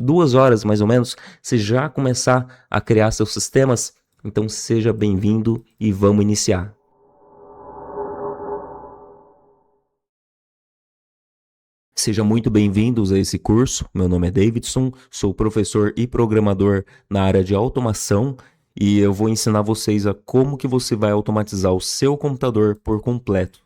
2 horas mais ou menos, você já começar a criar seus sistemas. Então seja bem-vindo e vamos iniciar. Sejam muito bem-vindos a esse curso. Meu nome é Davidson, sou professor e programador na área de automação e eu vou ensinar vocês a como que você vai automatizar o seu computador por completo.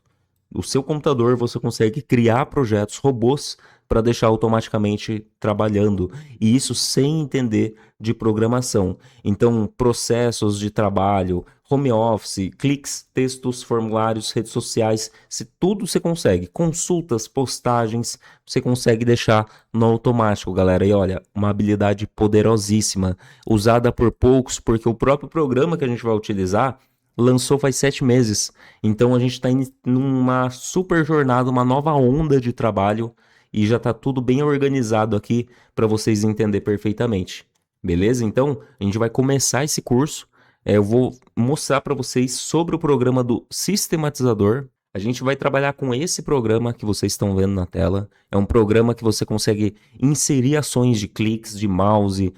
O seu computador você consegue criar projetos robôs para deixar automaticamente trabalhando, e isso sem entender de programação. Então, processos de trabalho, home office, cliques, textos, formulários, redes sociais, se tudo você consegue, consultas, postagens, você consegue deixar no automático, galera. E olha, uma habilidade poderosíssima, usada por poucos, porque o próprio programa que a gente vai utilizar lançou faz 7 meses. Então a gente está numa super jornada, uma nova onda de trabalho e já está tudo bem organizado aqui para vocês entenderem perfeitamente. Beleza? Então a gente vai começar esse curso. Eu vou mostrar para vocês sobre o programa do sistematizador. A gente vai trabalhar com esse programa que vocês estão vendo na tela. É um programa que você consegue inserir ações de cliques, de mouse,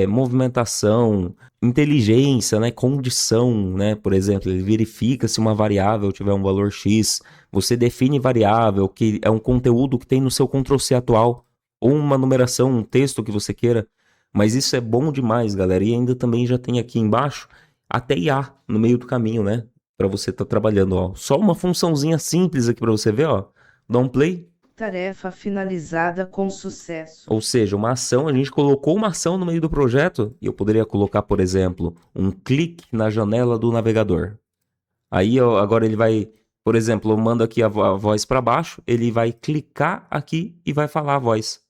movimentação, inteligência, né, condição, né, por exemplo, ele verifica se uma variável tiver um valor X, você define variável, que é um conteúdo que tem no seu Ctrl+C atual, ou uma numeração, um texto que você queira, mas isso é bom demais, galera, e ainda também já tem aqui embaixo até IA no meio do caminho, né, para você estar trabalhando, ó, só uma funçãozinha simples aqui para você ver, ó, dá um play. Tarefa finalizada com sucesso. Ou seja, uma ação, a gente colocou uma ação no meio do projeto e eu poderia colocar, por exemplo, um clique na janela do navegador. Aí agora ele vai, por exemplo, eu mando aqui a voz para baixo, ele vai clicar aqui e vai falar a voz.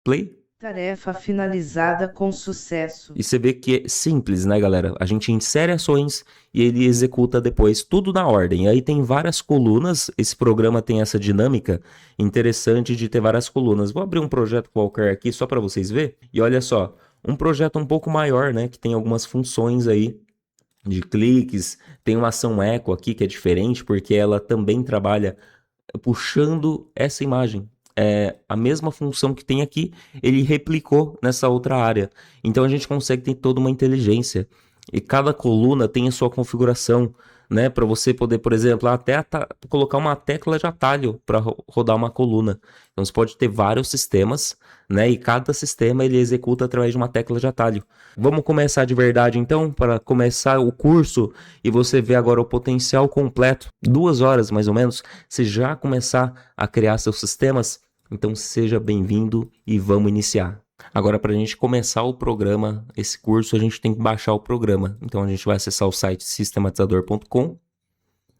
Play. Tarefa finalizada com sucesso. E você vê que é simples, né, galera? A gente insere ações e ele executa depois tudo na ordem. Aí tem várias colunas, esse programa tem essa dinâmica interessante de ter várias colunas. Vou abrir um projeto qualquer aqui só para vocês verem. E olha só, um projeto um pouco maior, né, que tem algumas funções aí de cliques. Tem uma ação eco aqui que é diferente porque ela também trabalha puxando essa imagem. É a mesma função que tem aqui, ele replicou nessa outra área. Então a gente consegue ter toda uma inteligência. E cada coluna tem a sua configuração, né? Para você poder, por exemplo, até colocar uma tecla de atalho para rodar uma coluna. Então você pode ter vários sistemas, né? E cada sistema ele executa através de uma tecla de atalho. Vamos começar de verdade então, para começar o curso e você ver agora o potencial completo. 2 horas mais ou menos, você já começar a criar seus sistemas. Então seja bem-vindo e vamos iniciar. Agora, para a gente começar o programa, esse curso, a gente tem que baixar o programa. Então a gente vai acessar o site sistematizador.com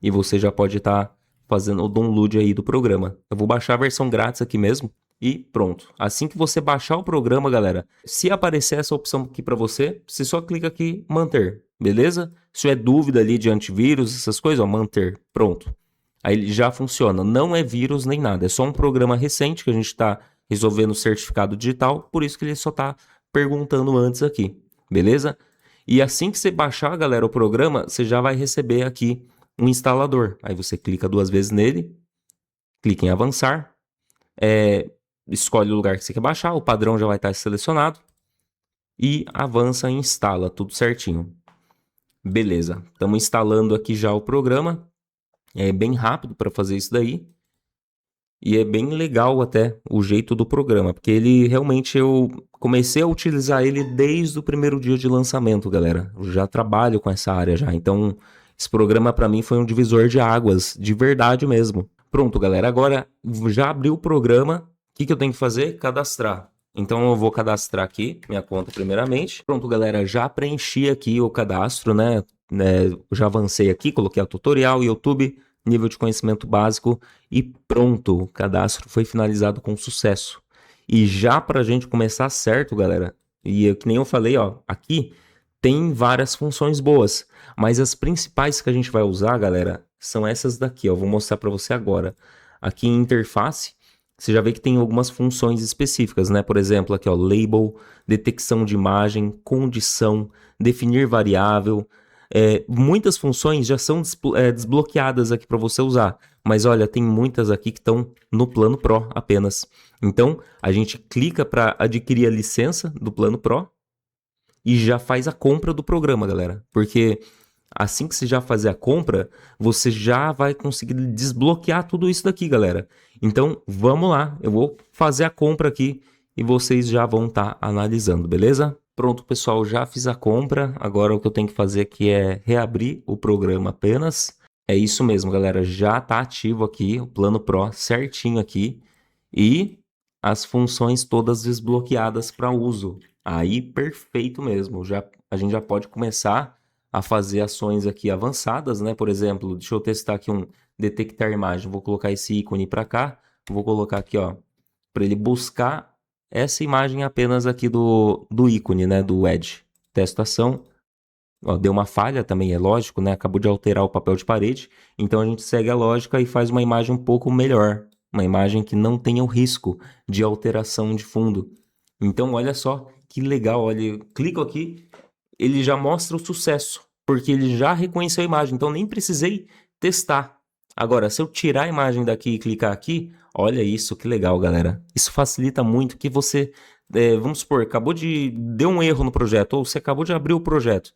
e você já pode estar fazendo o download aí do programa. Eu vou baixar a versão grátis aqui mesmo e pronto. Assim que você baixar o programa, galera, se aparecer essa opção aqui para você, você só clica aqui manter, beleza? Se tiver dúvida ali de antivírus, essas coisas, ó, manter, pronto. Aí ele já funciona, não é vírus nem nada, é só um programa recente que a gente está resolvendo o certificado digital, por isso que ele só está perguntando antes aqui, beleza? E assim que você baixar, galera, o programa, você já vai receber aqui um instalador. Aí você clica 2 vezes nele, clica em avançar, escolhe o lugar que você quer baixar, o padrão já vai estar selecionado e avança e instala, tudo certinho. Beleza, estamos instalando aqui já o programa, é bem rápido para fazer isso daí. E é bem legal até o jeito do programa, porque ele realmente eu comecei a utilizar ele desde o primeiro dia de lançamento, galera. Eu já trabalho com essa área já, então esse programa para mim foi um divisor de águas, de verdade mesmo. Pronto, galera, agora já abri o programa, o que eu tenho que fazer? Cadastrar. Então eu vou cadastrar aqui minha conta primeiramente. Pronto, galera, já preenchi aqui o cadastro, né? Já avancei aqui, coloquei o tutorial, YouTube, nível de conhecimento básico e pronto, o cadastro foi finalizado com sucesso. E já para a gente começar certo, galera, e que nem eu falei, ó, aqui tem várias funções boas, mas as principais que a gente vai usar, galera, são essas daqui, ó, vou mostrar para você agora. Aqui em interface, você já vê que tem algumas funções específicas, né? Por exemplo, aqui, ó, label, detecção de imagem, condição, definir variável, Muitas funções já são desbloqueadas aqui para você usar, mas olha, tem muitas aqui que estão no plano Pro apenas. Então, a gente clica para adquirir a licença do plano Pro e já faz a compra do programa, galera. Porque assim que você já fazer a compra, você já vai conseguir desbloquear tudo isso daqui, galera. Então, vamos lá. Eu vou fazer a compra aqui e vocês já vão estar analisando, beleza? Pronto, pessoal, já fiz a compra. Agora o que eu tenho que fazer aqui é reabrir o programa apenas. É isso mesmo, galera. Já está ativo aqui o plano Pro certinho aqui. E as funções todas desbloqueadas para uso. Aí, perfeito mesmo. A gente já pode começar a fazer ações aqui avançadas, né? Por exemplo, deixa eu testar aqui um detectar imagem. Vou colocar esse ícone para cá. Vou colocar aqui, ó, para ele buscar essa imagem apenas aqui do ícone, né? Do Edge. Testa ação. Ó, deu uma falha também, é lógico, né? Acabou de alterar o papel de parede. Então a gente segue a lógica e faz uma imagem um pouco melhor. Uma imagem que não tenha o risco de alteração de fundo. Então olha só que legal. Olha, eu clico aqui, ele já mostra o sucesso, porque ele já reconheceu a imagem. Então nem precisei testar. Agora, se eu tirar a imagem daqui e clicar aqui, olha isso, que legal, galera. Isso facilita muito que você, vamos supor, deu um erro no projeto, ou você acabou de abrir o projeto.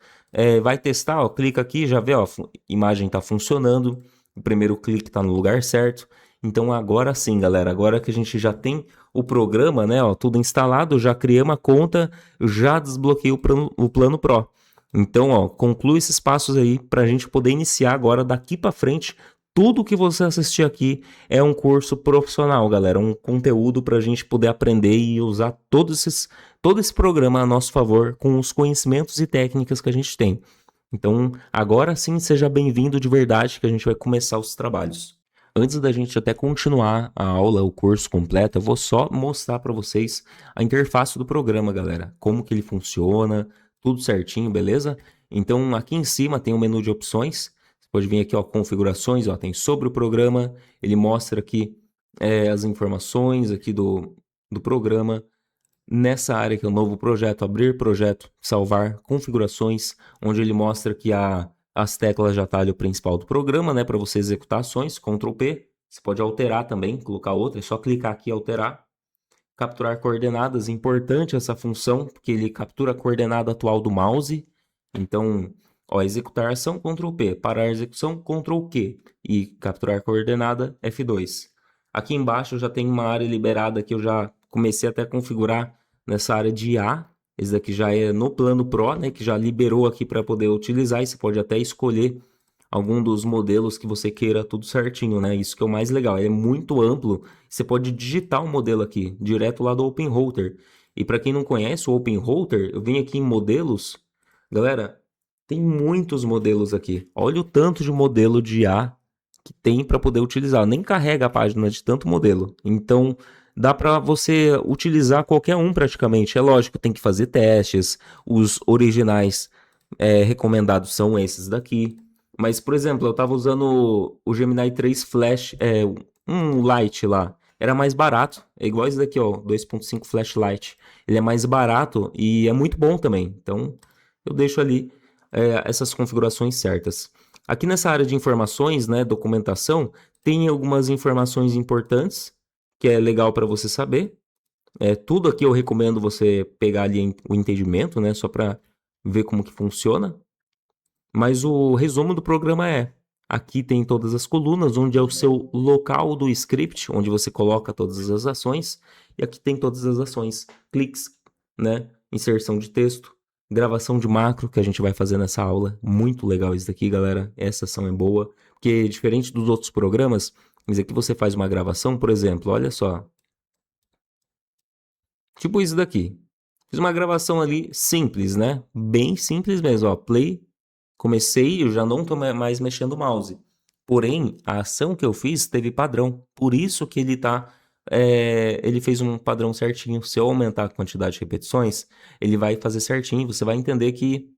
Vai testar, ó, clica aqui, já vê, ó, imagem está funcionando, o primeiro clique está no lugar certo. Então agora sim, galera, agora que a gente já tem o programa, né, ó, tudo instalado, já criei uma conta, já desbloqueei o plano Pro. Então, ó, conclui esses passos aí para a gente poder iniciar agora daqui para frente. Tudo que você assistir aqui é um curso profissional, galera, um conteúdo para a gente poder aprender e usar todo esse programa a nosso favor com os conhecimentos e técnicas que a gente tem. Então, agora sim, seja bem-vindo de verdade que a gente vai começar os trabalhos. Antes da gente até continuar a aula, o curso completo, eu vou só mostrar para vocês a interface do programa, galera. Como que ele funciona, tudo certinho, beleza? Então, aqui em cima tem um menu de opções. Você pode vir aqui, ó, configurações, ó, tem sobre o programa. Ele mostra aqui as informações aqui do programa. Nessa área que é o novo projeto, abrir projeto, salvar, configurações, onde ele mostra que as teclas de atalho principal do programa, né, para você executar ações, Ctrl P, você pode alterar também, colocar outra, é só clicar aqui e alterar. Capturar coordenadas, importante essa função, porque ele captura a coordenada atual do mouse. Então, ó, executar ação, Ctrl P, parar a execução, Ctrl Q, e capturar coordenada, F2. Aqui embaixo já tem uma área liberada que eu já comecei até a configurar nessa área de IA. Esse daqui já é no plano Pro, né, que já liberou aqui para poder utilizar, e você pode até escolher algum dos modelos que você queira tudo certinho, né? Isso que é o mais legal, ele é muito amplo, você pode digitar um modelo aqui, direto lá do OpenRouter. E para quem não conhece o OpenRouter, eu vim aqui em modelos, galera, tem muitos modelos aqui. Olha o tanto de modelo de IA que tem para poder utilizar. Nem carrega a página de tanto modelo. Então, dá para você utilizar qualquer um praticamente. É lógico, tem que fazer testes. Os originais recomendados são esses daqui. Mas, por exemplo, eu estava usando o Gemini 3 Flash, um Lite lá. Era mais barato. É igual esse daqui, ó, 2.5 Flash Lite. Ele é mais barato e é muito bom também. Então, eu deixo ali essas configurações certas. Aqui nessa área de informações, né, documentação, tem algumas informações importantes que é legal para você saber. Tudo aqui eu recomendo você pegar ali o entendimento, né, só para ver como que funciona. Mas o resumo do programa aqui tem todas as colunas, onde é o seu local do script, onde você coloca todas as ações, e aqui tem todas as ações, cliques, né, inserção de texto, gravação de macro, que a gente vai fazer nessa aula, muito legal isso daqui, galera, essa ação é boa, porque diferente dos outros programas, mas aqui você faz uma gravação, por exemplo, olha só, tipo isso daqui, fiz uma gravação ali simples, né, bem simples mesmo, ó, play. Comecei, eu já não estou mais mexendo o mouse. Porém, a ação que eu fiz teve padrão. Por isso que ele fez um padrão certinho. Se eu aumentar a quantidade de repetições, ele vai fazer certinho. Você vai entender que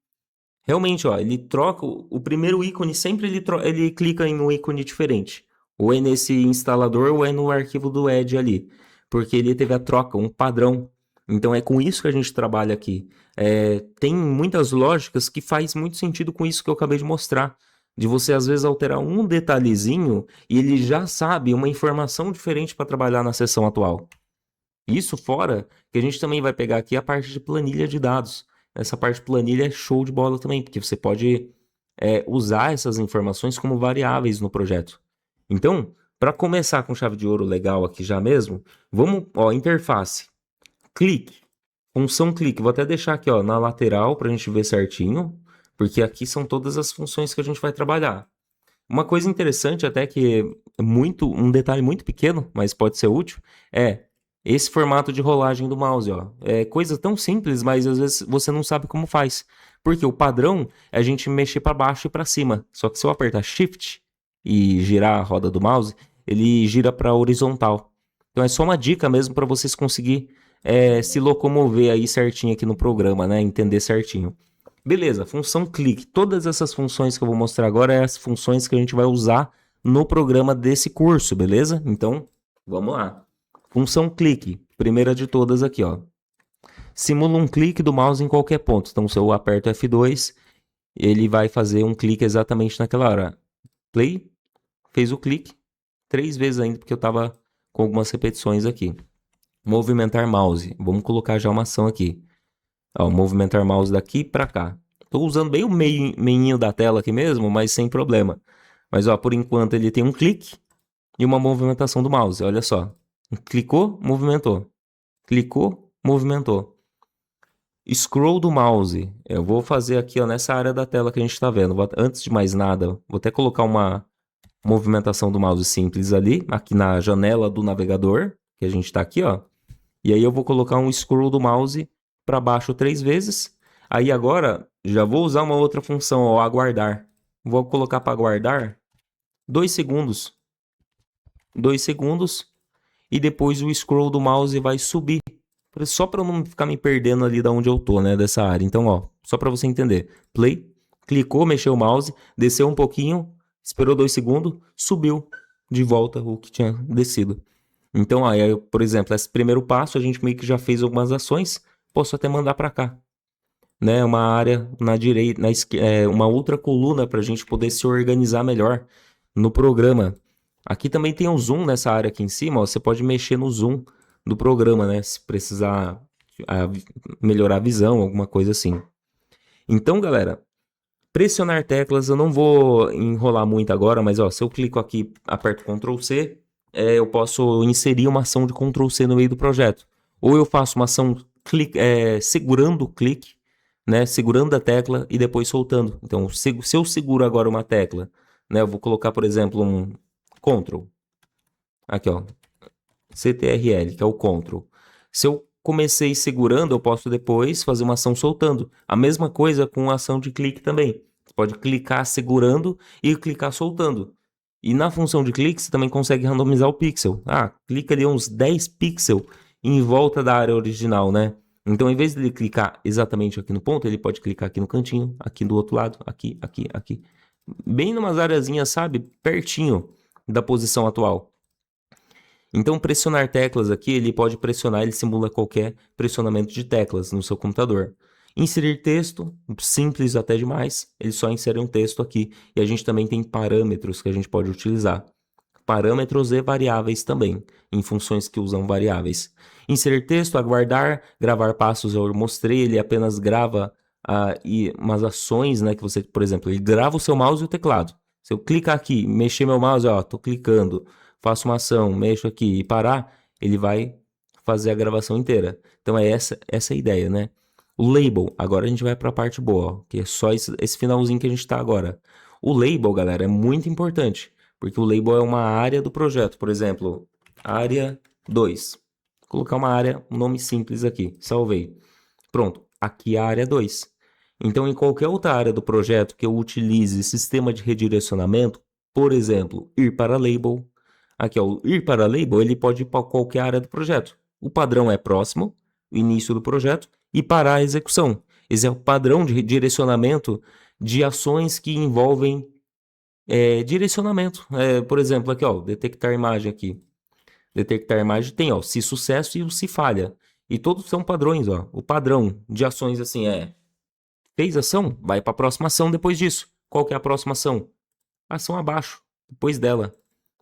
realmente, ó, ele troca o primeiro ícone, sempre ele clica em um ícone diferente. Ou é nesse instalador ou é no arquivo do Edge ali. Porque ele teve a troca, um padrão. Então é com isso que a gente trabalha aqui. Tem muitas lógicas que faz muito sentido com isso que eu acabei de mostrar. De você, às vezes, alterar um detalhezinho e ele já sabe uma informação diferente para trabalhar na sessão atual. Isso fora que a gente também vai pegar aqui a parte de planilha de dados. Essa parte de planilha é show de bola também, porque você pode usar essas informações como variáveis no projeto. Então, para começar com chave de ouro legal aqui já mesmo, vamos, ó, interface, clique, função clique. Vou até deixar aqui, ó, na lateral para a gente ver certinho, porque aqui são todas as funções que a gente vai trabalhar. Uma coisa interessante, até que é um detalhe muito pequeno, mas pode ser útil, é esse formato de rolagem do mouse, ó. É coisa tão simples, mas às vezes você não sabe como faz. Porque o padrão é a gente mexer para baixo e para cima. Só que se eu apertar Shift e girar a roda do mouse, ele gira para horizontal. Então é só uma dica mesmo para vocês conseguir se locomover aí certinho aqui no programa, né? Entender certinho. Beleza, função clique. Todas essas funções que eu vou mostrar agora é as funções que a gente vai usar no programa desse curso, beleza? Então, vamos lá. Função clique, primeira de todas aqui, ó. Simula um clique do mouse em qualquer ponto. Então, se eu aperto F2, ele vai fazer um clique exatamente naquela hora. Play, fez o clique, 3 vezes ainda, porque eu estava com algumas repetições aqui. Movimentar mouse, vamos colocar já uma ação aqui. Ó, movimentar mouse daqui para cá. Estou usando bem o meinho da tela aqui mesmo, mas sem problema. Mas ó, por enquanto ele tem um clique e uma movimentação do mouse. Olha só. Clicou, movimentou. Clicou, movimentou. Scroll do mouse. Eu vou fazer aqui ó, nessa área da tela que a gente está vendo. Antes de mais nada, vou até colocar uma movimentação do mouse simples ali, aqui na janela do navegador, que a gente está aqui, ó. E aí eu vou colocar um scroll do mouse para baixo 3 vezes. Aí agora já vou usar uma outra função, ó, aguardar. Vou colocar para aguardar 2 segundos. 2 segundos. E depois o scroll do mouse vai subir. Só para eu não ficar me perdendo ali da onde eu tô, né? Dessa área. Então, ó, só para você entender. Play, clicou, mexeu o mouse, desceu um pouquinho, esperou 2 segundos, subiu de volta o que tinha descido. Então, aí, por exemplo, esse primeiro passo a gente meio que já fez algumas ações, posso até mandar para cá, né? Uma área na direita, uma outra coluna para a gente poder se organizar melhor no programa. Aqui também tem um zoom nessa área aqui em cima, ó, você pode mexer no zoom do programa, né? Se precisar melhorar a visão, alguma coisa assim. Então, galera, pressionar teclas, eu não vou enrolar muito agora, mas ó, se eu clico aqui, aperto Ctrl C, eu posso inserir uma ação de Ctrl C no meio do projeto. Ou eu faço uma ação segurando o clique, né, segurando a tecla e depois soltando. Então, se eu seguro agora uma tecla, né, eu vou colocar, por exemplo, um Ctrl. Aqui, ó, CTRL, que é o Ctrl. Se eu comecei segurando, eu posso depois fazer uma ação soltando. A mesma coisa com a ação de clique também. Você pode clicar segurando e clicar soltando. E na função de clique, você também consegue randomizar o pixel. Clica ali uns 10 pixels em volta da área original, né? Então, em vez de ele clicar exatamente aqui no ponto, ele pode clicar aqui no cantinho, aqui do outro lado, aqui, aqui, aqui. Bem numas areazinhas, sabe? Pertinho da posição atual. Então, pressionar teclas aqui, ele pode pressionar, ele simula qualquer pressionamento de teclas no seu computador. Inserir texto, simples até demais, ele só insere um texto aqui. E a gente também tem parâmetros que a gente pode utilizar. Parâmetros e variáveis também, em funções que usam variáveis. Inserir texto, aguardar, gravar passos, eu mostrei, ele apenas grava umas ações, né, que você, por exemplo, ele grava o seu mouse e o teclado. Se eu clicar aqui, mexer meu mouse, ó, tô clicando, faço uma ação, mexo aqui e parar, ele vai fazer a gravação inteira. Então é essa a ideia, né? O label, agora a gente vai para a parte boa, ó, que é só esse finalzinho que a gente está agora. O label, galera, é muito importante, porque o label é uma área do projeto. Por exemplo, área 2. Vou colocar uma área, um nome simples aqui, salvei. Pronto, aqui é a área 2. Então, em qualquer outra área do projeto que eu utilize sistema de redirecionamento, por exemplo, ir para label. Aqui, ó, o ir para label, ele pode ir para qualquer área do projeto. O padrão é próximo, o início do projeto, e parar a execução. Esse é o padrão de direcionamento de ações que envolvem direcionamento. Por exemplo, aqui, ó, detectar imagem aqui. Detectar imagem tem, ó, se sucesso e o se falha. E todos são padrões, ó. O padrão de ações assim fez ação, vai para a próxima ação depois disso. Qual que é a próxima ação? Ação abaixo, depois dela.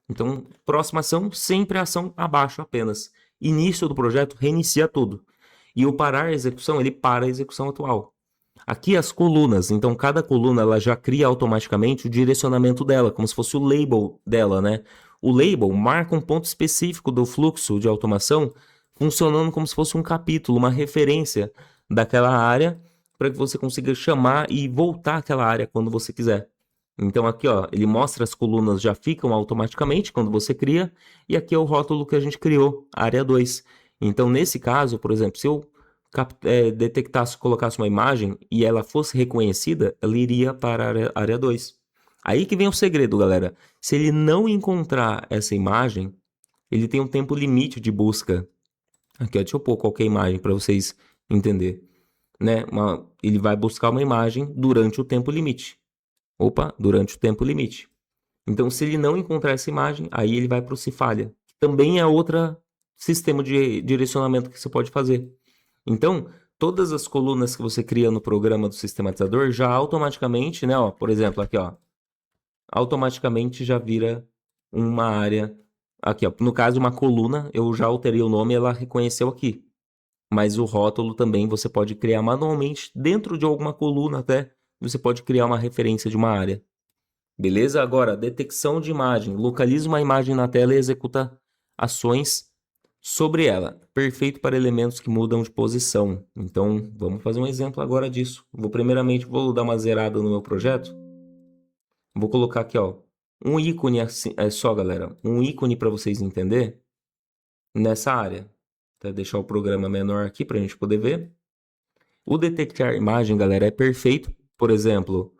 Então, próxima ação, sempre ação abaixo apenas. Início do projeto, reinicia tudo. E o parar a execução, ele para a execução atual. Aqui as colunas, então cada coluna ela já cria automaticamente o direcionamento dela, como se fosse o label dela, né? O label marca um ponto específico do fluxo de automação, funcionando como se fosse um capítulo, uma referência daquela área, para que você consiga chamar e voltar àquela área quando você quiser. Então aqui, ó, ele mostra as colunas já ficam automaticamente quando você cria, e aqui é o rótulo que a gente criou, área 2. Então nesse caso, por exemplo, se eu detectasse, colocasse uma imagem e ela fosse reconhecida, ela iria para a área 2. Aí que vem o segredo, galera. Se ele não encontrar essa imagem, ele tem um tempo limite de busca. Aqui, ó, deixa eu pôr qualquer imagem para vocês entenderem. Né? Ele vai buscar uma imagem durante o tempo limite. Durante o tempo limite. Então, se ele não encontrar essa imagem, aí ele vai para o Cifalha. Também é outro sistema de direcionamento que você pode fazer. Então, todas as colunas que você cria no programa do sistematizador já automaticamente, né, ó, por exemplo, aqui, ó, automaticamente já vira uma área. Aqui, ó, no caso, uma coluna, eu já alterei o nome e ela reconheceu aqui. Mas o rótulo também você pode criar manualmente dentro de alguma coluna até. Você pode criar uma referência de uma área. Beleza? Agora, detecção de imagem. Localiza uma imagem na tela e executa ações sobre ela. Perfeito para elementos que mudam de posição. Então, vamos fazer um exemplo agora disso. Primeiramente, vou dar uma zerada no meu projeto. Vou colocar aqui, ó, um ícone assim, só, galera. Um ícone para vocês entenderem nessa área. Vou deixar o programa menor aqui para a gente poder ver. O detectar imagem, galera, é perfeito. Por exemplo,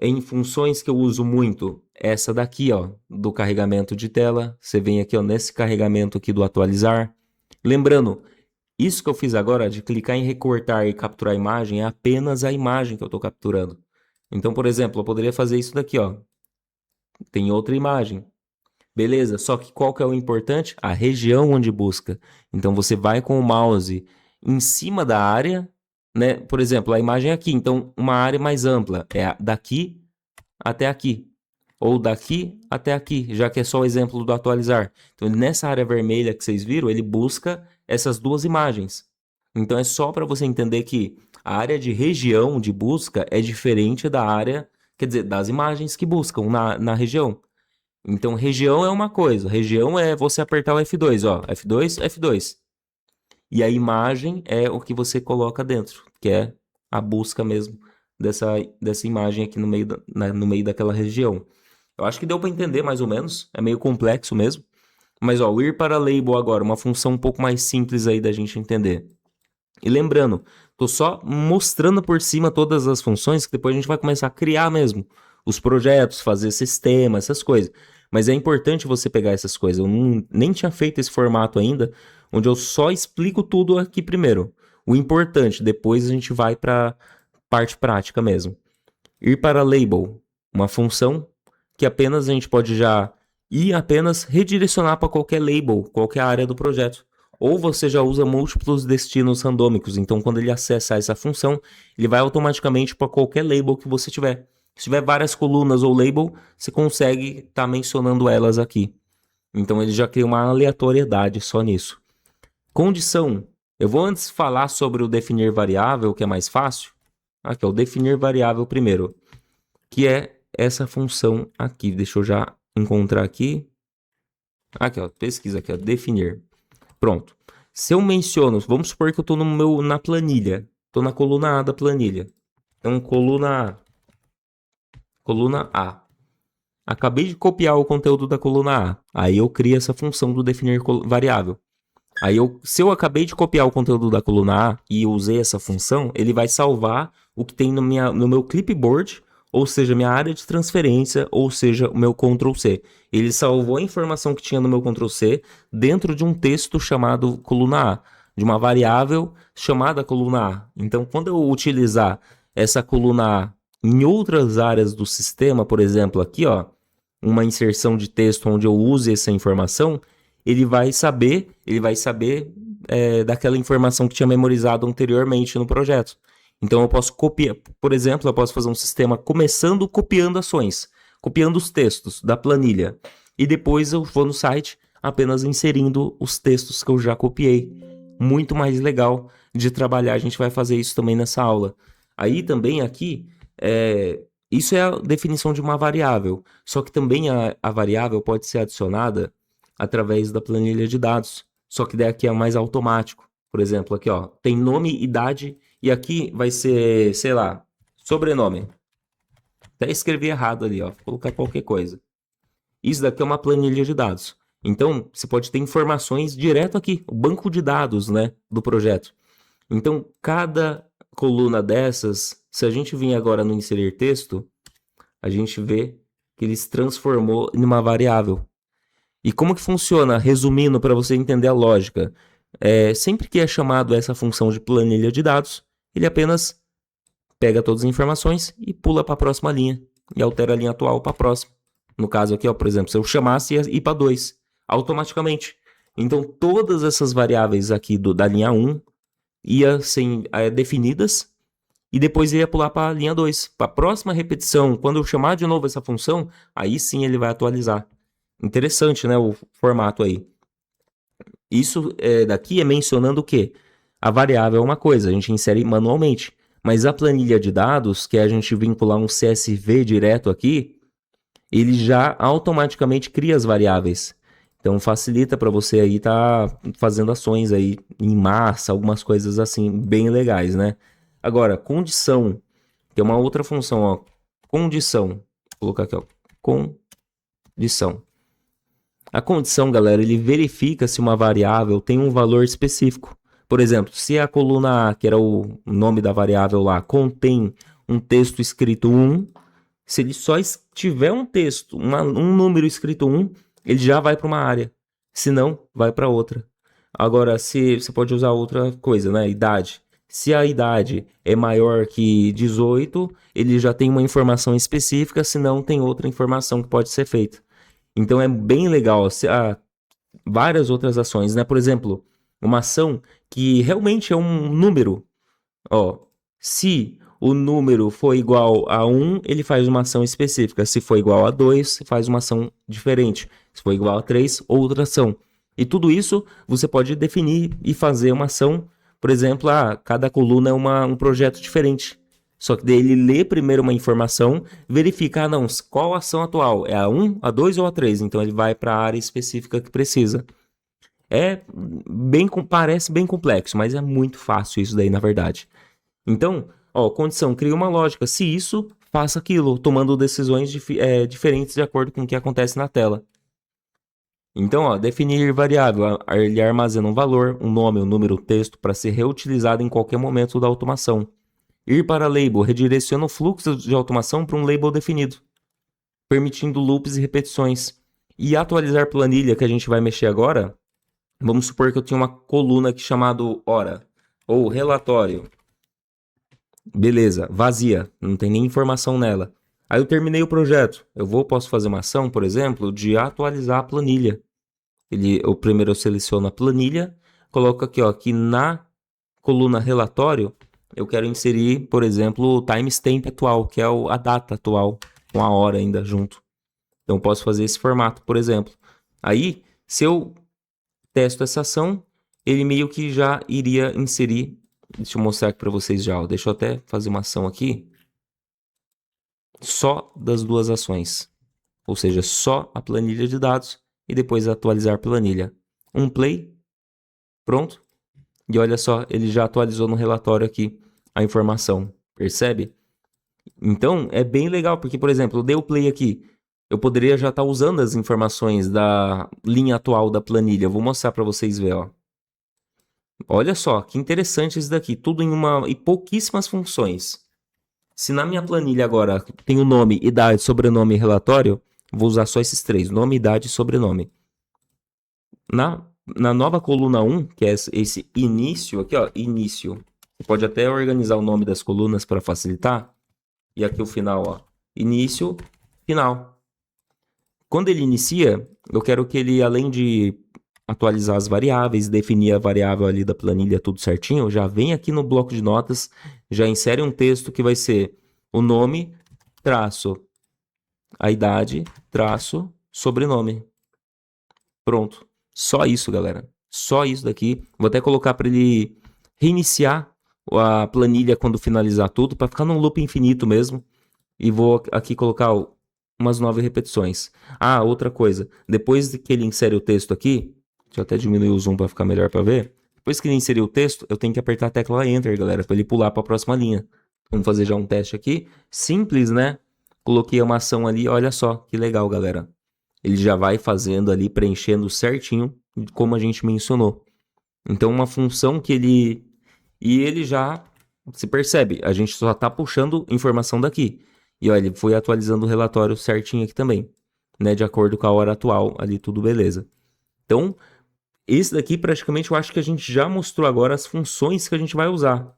em funções que eu uso muito, essa daqui, ó, do carregamento de tela. Você vem aqui, ó, nesse carregamento aqui do atualizar. Lembrando, isso que eu fiz agora de clicar em recortar e capturar a imagem é apenas a imagem que eu estou capturando. Então, por exemplo, eu poderia fazer isso daqui, ó. Tem outra imagem. Beleza, só que qual que é o importante? A região onde busca. Então, você vai com o mouse em cima da área, né? Por exemplo, a imagem é aqui. Então, uma área mais ampla é daqui até aqui. Ou daqui até aqui, já que é só o exemplo do atualizar. Então, nessa área vermelha que vocês viram, ele busca essas duas imagens. Então, é só para você entender que a área de região de busca é diferente da área, quer dizer, das imagens que buscam na região. Então, região é uma coisa. Região é você apertar o F2, ó. F2, F2. E a imagem é o que você coloca dentro, que é a busca mesmo dessa imagem aqui no meio daquela região. Eu acho que deu para entender mais ou menos. É meio complexo mesmo. Mas, ó, o ir para label agora, uma função um pouco mais simples aí da gente entender. E lembrando, tô só mostrando por cima todas as funções que depois a gente vai começar a criar mesmo. Os projetos, fazer sistema, essas coisas. Mas é importante você pegar essas coisas. Eu nem tinha feito esse formato ainda, onde eu só explico tudo aqui primeiro. O importante, depois a gente vai para parte prática mesmo. Ir para label, uma função que apenas a gente pode já ir apenas redirecionar para qualquer label, qualquer área do projeto. Ou você já usa múltiplos destinos randômicos, então quando ele acessar essa função, ele vai automaticamente para qualquer label que você tiver. Se tiver várias colunas ou label, você consegue estar mencionando elas aqui. Então ele já cria uma aleatoriedade só nisso. Condição. Eu vou antes falar sobre o definir variável, que é mais fácil. Aqui, ó, o definir variável primeiro, que é essa função aqui. Deixa eu já encontrar aqui. Aqui, ó, pesquisa aqui, ó, definir. Pronto. Se eu menciono, vamos supor que eu estou na planilha. Estou na coluna A da planilha. Então, coluna A. Acabei de copiar o conteúdo da coluna A. Aí eu crio essa função do definir variável. Aí, se eu acabei de copiar o conteúdo da coluna A e usei essa função, ele vai salvar o que tem no meu clipboard, ou seja, minha área de transferência, ou seja, o meu Ctrl+C. Ele salvou a informação que tinha no meu Ctrl+C dentro de um texto chamado coluna A, de uma variável chamada coluna A. Então, quando eu utilizar essa coluna A em outras áreas do sistema, por exemplo, aqui, ó, uma inserção de texto onde eu use essa informação, ele vai saber daquela informação que tinha memorizado anteriormente no projeto. Então eu posso copiar, por exemplo, eu posso fazer um sistema começando copiando ações, copiando os textos da planilha. E depois eu vou no site apenas inserindo os textos que eu já copiei. Muito mais legal de trabalhar, a gente vai fazer isso também nessa aula. Aí também aqui, isso é a definição de uma variável. Só que também a variável pode ser adicionada através da planilha de dados. Só que daí aqui é mais automático. Por exemplo, aqui ó, tem nome, idade, e aqui vai ser, sei lá, sobrenome. Até escrevi errado ali, ó, vou colocar qualquer coisa. Isso daqui é uma planilha de dados. Então, você pode ter informações direto aqui, o banco de dados, né, do projeto. Então, cada coluna dessas, se a gente vir agora no inserir texto, a gente vê que ele se transformou em uma variável. E como que funciona? Resumindo, para você entender a lógica. Sempre que é chamado essa função de planilha de dados, ele apenas pega todas as informações e pula para a próxima linha. E altera a linha atual para a próxima. No caso aqui, ó, por exemplo, se eu chamasse, ia ir para 2, automaticamente. Então, todas essas variáveis aqui da linha 1 ia ser definidas e depois ia pular para a linha 2. Para a próxima repetição, quando eu chamar de novo essa função, aí sim ele vai atualizar. Interessante, né, o formato aí. Isso daqui é mencionando o quê? A variável é uma coisa, a gente insere manualmente. Mas a planilha de dados, que é a gente vincular um CSV direto aqui, ele já automaticamente cria as variáveis. Então facilita para você aí estar fazendo ações aí em massa, algumas coisas assim bem legais, né? Agora, condição, que é uma outra função, ó. Condição. Vou colocar aqui, ó. Condição. A condição, galera, ele verifica se uma variável tem um valor específico. Por exemplo, se a coluna A, que era o nome da variável lá, contém um texto escrito 1, se ele só tiver um texto, um número escrito 1, ele já vai para uma área. Se não, vai para outra. Agora, se você pode usar outra coisa, né? Idade. Se a idade é maior que 18, ele já tem uma informação específica, se não, tem outra informação que pode ser feita. Então é bem legal. Várias outras ações, né? Por exemplo, uma ação que realmente é um número. Ó, se o número for igual a 1, ele faz uma ação específica. Se for igual a 2, faz uma ação diferente. Se for igual a 3, outra ação. E tudo isso você pode definir e fazer uma ação. Por exemplo, cada coluna é um projeto diferente. Só que daí ele lê primeiro uma informação, verifica, não, qual a ação atual? É a 1, a 2 ou a 3? Então ele vai para a área específica que precisa. Parece bem complexo, mas é muito fácil isso daí, na verdade. Então, ó, condição, cria uma lógica. Se isso, faça aquilo, tomando decisões diferentes de acordo com o que acontece na tela. Então, ó, definir variável. Ele armazena um valor, um nome, um número, um texto para ser reutilizado em qualquer momento da automação. Ir para label, redireciona o fluxo de automação para um label definido, permitindo loops e repetições. E atualizar planilha, que a gente vai mexer agora, vamos supor que eu tinha uma coluna aqui chamado hora, ou relatório. Beleza, vazia, não tem nem informação nela. Aí eu terminei o projeto. Posso fazer uma ação, por exemplo, de atualizar a planilha. Primeiro eu seleciono a planilha, coloco aqui, ó, que na coluna relatório, eu quero inserir, por exemplo, o timestamp atual, que é a data atual, com a hora ainda junto. Então eu posso fazer esse formato, por exemplo. Aí, se eu testo essa ação, ele meio que já iria inserir. Deixa eu mostrar aqui para vocês já. Ó. Deixa eu até fazer uma ação aqui. Só das duas ações. Ou seja, só a planilha de dados e depois atualizar planilha. Um play. Pronto. E olha só, ele já atualizou no relatório aqui a informação. Percebe? Então, é bem legal, porque, por exemplo, eu dei o play aqui. Eu poderia já estar usando as informações da linha atual da planilha. Eu vou mostrar para vocês verem, ó. Olha só, que interessante isso daqui. Tudo em pouquíssimas funções. Se na minha planilha agora tem o nome, idade, sobrenome e relatório, vou usar só esses três. Nome, idade e sobrenome. Na nova coluna 1, que é esse início aqui, ó, início. Você pode até organizar o nome das colunas para facilitar. E aqui o final, ó, início, final. Quando ele inicia, eu quero que ele, além de atualizar as variáveis, definir a variável ali da planilha tudo certinho, já vem aqui no bloco de notas, já insere um texto que vai ser o nome, traço, a idade, traço, sobrenome. Pronto. Só isso, galera. Só isso daqui. Vou até colocar para ele reiniciar a planilha quando finalizar tudo, para ficar num loop infinito mesmo. E vou aqui colocar umas 9 repetições. Ah, outra coisa. Depois que ele insere o texto aqui, deixa eu até diminuir o zoom para ficar melhor para ver. Depois que ele inserir o texto, eu tenho que apertar a tecla Enter, galera, para ele pular para a próxima linha. Vamos fazer já um teste aqui. Simples, né? Coloquei uma ação ali, olha só, que legal, galera. Ele já vai fazendo ali, preenchendo certinho, como a gente mencionou. Então, uma função que ele... E ele já se percebe, a gente só está puxando informação daqui. E olha, ele foi atualizando o relatório certinho aqui também, né? De acordo com a hora atual, ali tudo beleza. Então, esse daqui praticamente eu acho que a gente já mostrou agora as funções que a gente vai usar.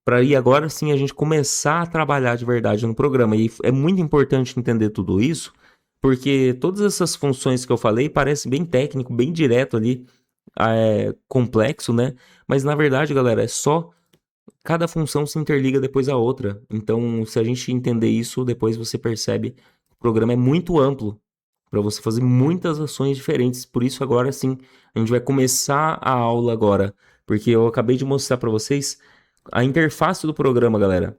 Para aí agora sim a gente começar a trabalhar de verdade no programa. E é muito importante entender tudo isso, porque todas essas funções que eu falei parecem bem técnico, bem direto ali, complexo, né? Mas na verdade, galera, é só cada função se interliga depois a outra. Então, se a gente entender isso, depois você percebe que o programa é muito amplo para você fazer muitas ações diferentes. Por isso, agora sim, a gente vai começar a aula agora, porque eu acabei de mostrar para vocês a interface do programa, galera.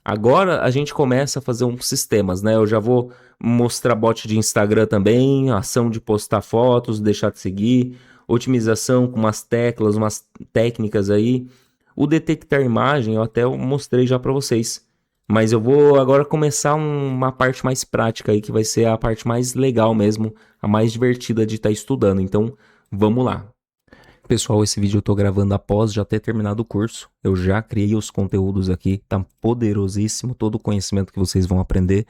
Agora a gente começa a fazer uns sistemas, né? Eu já vou mostrar bot de Instagram também, ação de postar fotos, deixar de seguir, otimização com umas teclas, umas técnicas aí. O detectar imagem eu até mostrei já para vocês. Mas eu vou agora começar uma parte mais prática aí, que vai ser a parte mais legal mesmo, a mais divertida de estar estudando. Então, vamos lá. Pessoal, esse vídeo eu tô gravando após já ter terminado o curso. Eu já criei os conteúdos aqui, tá poderosíssimo todo o conhecimento que vocês vão aprender.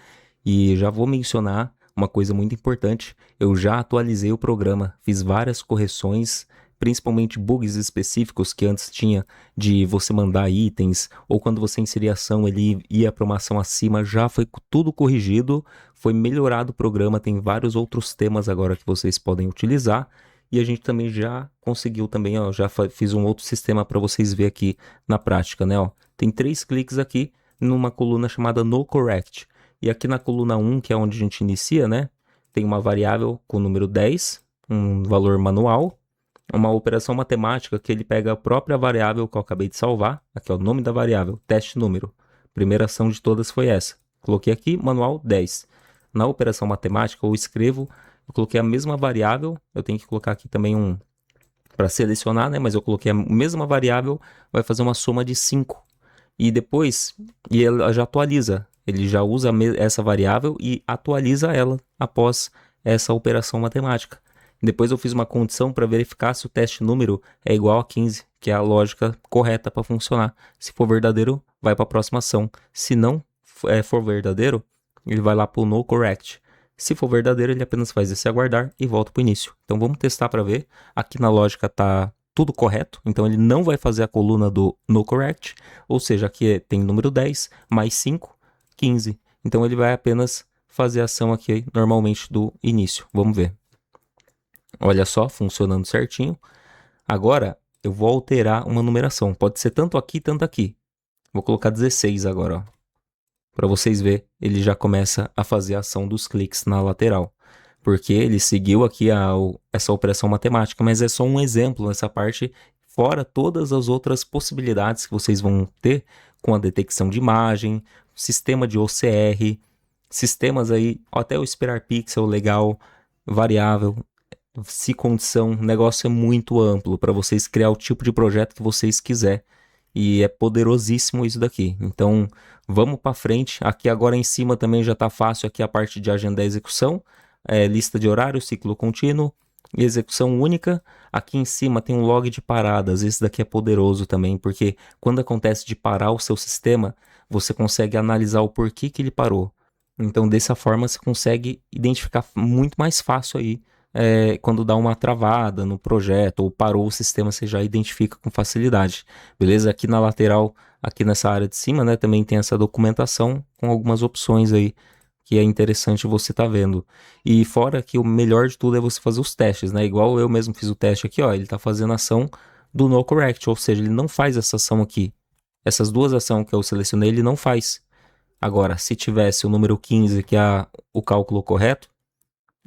E já vou mencionar uma coisa muito importante. Eu já atualizei o programa, fiz várias correções, principalmente bugs específicos que antes tinha de você mandar itens, ou quando você inseria ação, ele ia para uma ação acima, já foi tudo corrigido, foi melhorado o programa, tem vários outros temas agora que vocês podem utilizar. E a gente também já conseguiu também, ó, já fiz um outro sistema para vocês verem aqui na prática, né, ó. Tem 3 cliques aqui numa coluna chamada No Correct. E aqui na coluna 1, que é onde a gente inicia, né, tem uma variável com o número 10, um valor manual, uma operação matemática que ele pega a própria variável que eu acabei de salvar, aqui é o nome da variável, teste número. Primeira ação de todas foi essa. Coloquei aqui, manual 10. Na operação matemática eu escrevo, eu coloquei a mesma variável, eu tenho que colocar aqui também para selecionar, né? Mas eu coloquei a mesma variável, vai fazer uma soma de 5. E depois, e ela já atualiza, ele já usa essa variável e atualiza ela após essa operação matemática. Depois eu fiz uma condição para verificar se o teste número é igual a 15, que é a lógica correta para funcionar. Se for verdadeiro, vai para a próxima ação. Se não for verdadeiro, ele vai lá para o No Correct. Se for verdadeiro, ele apenas faz esse aguardar e volta para o início. Então vamos testar para ver. Aqui na lógica está tudo correto, então ele não vai fazer a coluna do No Correct, ou seja, aqui tem número 10, mais 5, 15. Então ele vai apenas fazer a ação aqui normalmente do início. Vamos ver. Olha só, funcionando certinho. Agora eu vou alterar uma numeração. Pode ser tanto aqui, tanto aqui. Vou colocar 16 agora, ó. Para vocês verem, ele já começa a fazer a ação dos cliques na lateral. Porque ele seguiu aqui essa operação matemática, mas é só um exemplo nessa parte, fora todas as outras possibilidades que vocês vão ter com a detecção de imagem, sistema de OCR, sistemas aí, até o esperar pixel legal, variável, se condição, o negócio é muito amplo para vocês criar o tipo de projeto que vocês quiserem. E é poderosíssimo isso daqui. Então, vamos para frente. Aqui agora em cima também já está fácil aqui a parte de agenda e execução. Lista de horário, ciclo contínuo e execução única. Aqui em cima tem um log de paradas. Esse daqui é poderoso também, porque quando acontece de parar o seu sistema, você consegue analisar o porquê que ele parou. Então, dessa forma, você consegue identificar muito mais fácil aí quando dá uma travada no projeto ou parou o sistema, você já identifica com facilidade, beleza? Aqui na lateral, aqui nessa área de cima, né, também tem essa documentação com algumas opções aí que é interessante você estar vendo. E fora que o melhor de tudo é você fazer os testes, né? Igual eu mesmo fiz o teste aqui, ó, ele tá fazendo a ação do no correct, ou seja, ele não faz essa ação aqui. Essas duas ações que eu selecionei, ele não faz. Agora, se tivesse o número 15, que é o cálculo correto,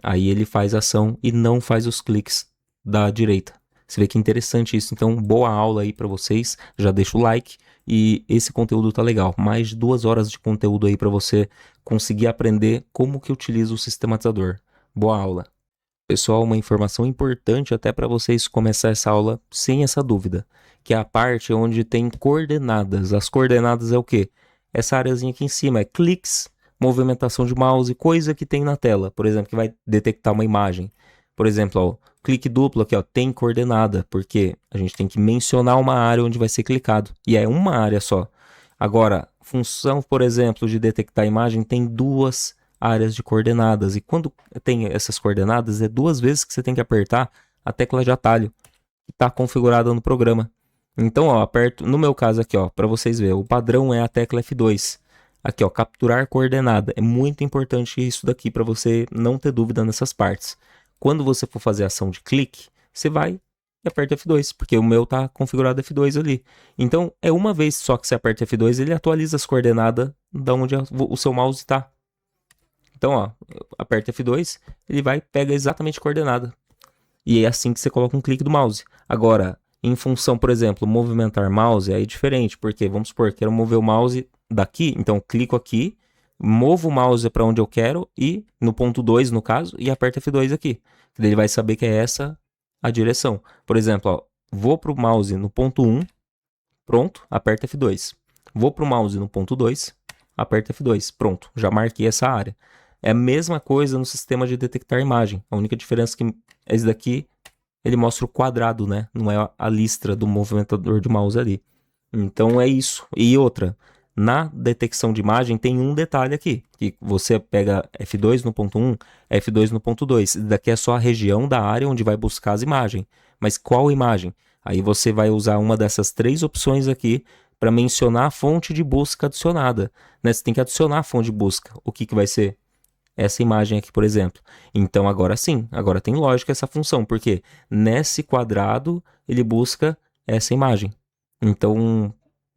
aí ele faz a ação e não faz os cliques da direita. Você vê que interessante isso. Então, boa aula aí para vocês. Já deixa o like e esse conteúdo tá legal. Mais de 2 horas de conteúdo aí para você conseguir aprender como que utiliza o sistematizador. Boa aula. Pessoal, uma informação importante até para vocês começar essa aula sem essa dúvida, que é a parte onde tem coordenadas. As coordenadas é o quê? Essa areazinha aqui em cima é cliques, movimentação de mouse, coisa que tem na tela, por exemplo, que vai detectar uma imagem. Por exemplo, ó, clique duplo aqui, ó, tem coordenada, porque a gente tem que mencionar uma área onde vai ser clicado, e é uma área só. Agora, função, por exemplo, de detectar imagem tem 2 áreas de coordenadas, e quando tem essas coordenadas, é 2 vezes que você tem que apertar a tecla de atalho, que está configurada no programa. Então, ó, aperto, no meu caso aqui, ó, para vocês verem, o padrão é a tecla F2. Aqui, ó, capturar coordenada. É muito importante isso daqui para você não ter dúvida nessas partes. Quando você for fazer a ação de clique, você vai e aperta F2, porque o meu tá configurado F2 ali. Então, é uma vez só que você aperta F2, ele atualiza as coordenadas de onde o seu mouse está. Então, ó, aperta F2, ele vai e pega exatamente a coordenada. E é assim que você coloca um clique do mouse. Agora, em função, por exemplo, movimentar mouse, aí é diferente, porque vamos supor, quero mover o mouse daqui, então clico aqui, movo o mouse para onde eu quero e no ponto 2, no caso, e aperto F2 aqui. Ele vai saber que é essa a direção. Por exemplo, ó, vou para o mouse no ponto 1, pronto, aperta F2. Vou para o mouse no ponto 2, aperta F2, pronto, já marquei essa área. É a mesma coisa no sistema de detectar imagem. A única diferença é que esse daqui, ele mostra o quadrado, né? Não é a listra do movimentador de mouse ali. Então é isso. E outra, na detecção de imagem tem um detalhe aqui, que você pega F2 no ponto 1, F2 no ponto 2. Isso daqui é só a região da área onde vai buscar as imagens. Mas qual imagem? Aí você vai usar uma dessas 3 opções aqui para mencionar a fonte de busca adicionada. Né? Você tem que adicionar a fonte de busca. O que vai ser? Essa imagem aqui, por exemplo. Então, agora sim, agora tem lógica essa função, porque nesse quadrado ele busca essa imagem. Então,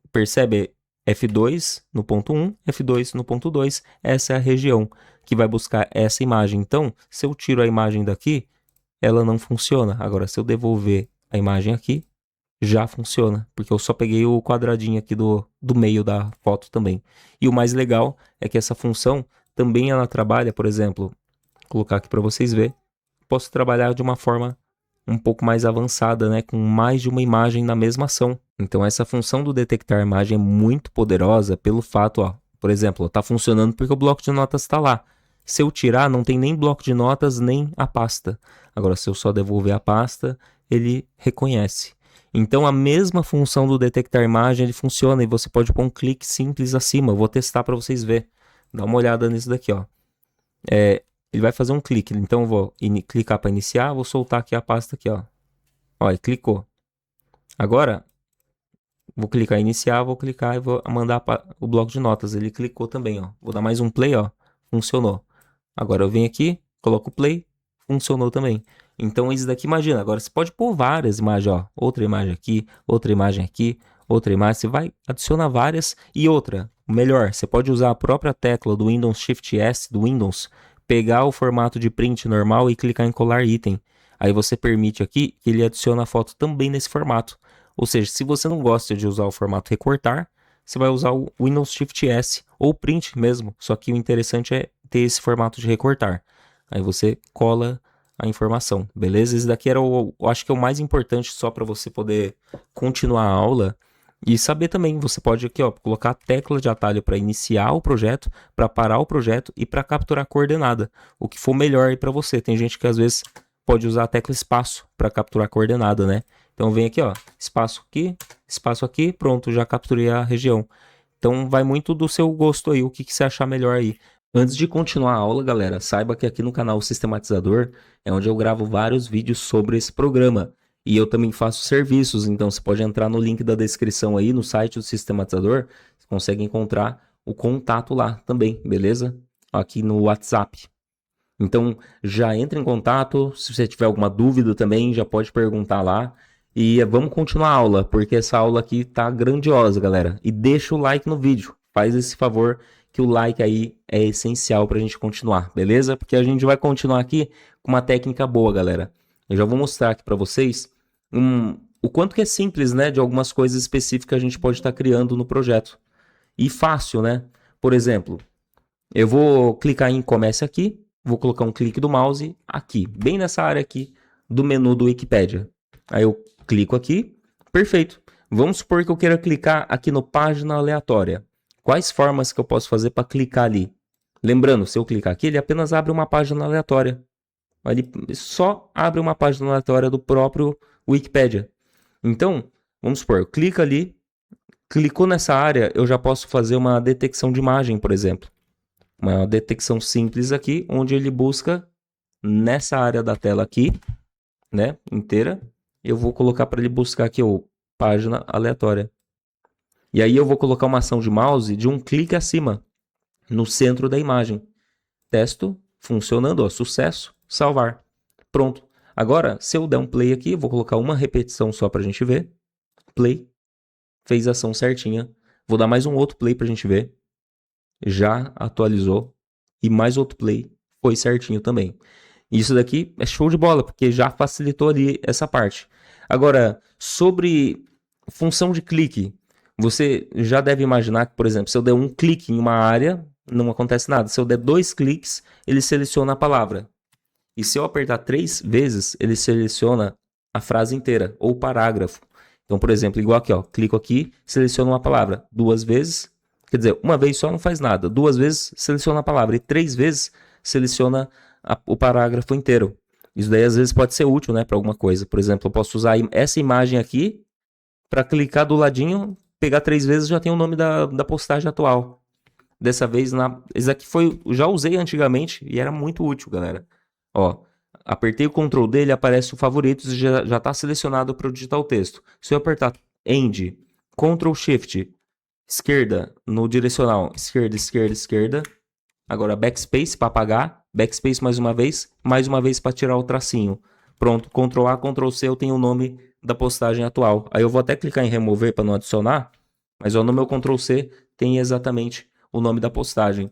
percebe? F2 no ponto 1, F2 no ponto 2, essa é a região que vai buscar essa imagem. Então, se eu tiro a imagem daqui, ela não funciona. Agora, se eu devolver a imagem aqui, já funciona, porque eu só peguei o quadradinho aqui do meio da foto também. E o mais legal é que essa função também ela trabalha, por exemplo, vou colocar aqui para vocês verem, posso trabalhar de uma forma um pouco mais avançada, né, com mais de uma imagem na mesma ação. Então essa função do detectar imagem é muito poderosa pelo fato, ó, por exemplo, está funcionando porque o bloco de notas está lá. Se eu tirar, não tem nem bloco de notas, nem a pasta. Agora, se eu só devolver a pasta, ele reconhece. Então, a mesma função do detectar imagem, ele funciona e você pode pôr um clique simples acima. Eu vou testar para vocês verem. Dá uma olhada nisso daqui, ó. Ele vai fazer um clique. Então, eu vou clicar para iniciar, vou soltar aqui a pasta aqui, ó. Ó, ele clicou. Agora, vou clicar em iniciar, vou clicar e vou mandar o bloco de notas. Ele clicou também, ó. Vou dar mais um play, ó. Funcionou. Agora eu venho aqui, coloco o play, funcionou também. Então isso daqui, imagina, agora você pode pôr várias imagens, ó. Outra imagem aqui, outra imagem aqui, outra imagem. Você vai adicionar várias e outra. Melhor, você pode usar a própria tecla do Windows Shift S do Windows, pegar o formato de print normal e clicar em colar item. Aí você permite aqui que ele adicione a foto também nesse formato. Ou seja, se você não gosta de usar o formato recortar, você vai usar o Windows Shift S ou print mesmo. Só que o interessante é ter esse formato de recortar. Aí você cola a informação, beleza? Esse daqui era eu acho que é o mais importante só para você poder continuar a aula e saber também. Você pode aqui, ó, colocar a tecla de atalho para iniciar o projeto, para parar o projeto e para capturar a coordenada. O que for melhor aí para você. Tem gente que às vezes pode usar a tecla espaço para capturar a coordenada, né? Então vem aqui, ó, espaço aqui, pronto, já capturei a região. Então vai muito do seu gosto aí, o que você achar melhor aí. Antes de continuar a aula, galera, saiba que aqui no canal Sistematizador é onde eu gravo vários vídeos sobre esse programa. E eu também faço serviços, então você pode entrar no link da descrição aí, no site do Sistematizador, você consegue encontrar o contato lá também, beleza? aqui no WhatsApp. Então, já entra em contato, se você tiver alguma dúvida também, já pode perguntar lá. E vamos continuar a aula, porque essa aula aqui tá grandiosa, galera. E deixa o like no vídeo, faz esse favor, que o like aí é essencial pra gente continuar, beleza? Porque a gente vai continuar aqui com uma técnica boa, galera. Eu já vou mostrar aqui pra vocês o quanto que é simples, né, de algumas coisas específicas a gente pode estar criando no projeto. E fácil, né? Por exemplo, eu vou clicar em Comece aqui, vou colocar um clique do mouse aqui, bem nessa área aqui do menu do Wikipedia. Aí eu clico aqui, perfeito. Vamos supor que eu queira clicar aqui no Página Aleatória. Quais formas que eu posso fazer para clicar ali? Lembrando, se eu clicar aqui, ele apenas abre uma página aleatória. Ele só abre uma página aleatória do próprio Wikipedia. Então, vamos supor, clica ali, clicou nessa área, eu já posso fazer uma detecção de imagem, por exemplo. Uma detecção simples aqui, onde ele busca nessa área da tela aqui, né, inteira. Eu vou colocar para ele buscar aqui, ó, página aleatória. E aí eu vou colocar uma ação de mouse de um clique acima, no centro da imagem. Testo, funcionando, ó, sucesso, salvar. Pronto. Agora, se eu der um play aqui, vou colocar uma repetição só para a gente ver. Play, fez a ação certinha. Vou dar mais um outro play para a gente ver. Já atualizou. E mais outro play, foi certinho também. Isso daqui é show de bola, porque já facilitou ali essa parte. Agora, sobre função de clique, você já deve imaginar que, por exemplo, se eu der um clique em uma área, não acontece nada. Se eu der 2 cliques, ele seleciona a palavra. E se eu apertar 3 vezes, ele seleciona a frase inteira, ou o parágrafo. Então, por exemplo, igual aqui, ó, clico aqui, seleciona uma palavra. 2 vezes, quer dizer, uma vez só não faz nada. 2 vezes, seleciona a palavra. E 3 vezes, seleciona o parágrafo inteiro. Isso daí às vezes pode ser útil, né, para alguma coisa. Por exemplo, eu posso usar essa imagem aqui para clicar do ladinho, pegar 3 vezes, já tem o nome da postagem atual. Dessa vez, esse aqui já usei antigamente e era muito útil, galera. Ó, apertei o Ctrl D, ele aparece o favoritos e já está selecionado para digitar o texto. Se eu apertar End, Ctrl Shift, esquerda no direcional, esquerda, esquerda, esquerda. Agora Backspace para apagar, Backspace mais uma vez para tirar o tracinho. Pronto, Ctrl A, Ctrl C, eu tenho o nome da postagem atual. Aí eu vou até clicar em remover para não adicionar, mas ó, no meu Ctrl C tem exatamente o nome da postagem.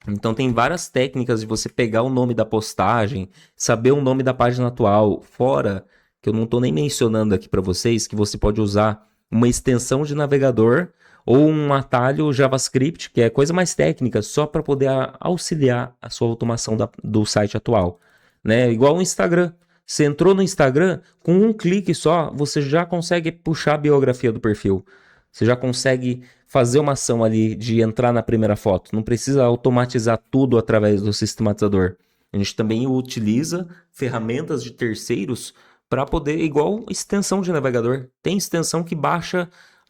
Então tem várias técnicas de você pegar o nome da postagem, saber o nome da página atual, fora que eu não estou nem mencionando aqui para vocês, que você pode usar uma extensão de navegador ou um atalho JavaScript, que é coisa mais técnica, só para poder auxiliar a sua automação do site atual, né? Igual o Instagram. Você entrou no Instagram, com um clique só, você já consegue puxar a biografia do perfil. Você já consegue fazer uma ação ali de entrar na primeira foto. Não precisa automatizar tudo através do sistematizador. A gente também utiliza ferramentas de terceiros para poder, igual extensão de navegador. Tem extensão que baixa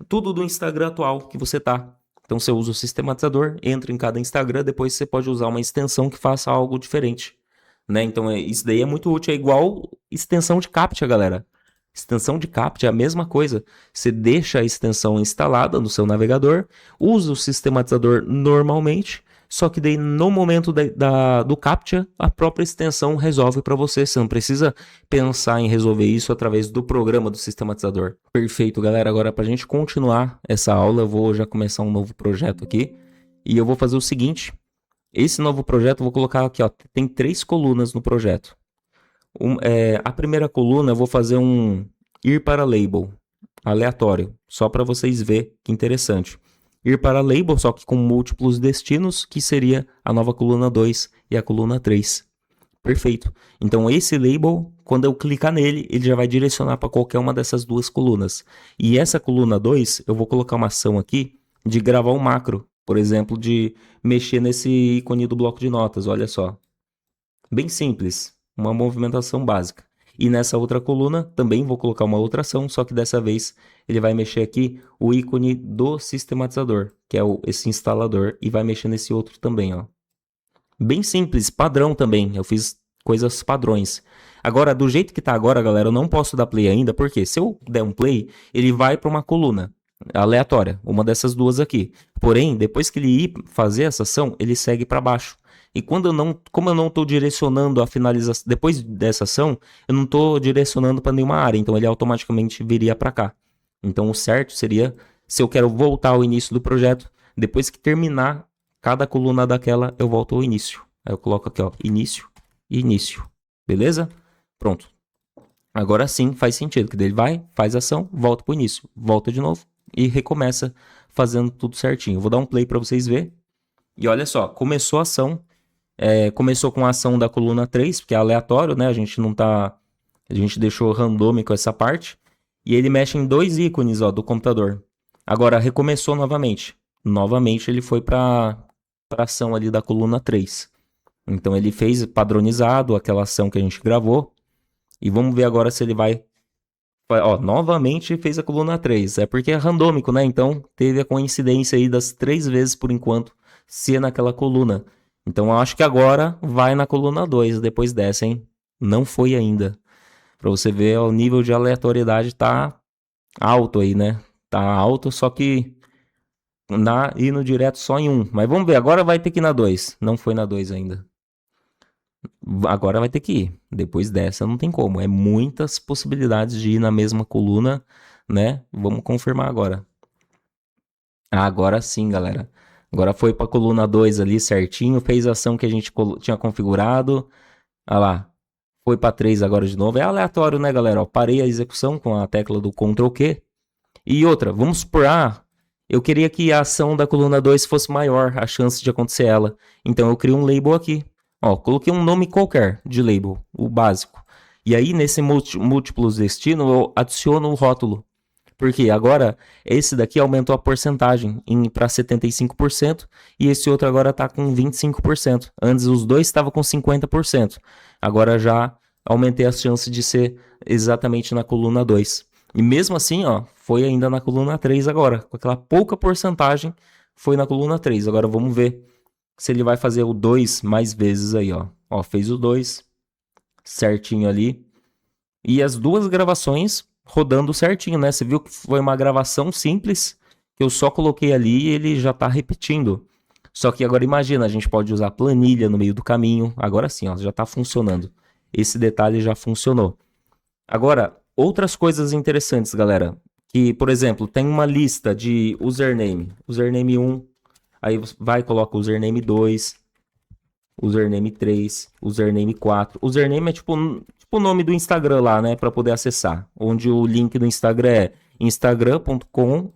tudo do Instagram atual que você tá. Então você usa o sistematizador, entra em cada Instagram, depois você pode usar uma extensão que faça algo diferente, né? Então isso daí é muito útil, é igual extensão de CAPTCHA, galera. Extensão de CAPTCHA é a mesma coisa. Você deixa a extensão instalada no seu navegador, usa o sistematizador normalmente, só que daí no momento do CAPTCHA, a própria extensão resolve para você. Você não precisa pensar em resolver isso através do programa do sistematizador. Perfeito, galera. Agora, para a gente continuar essa aula, eu vou já começar um novo projeto aqui. E eu vou fazer o seguinte. Esse novo projeto, eu vou colocar aqui, ó. Tem 3 colunas no projeto. A primeira coluna, eu vou fazer um ir para label aleatório. Só para vocês verem que interessante. Ir para label, só que com múltiplos destinos, que seria a nova coluna 2 e a coluna 3. Perfeito. Então esse label, quando eu clicar nele, ele já vai direcionar para qualquer uma dessas 2 colunas. E essa coluna 2, eu vou colocar uma ação aqui de gravar um macro. Por exemplo, de mexer nesse ícone do bloco de notas, olha só. Bem simples, uma movimentação básica. E nessa outra coluna também vou colocar uma outra ação, só que dessa vez ele vai mexer aqui o ícone do sistematizador, que é esse instalador, e vai mexer nesse outro também, ó. Bem simples, padrão também, eu fiz coisas padrões. Agora, do jeito que tá agora, galera, eu não posso dar play ainda, porque se eu der um play, ele vai para uma coluna aleatória, uma dessas 2 aqui. Porém, depois que ele ir fazer essa ação, ele segue para baixo. E como eu não estou direcionando a finalização, depois dessa ação, eu não estou direcionando para nenhuma área, então ele automaticamente viria para cá. Então o certo seria, se eu quero voltar ao início do projeto, depois que terminar cada coluna daquela, eu volto ao início. Aí eu coloco aqui, ó, início e início. Beleza? Pronto. Agora sim faz sentido, que daí ele vai, faz a ação, volta pro início, volta de novo e recomeça fazendo tudo certinho. Eu vou dar um play para vocês verem. E olha só, começou a ação, começou com a ação da coluna 3, porque é aleatório, né? A gente deixou randômico essa parte. E ele mexe em 2 ícones, ó, do computador. Agora recomeçou novamente. Novamente ele foi para a ação ali da coluna 3. Então ele fez padronizado aquela ação que a gente gravou. E vamos ver agora se ele vai... Ó, novamente fez a coluna 3. É porque é randômico, né? Então teve a coincidência aí das 3 vezes por enquanto ser naquela coluna. Então eu acho que agora vai na coluna 2 depois dessa, hein? Não foi ainda. Pra você ver, ó, o nível de aleatoriedade tá alto aí, né? Tá alto, só que indo direto só em 1. Mas vamos ver, agora vai ter que ir na 2. Não foi na 2 ainda. Agora vai ter que ir. Depois dessa não tem como. É muitas possibilidades de ir na mesma coluna, né? Vamos confirmar agora. Agora sim, galera. Agora foi pra coluna 2 ali certinho. Fez a ação que a gente tinha configurado. Olha lá. Foi pra 3 agora de novo. É aleatório, né, galera? Ó, parei a execução com a tecla do Ctrl Q. E outra, vamos supor, eu queria que a ação da coluna 2 fosse maior, a chance de acontecer ela. Então eu crio um label aqui. Ó, coloquei um nome qualquer de label, o básico. E aí nesse múltiplos destino eu adiciono o rótulo. Porque agora esse daqui aumentou a porcentagem para 75% e esse outro agora está com 25%. Antes os dois estavam com 50%. Agora já aumentei as chances de ser exatamente na coluna 2. E mesmo assim, ó, foi ainda na coluna 3 agora. Com aquela pouca porcentagem, foi na coluna 3. Agora vamos ver se ele vai fazer o 2 mais vezes aí, ó. Ó, fez o 2 certinho ali. E as duas gravações rodando certinho, né? Você viu que foi uma gravação simples, que eu só coloquei ali e ele já tá repetindo. Só que agora imagina, a gente pode usar planilha no meio do caminho. Agora sim, ó, já tá funcionando. Esse detalhe já funcionou. Agora, outras coisas interessantes, galera. Que, por exemplo, tem uma lista de username. Username 1, aí vai e coloca username 2, username 3, username 4. Username é tipo o nome do Instagram lá, né? Para poder acessar. Onde o link do Instagram é instagram.com/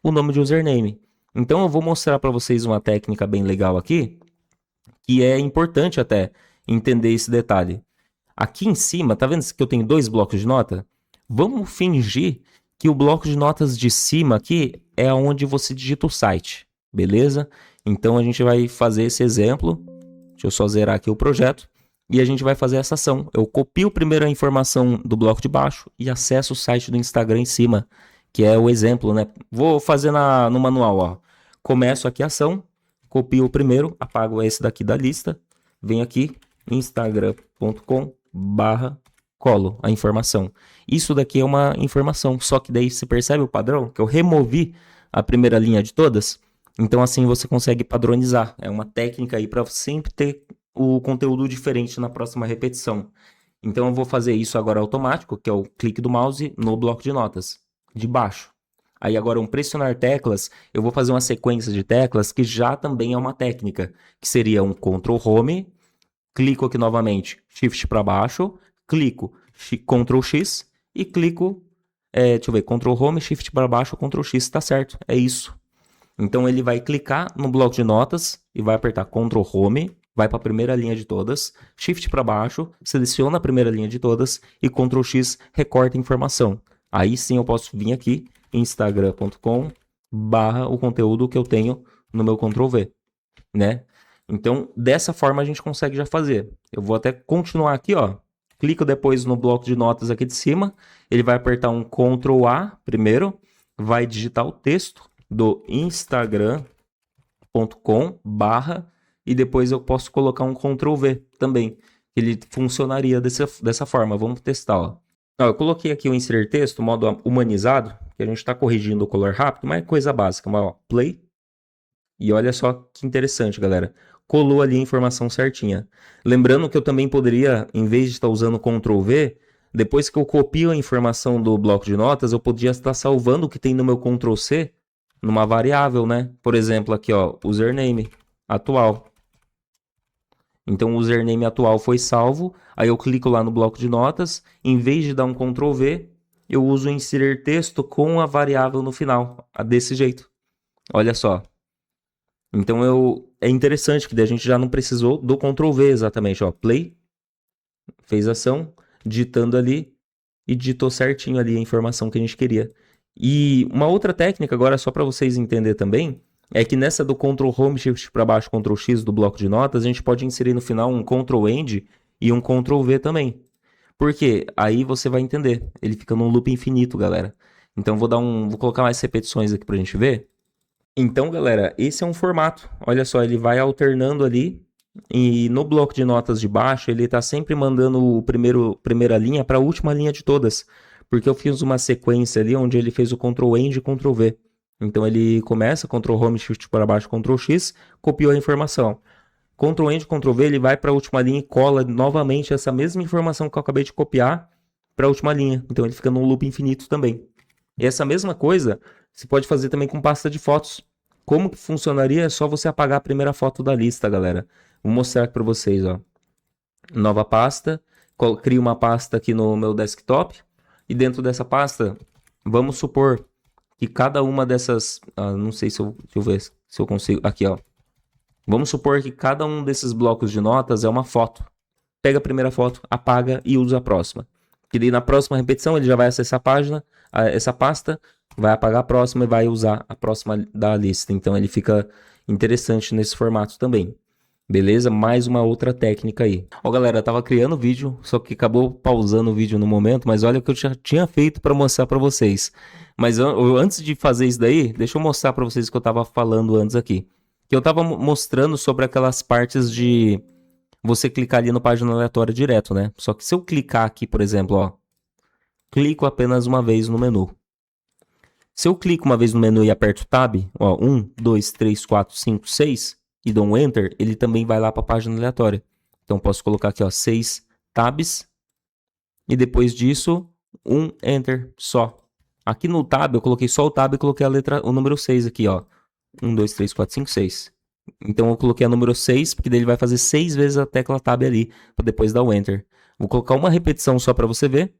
o nome de username. Então eu vou mostrar para vocês uma técnica bem legal aqui, que é importante até entender esse detalhe. Aqui em cima, tá vendo que eu tenho 2 blocos de nota? Vamos fingir que o bloco de notas de cima aqui é onde você digita o site, beleza? Então a gente vai fazer esse exemplo. Deixa eu só zerar aqui o projeto. E a gente vai fazer essa ação. Eu copio primeiro a informação do bloco de baixo e acesso o site do Instagram em cima, que é o exemplo, né? Vou fazer no manual, ó. Começo aqui a ação, copio o primeiro, apago esse daqui da lista, venho aqui, instagram.com/colo a informação. Isso daqui é uma informação, só que daí você percebe o padrão? Que eu removi a primeira linha de todas. Então assim você consegue padronizar. É uma técnica aí para sempre ter o conteúdo diferente na próxima repetição. Então eu vou fazer isso agora automático, que é o clique do mouse no bloco de notas, de baixo. Aí agora pressionar teclas, eu vou fazer uma sequência de teclas que já também é uma técnica, que seria um Ctrl Home, clico aqui novamente, Shift para baixo, clico Ctrl X e clico, deixa eu ver, Ctrl Home, Shift para baixo, Ctrl X, tá certo, é isso. Então ele vai clicar no bloco de notas e vai apertar Ctrl Home, vai para a primeira linha de todas, Shift para baixo, seleciona a primeira linha de todas e Ctrl X recorta a informação. Aí sim eu posso vir aqui, instagram.com/ o conteúdo que eu tenho no meu Ctrl V, né? Então, dessa forma a gente consegue já fazer. Eu vou até continuar aqui, ó. Clico depois no bloco de notas aqui de cima, ele vai apertar um Ctrl A primeiro, vai digitar o texto do instagram.com/ e depois eu posso colocar um Ctrl V também. Ele funcionaria dessa forma. Vamos testar, ó. Eu coloquei aqui o inserir texto, modo humanizado, que a gente está corrigindo o color rápido, mas é coisa básica. Mas, ó, play. E olha só que interessante, galera. colou ali a informação certinha. Lembrando que eu também poderia, em vez de estar usando Ctrl V, depois que eu copio a informação do bloco de notas, eu podia estar salvando o que tem no meu Ctrl C numa variável, né? Por exemplo, aqui, ó, username atual. Então, o username atual foi salvo, aí eu clico lá no bloco de notas, em vez de dar um Ctrl V, eu uso inserir texto com a variável no final, desse jeito. Olha só. Então, é interessante que daí a gente já não precisou do Ctrl V exatamente, ó, play, fez ação, digitando ali, e digitou certinho ali a informação que a gente queria. E uma outra técnica, agora só para vocês entenderem também, é que nessa do Ctrl Home Shift para baixo, Ctrl X do bloco de notas, a gente pode inserir no final um Ctrl End e um Ctrl V também. Por quê? Aí você vai entender. Ele fica num loop infinito, galera. Então vou colocar mais repetições aqui pra gente ver. Então, galera, esse é um formato. Olha só, ele vai alternando ali. E no bloco de notas de baixo, ele está sempre mandando primeira linha para a última linha de todas. Porque eu fiz uma sequência ali onde ele fez o Ctrl End e Ctrl V. Então ele começa, Ctrl Home, Shift para baixo, Ctrl X, copiou a informação. Ctrl End, Ctrl V, ele vai para a última linha e cola novamente essa mesma informação que eu acabei de copiar para a última linha. Então ele fica num loop infinito também. E essa mesma coisa você pode fazer também com pasta de fotos. Como que funcionaria? É só você apagar a primeira foto da lista, galera. Vou mostrar aqui para vocês, ó. Nova pasta. Crio uma pasta aqui no meu desktop. E dentro dessa pasta, vamos supor que cada uma dessas... não sei se deixa eu ver se eu consigo... Aqui, ó. Vamos supor que cada um desses blocos de notas é uma foto. Pega a primeira foto, apaga e usa a próxima. Que daí na próxima repetição ele já vai acessar a página, essa pasta, vai apagar a próxima e vai usar a próxima da lista. Então ele fica interessante nesse formato também. Beleza? Mais uma outra técnica aí. Ó, galera, eu tava criando o vídeo, só que acabou pausando o vídeo no momento, mas olha o que eu já tinha feito para mostrar para vocês. Mas antes de fazer isso daí, deixa eu mostrar para vocês o que eu tava falando antes aqui. Que eu tava mostrando sobre aquelas partes de você clicar ali no página aleatória direto, né? Só que se eu clicar aqui, por exemplo, ó, clico apenas uma vez no menu. Se eu clico uma vez no menu e aperto Tab, ó, 1, 2, 3, 4, 5, 6, e dou um Enter, ele também vai lá para a página aleatória. Então posso colocar aqui, ó, 6 Tabs, e depois disso, um Enter só. Aqui no Tab, eu coloquei só o Tab e coloquei o número 6 aqui, ó. 1, 2, 3, 4, 5, 6. Então eu coloquei a número 6, porque daí ele vai fazer 6 vezes a tecla Tab ali, para depois dar o Enter. Vou colocar uma repetição só para você ver.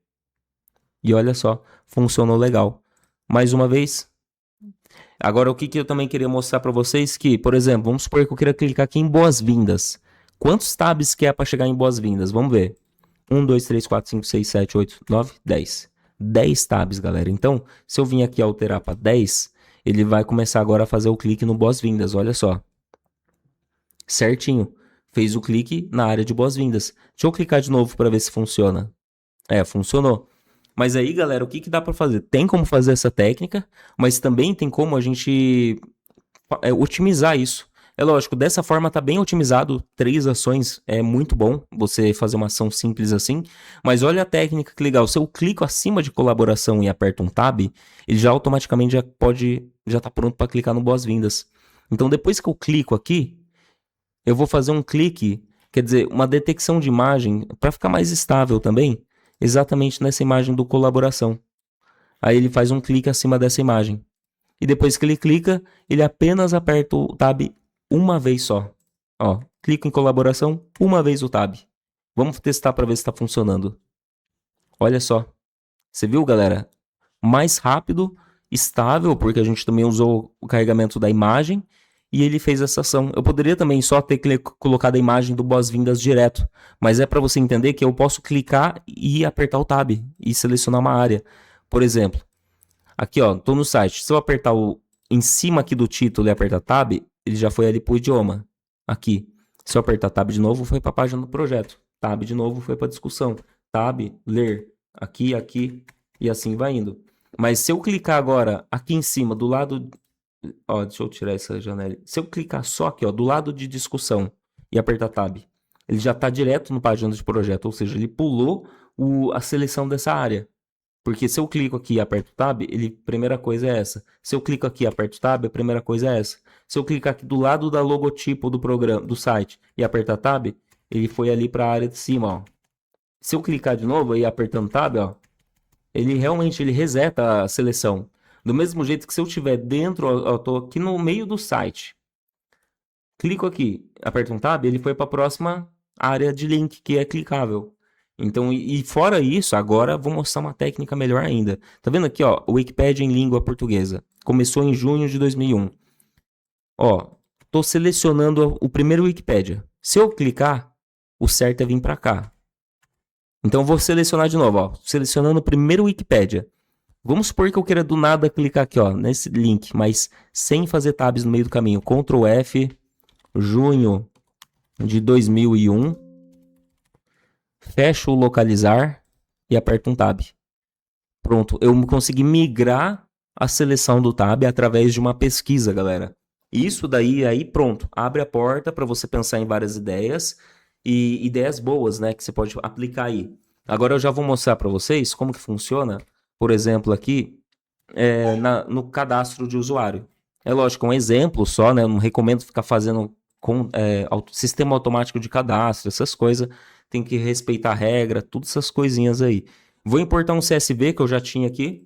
E olha só, funcionou legal. Mais uma vez. Agora o que eu também queria mostrar para vocês que, por exemplo, vamos supor que eu queira clicar aqui em boas-vindas. Quantos tabs que é para chegar em boas-vindas? Vamos ver. 1, 2, 3, 4, 5, 6, 7, 8, 9, 10. 10 tabs, galera. Então, se eu vim aqui alterar para 10, ele vai começar agora a fazer o clique no boas-vindas. Olha só. Certinho. Fez o clique na área de boas-vindas. Deixa eu clicar de novo para ver se funciona. Funcionou. Mas aí, galera, o que dá para fazer? Tem como fazer essa técnica, mas também tem como a gente otimizar isso. É lógico, dessa forma tá bem otimizado, 3 ações, é muito bom você fazer uma ação simples assim, mas olha a técnica que legal, se eu clico acima de colaboração e aperto um Tab, ele já automaticamente já tá pronto para clicar no boas-vindas. Então depois que eu clico aqui, eu vou fazer um clique, quer dizer, uma detecção de imagem, para ficar mais estável também, exatamente nessa imagem do colaboração. Aí ele faz um clique acima dessa imagem. E depois que ele clica, ele apenas aperta o Tab uma vez só. Ó, clico em colaboração, uma vez o Tab. Vamos testar para ver se está funcionando. Olha só. Você viu, galera? Mais rápido, estável, porque a gente também usou o carregamento da imagem. E ele fez essa ação. Eu poderia também só ter colocado a imagem do boas-vindas direto. Mas é para você entender que eu posso clicar e apertar o Tab e selecionar uma área. Por exemplo, aqui ó, estou no site. Se eu apertar em cima aqui do título e apertar Tab, ele já foi ali para o idioma. Aqui. Se eu apertar Tab de novo, foi para a página do projeto. Tab de novo, foi para a discussão. Tab, ler. Aqui, aqui e assim vai indo. Mas se eu clicar agora aqui em cima, do lado... Ó, deixa eu tirar essa janela. Se eu clicar só aqui, ó, do lado de discussão e apertar Tab, ele já está direto no página de projeto, ou seja, ele pulou a seleção dessa área. Porque se eu clico aqui e aperto Tab, primeira coisa é essa. Se eu clico aqui e aperto Tab, a primeira coisa é essa. Se eu clicar aqui do lado da logotipo do programa, do site, e apertar Tab, ele foi ali para a área de cima, ó. Se eu clicar de novo e apertando Tab, ó, ele reseta a seleção. Do mesmo jeito que se eu estiver dentro, eu tô aqui no meio do site. Clico aqui, aperto um Tab, ele foi para a próxima área de link, que é clicável. Então, e fora isso, agora vou mostrar uma técnica melhor ainda. Tá vendo aqui, ó, Wikipedia em língua portuguesa. Começou em junho de 2001. Ó, tô selecionando o primeiro Wikipedia. Se eu clicar, o certo é vir para cá. Então, eu vou selecionar de novo, ó, selecionando o primeiro Wikipedia. Vamos supor que eu queira do nada clicar aqui, ó, nesse link, mas sem fazer tabs no meio do caminho. Ctrl F, junho de 2001. Fecho o localizar e aperto um Tab. Pronto, eu consegui migrar a seleção do Tab através de uma pesquisa, galera. Isso daí, aí pronto, abre a porta para você pensar em várias ideias e ideias boas, né, que você pode aplicar aí. Agora eu já vou mostrar para vocês como que funciona, por exemplo, aqui no cadastro de usuário. É lógico, um exemplo só, né, não recomendo ficar fazendo sistema automático de cadastro, essas coisas. Tem que respeitar a regra, todas essas coisinhas aí. Vou importar um CSV que eu já tinha aqui.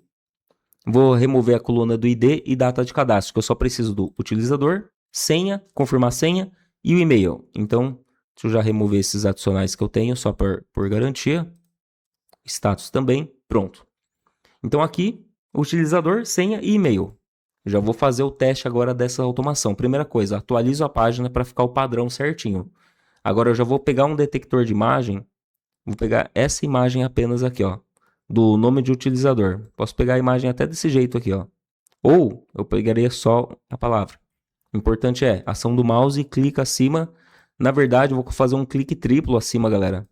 Vou remover a coluna do ID e data de cadastro, que eu só preciso do utilizador, senha, confirmar senha e o e-mail. Então, deixa eu já remover esses adicionais que eu tenho, só por garantia. Status também, pronto. Então aqui, utilizador, senha e e-mail. Já vou fazer o teste agora dessa automação. Primeira coisa, atualizo a página para ficar o padrão certinho. Agora eu já vou pegar um detector de imagem, vou pegar essa imagem apenas aqui, ó, do nome de utilizador. Posso pegar a imagem até desse jeito aqui, ó. Ou eu pegaria só a palavra. O importante é ação do mouse e clica acima. Na verdade, eu vou fazer um clique triplo acima, galera.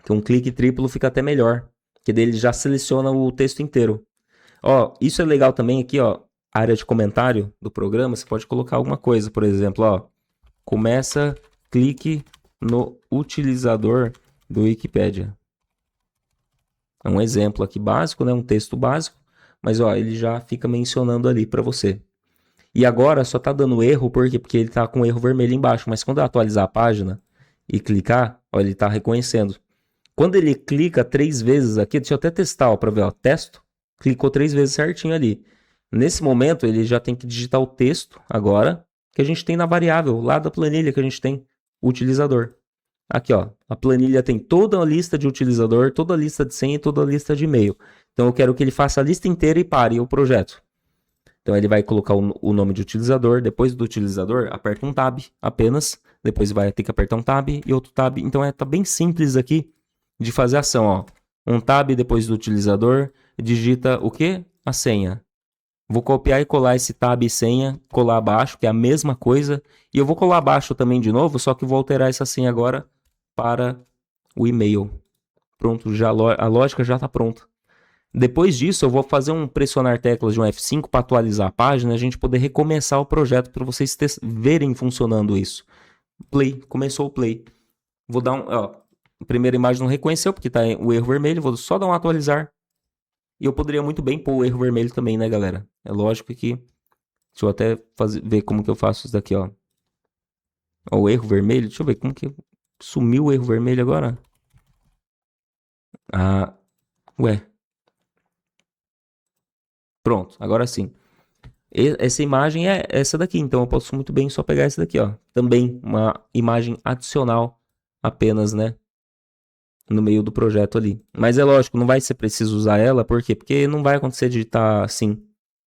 Que um clique triplo fica até melhor, que daí ele já seleciona o texto inteiro. Ó, isso é legal também aqui, ó, área de comentário do programa, você pode colocar alguma coisa, por exemplo, ó, começa, clique no utilizador do Wikipedia. É um exemplo aqui básico, né, um texto básico, mas ó, ele já fica mencionando ali para você. E agora só tá dando erro, por quê? Porque ele tá com erro vermelho embaixo, mas quando eu atualizar a página e clicar, ó, ele tá reconhecendo. Quando ele clica 3 vezes aqui, deixa eu até testar, ó, para ver, ó, testo, clicou 3 vezes certinho ali. Nesse momento, ele já tem que digitar o texto agora, que a gente tem na variável, lá da planilha que a gente tem, o utilizador. Aqui, ó, a planilha tem toda a lista de utilizador, toda a lista de senha e toda a lista de e-mail. Então, eu quero que ele faça a lista inteira e pare o projeto. Então, ele vai colocar o nome de utilizador, depois do utilizador, aperta um Tab apenas, depois vai ter que apertar um Tab e outro Tab. Então, tá bem simples aqui de fazer a ação, ó. Um Tab depois do utilizador, digita o quê? A senha. Vou copiar e colar esse Tab e senha, colar abaixo, que é a mesma coisa. E eu vou colar abaixo também de novo, só que vou alterar essa senha agora para o e-mail. Pronto, já a lógica já está pronta. Depois disso, eu vou fazer pressionar teclas de um F5 para atualizar a página e a gente poder recomeçar o projeto para vocês verem funcionando isso. Play, começou o play. Vou dar a primeira imagem não reconheceu porque está o erro vermelho, vou só dar um atualizar. E eu poderia muito bem pôr o erro vermelho também, né, galera? É lógico que... Deixa eu até ver como que eu faço isso daqui, ó. Ó, o erro vermelho, deixa eu ver como que sumiu o erro vermelho agora. Ah, ué. Pronto, agora sim. Essa imagem é essa daqui, então eu posso muito bem só pegar essa daqui, ó. Também uma imagem adicional apenas, né? No meio do projeto ali. Mas é lógico, não vai ser preciso usar ela, por quê? Porque não vai acontecer de estar assim.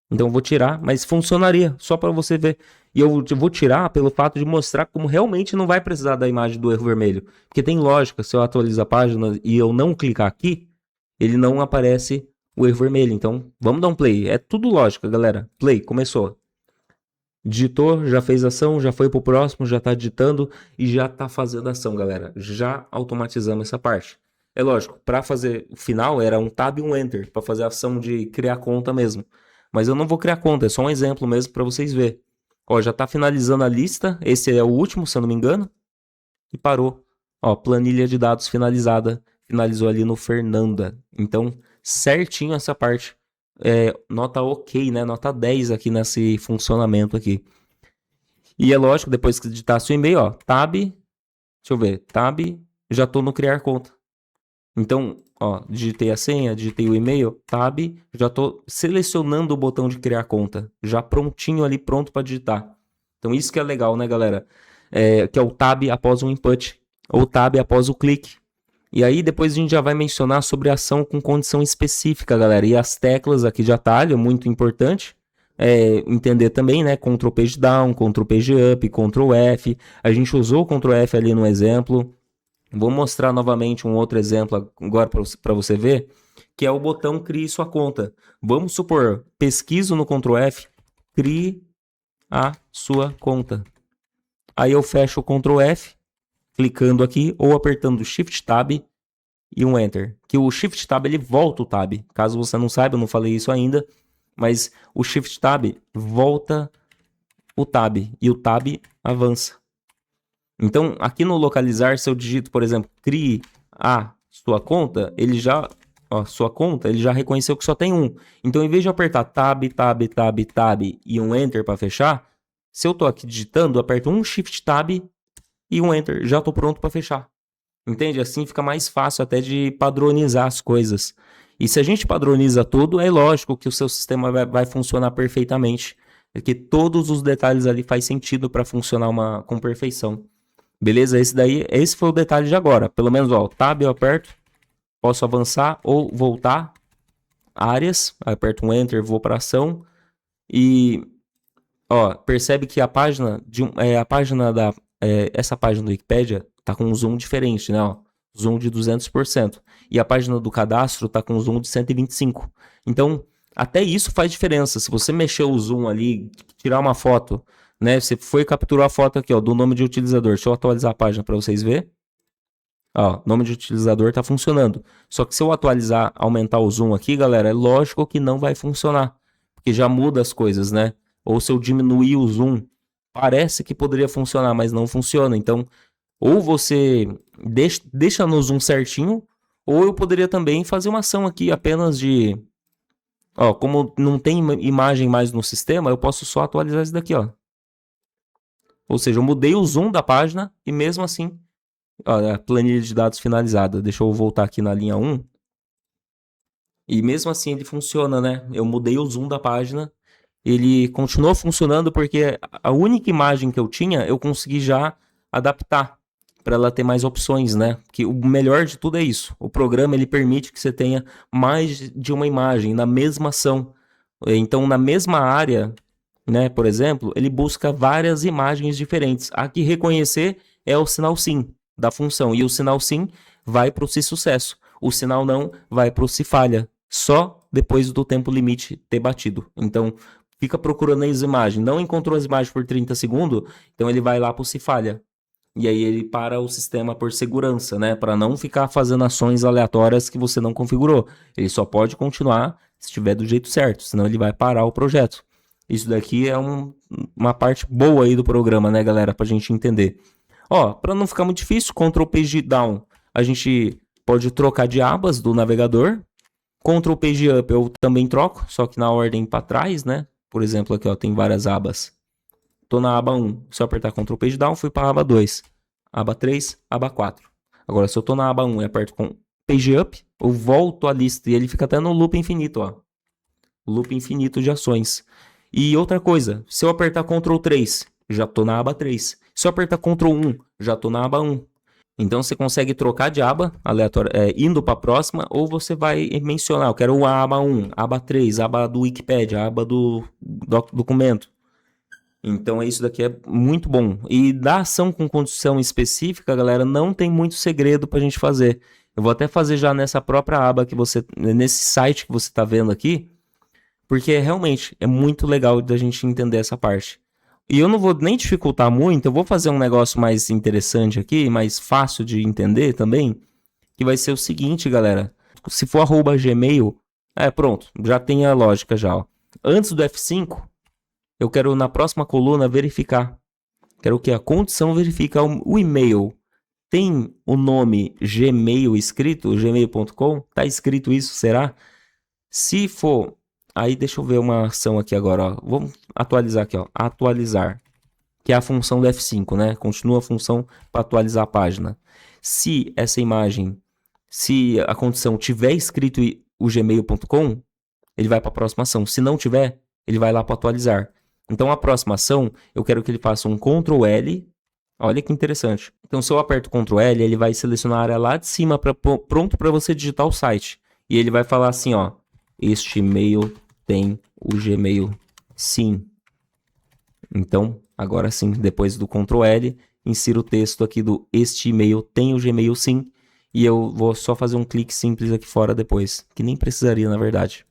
Então eu vou tirar, mas funcionaria, só para você ver. E eu vou tirar pelo fato de mostrar como realmente não vai precisar da imagem do erro vermelho. Porque tem lógica, se eu atualizar a página e eu não clicar aqui, ele não aparece o erro vermelho. Então vamos dar um play. É tudo lógica, galera. Play, começou. Digitou, já fez ação, já foi pro próximo, já tá digitando e já tá fazendo ação, galera. Já automatizamos essa parte. É lógico, para fazer o final era um Tab e um Enter, para fazer a ação de criar conta mesmo. Mas eu não vou criar conta, é só um exemplo mesmo para vocês verem. Ó, já tá finalizando a lista, esse é o último, se eu não me engano. E parou. Ó, planilha de dados finalizada, finalizou ali no Fernanda. Então, certinho essa parte. Nota ok, né? Nota 10 aqui nesse funcionamento aqui. E é lógico, depois que digitar seu e-mail, ó, tab, deixa eu ver, tab, já tô no criar conta. Então, ó, digitei a senha, digitei o e-mail, tab, já tô selecionando o botão de criar conta, já prontinho ali, pronto para digitar. Então isso que é legal, né, galera? Que é o tab após o input, ou tab após o clique. E aí depois a gente já vai mencionar sobre ação com condição específica, galera. E as teclas aqui de atalho, muito importante. Entender também, né? Ctrl Page Down, Ctrl Page Up, Ctrl F. A gente usou o Ctrl F ali no exemplo. Vou mostrar novamente um outro exemplo agora para você ver, que é o botão Crie Sua Conta. Vamos supor, pesquiso no Ctrl F, crie a sua conta. Aí eu fecho o Ctrl F, clicando aqui ou apertando o Shift Tab e um Enter. Que o Shift Tab ele volta o Tab. Caso você não saiba, eu não falei isso ainda, mas o Shift Tab volta o Tab e o Tab avança. Então, aqui no localizar, se eu digito, por exemplo, crie a sua conta, ele já, sua conta, ele já reconheceu que só tem um. Então, em vez de apertar Tab, Tab, Tab, Tab e um Enter para fechar, se eu estou aqui digitando, eu aperto um Shift Tab e um Enter, já estou pronto para fechar. Entende? Assim fica mais fácil até de padronizar as coisas. E se a gente padroniza tudo, é lógico que o seu sistema vai funcionar perfeitamente. Porque todos os detalhes ali faz sentido para funcionar com perfeição. Beleza? Esse foi o detalhe de agora. Pelo menos, ó, Tab eu aperto, posso avançar ou voltar. Áreas, aperto um Enter, vou para ação. E, ó, percebe que a página essa página do Wikipedia tá com um zoom diferente, né? Ó, zoom de 200%. E a página do cadastro tá com um zoom de 125%. Então, até isso faz diferença. Se você mexer o zoom ali, tirar uma foto, né? Você foi capturar a foto aqui, ó, do nome de utilizador. Deixa eu atualizar a página para vocês verem. Ó, nome de utilizador tá funcionando. Só que se eu atualizar, aumentar o zoom aqui, galera, é lógico que não vai funcionar. Porque já muda as coisas, né? Ou se eu diminuir o zoom, parece que poderia funcionar, mas não funciona. Então, ou você deixa no zoom certinho, ou eu poderia também fazer uma ação aqui apenas de... Ó, como não tem imagem mais no sistema, eu posso só atualizar isso daqui, ó. Ou seja, eu mudei o zoom da página e mesmo assim, ó, a planilha de dados finalizada. Deixa eu voltar aqui na linha 1. E mesmo assim ele funciona, né? Eu mudei o zoom da página, ele continuou funcionando porque a única imagem que eu tinha, eu consegui já adaptar para ela ter mais opções, né? Que o melhor de tudo é isso. O programa ele permite que você tenha mais de uma imagem na mesma ação. Então, na mesma área, né, por exemplo, ele busca várias imagens diferentes. A que reconhecer é o sinal sim da função. E o sinal sim vai para o se sucesso. O sinal não vai para o se falha. Só depois do tempo limite ter batido. Então, fica procurando as imagens. Não encontrou as imagens por 30 segundos, então ele vai lá para o se falha. E aí ele para o sistema por segurança, né? Para não ficar fazendo ações aleatórias que você não configurou. Ele só pode continuar se estiver do jeito certo, senão ele vai parar o projeto. Isso daqui é uma parte boa aí do programa, né, galera? Pra gente entender. Ó, para não ficar muito difícil, Ctrl Page Down, a gente pode trocar de abas do navegador. Ctrl Page Up eu também troco, só que na ordem para trás, né? Por exemplo, aqui ó, tem várias abas. Tô na aba 1, se eu apertar Ctrl Page Down, fui para a aba 2, aba 3, aba 4. Agora, se eu tô na aba 1 e aperto com Page Up, eu volto a lista e ele fica até no loop infinito, ó. Loop infinito de ações. E outra coisa, se eu apertar Ctrl 3, já tô na aba 3. Se eu apertar Ctrl 1, já tô na aba 1. Então você consegue trocar de aba aleatória, indo para a próxima, ou você vai mencionar, eu quero a aba 1, aba 3, aba do Wikipedia, aba do documento. Então isso daqui é muito bom. E da ação com condição específica, galera, não tem muito segredo pra gente fazer. Eu vou até fazer já nessa própria aba que você, nesse site que você tá vendo aqui, porque realmente é muito legal da gente entender essa parte. E eu não vou nem dificultar muito, eu vou fazer um negócio mais interessante aqui, mais fácil de entender também, que vai ser o seguinte, galera. Se for @gmail, pronto, já tem a lógica já, ó. Antes do F5, eu quero na próxima coluna verificar. Quero que a condição verifique o e-mail. Tem o nome Gmail escrito, gmail.com? Tá escrito isso, será? Se for, aí deixa eu ver uma ação aqui agora, ó. Vamos atualizar aqui, ó. Atualizar, que é a função do F5, né? Continua a função para atualizar a página. Se essa imagem, se a condição tiver escrito o gmail.com, ele vai para a próxima ação. Se não tiver, ele vai lá para atualizar. Então a próxima ação, eu quero que ele faça um Ctrl L. Olha que interessante. Então se eu aperto Ctrl L, ele vai selecionar a área lá de cima pronto para você digitar o site. E ele vai falar assim, ó: este e-mail tem o Gmail? Sim. Então, agora sim, depois do Ctrl L, insiro o texto aqui do este e-mail tem o Gmail? Sim. E eu vou só fazer um clique simples aqui fora depois, que nem precisaria na verdade.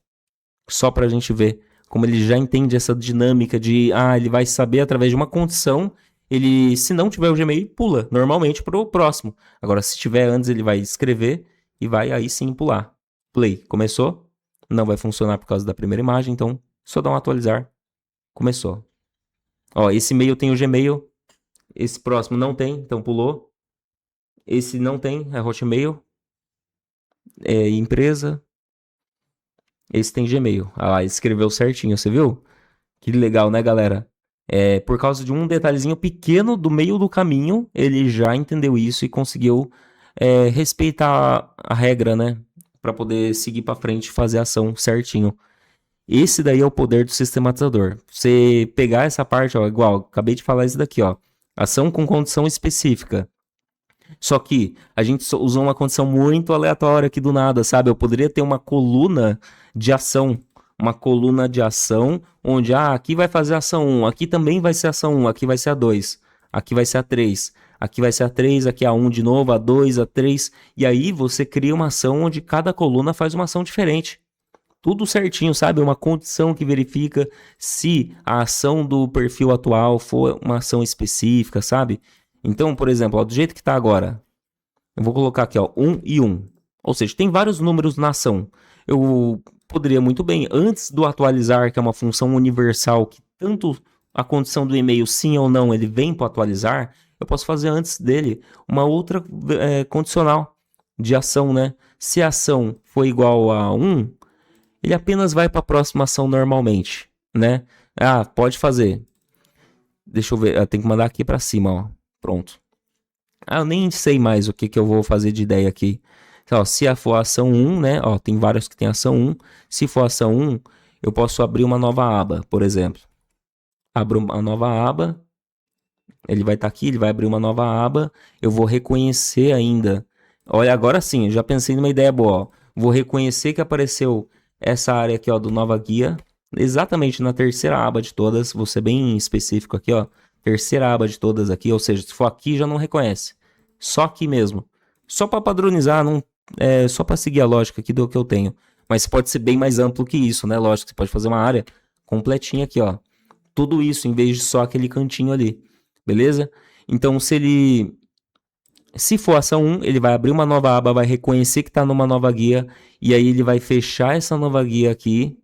Só para a gente ver como ele já entende essa dinâmica de, ele vai saber através de uma condição, ele, se não tiver o Gmail, pula normalmente para o próximo. Agora, se tiver antes, ele vai escrever e vai aí sim pular. Play, começou? Não vai funcionar por causa da primeira imagem, então só dá um atualizar. Começou. Ó, esse e-mail tem o Gmail, esse próximo não tem, então pulou. Esse não tem, é Hotmail, é empresa. Esse tem Gmail. Escreveu certinho, você viu? Que legal, né, galera? Por causa de um detalhezinho pequeno do meio do caminho, ele já entendeu isso e conseguiu respeitar a regra, né? Para poder seguir para frente e fazer a ação certinho. Esse daí é o poder do sistematizador. Você pegar essa parte, ó, igual, acabei de falar isso daqui, ó. Ação com condição específica. Só que a gente usou uma condição muito aleatória aqui do nada, sabe? Eu poderia ter uma coluna de ação. Uma coluna de ação onde, aqui vai fazer ação 1, aqui também vai ser ação 1, aqui vai ser a 2, aqui vai ser a 3, aqui vai ser a 3, aqui a 1 de novo, a 2, a 3. E aí você cria uma ação onde cada coluna faz uma ação diferente. Tudo certinho, sabe? Uma condição que verifica se a ação do perfil atual for uma ação específica, sabe? Então, por exemplo, ó, do jeito que está agora, eu vou colocar aqui, ó, 1 e 1. Ou seja, tem vários números na ação. Eu poderia muito bem, antes do atualizar, que é uma função universal, que tanto a condição do e-mail sim ou não, ele vem para atualizar, eu posso fazer antes dele uma outra condicional de ação, né? Se a ação for igual a 1, ele apenas vai para a próxima ação normalmente, né? Pode fazer. Deixa eu ver, eu tenho que mandar aqui para cima, ó. Pronto. Eu nem sei mais o que eu vou fazer de ideia aqui. Então, se for ação 1, né? Ó, tem vários que tem ação 1. Se for ação 1, eu posso abrir uma nova aba, por exemplo. Abro uma nova aba. Ele vai estar aqui, ele vai abrir uma nova aba. Eu vou reconhecer ainda. Olha, agora sim, já pensei numa ideia boa. Ó. Vou reconhecer que apareceu essa área aqui, ó, do Nova Guia. Exatamente na terceira aba de todas. Vou ser bem específico aqui, ó. Terceira aba de todas aqui. Ou seja, se for aqui, já não reconhece. Só aqui mesmo. Só para padronizar, não, só para seguir a lógica aqui do que eu tenho. Mas pode ser bem mais amplo que isso, né? Lógico, você pode fazer uma área completinha aqui, ó. Tudo isso, em vez de só aquele cantinho ali. Beleza? Então, se for ação 1, ele vai abrir uma nova aba, vai reconhecer que está numa nova guia, e aí ele vai fechar essa nova guia aqui.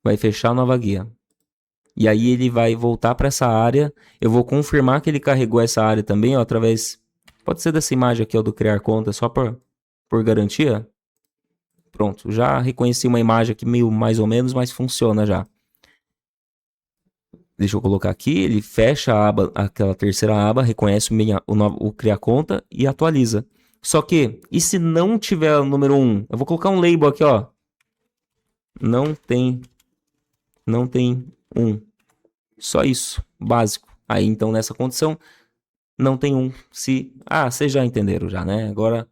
Vai fechar a nova guia. E aí ele vai voltar para essa área. Eu vou confirmar que ele carregou essa área também, ó, através... Pode ser dessa imagem aqui, ó, do criar conta, só por garantia. Pronto, já reconheci uma imagem aqui meio mais ou menos, mas funciona já. Deixa eu colocar aqui, ele fecha a aba, aquela terceira aba, reconhece o criar conta e atualiza. Só que, e se não tiver o número 1? Eu vou colocar um label aqui, ó. Não tem 1. Só isso, básico. Aí então nessa condição, não tem 1. Vocês já entenderam já, né? Agora,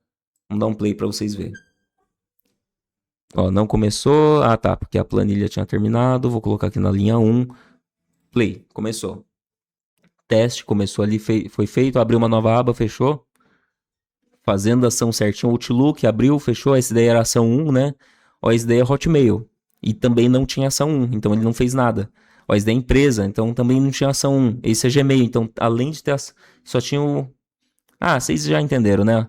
vamos dar um play para vocês verem. Ó, não começou. Tá, porque a planilha tinha terminado. Vou colocar aqui na linha 1. Play, começou. Teste, começou ali, foi feito. Abriu uma nova aba, fechou. Fazendo a ação certinho. Outlook, abriu, fechou. Essa daí era ação 1, né? Ó, esse daí é Hotmail. E também não tinha ação 1, então ele não fez nada. Ó, esse daí é empresa, então também não tinha ação 1. Esse é Gmail, então além de ter só tinha o... vocês já entenderam, né?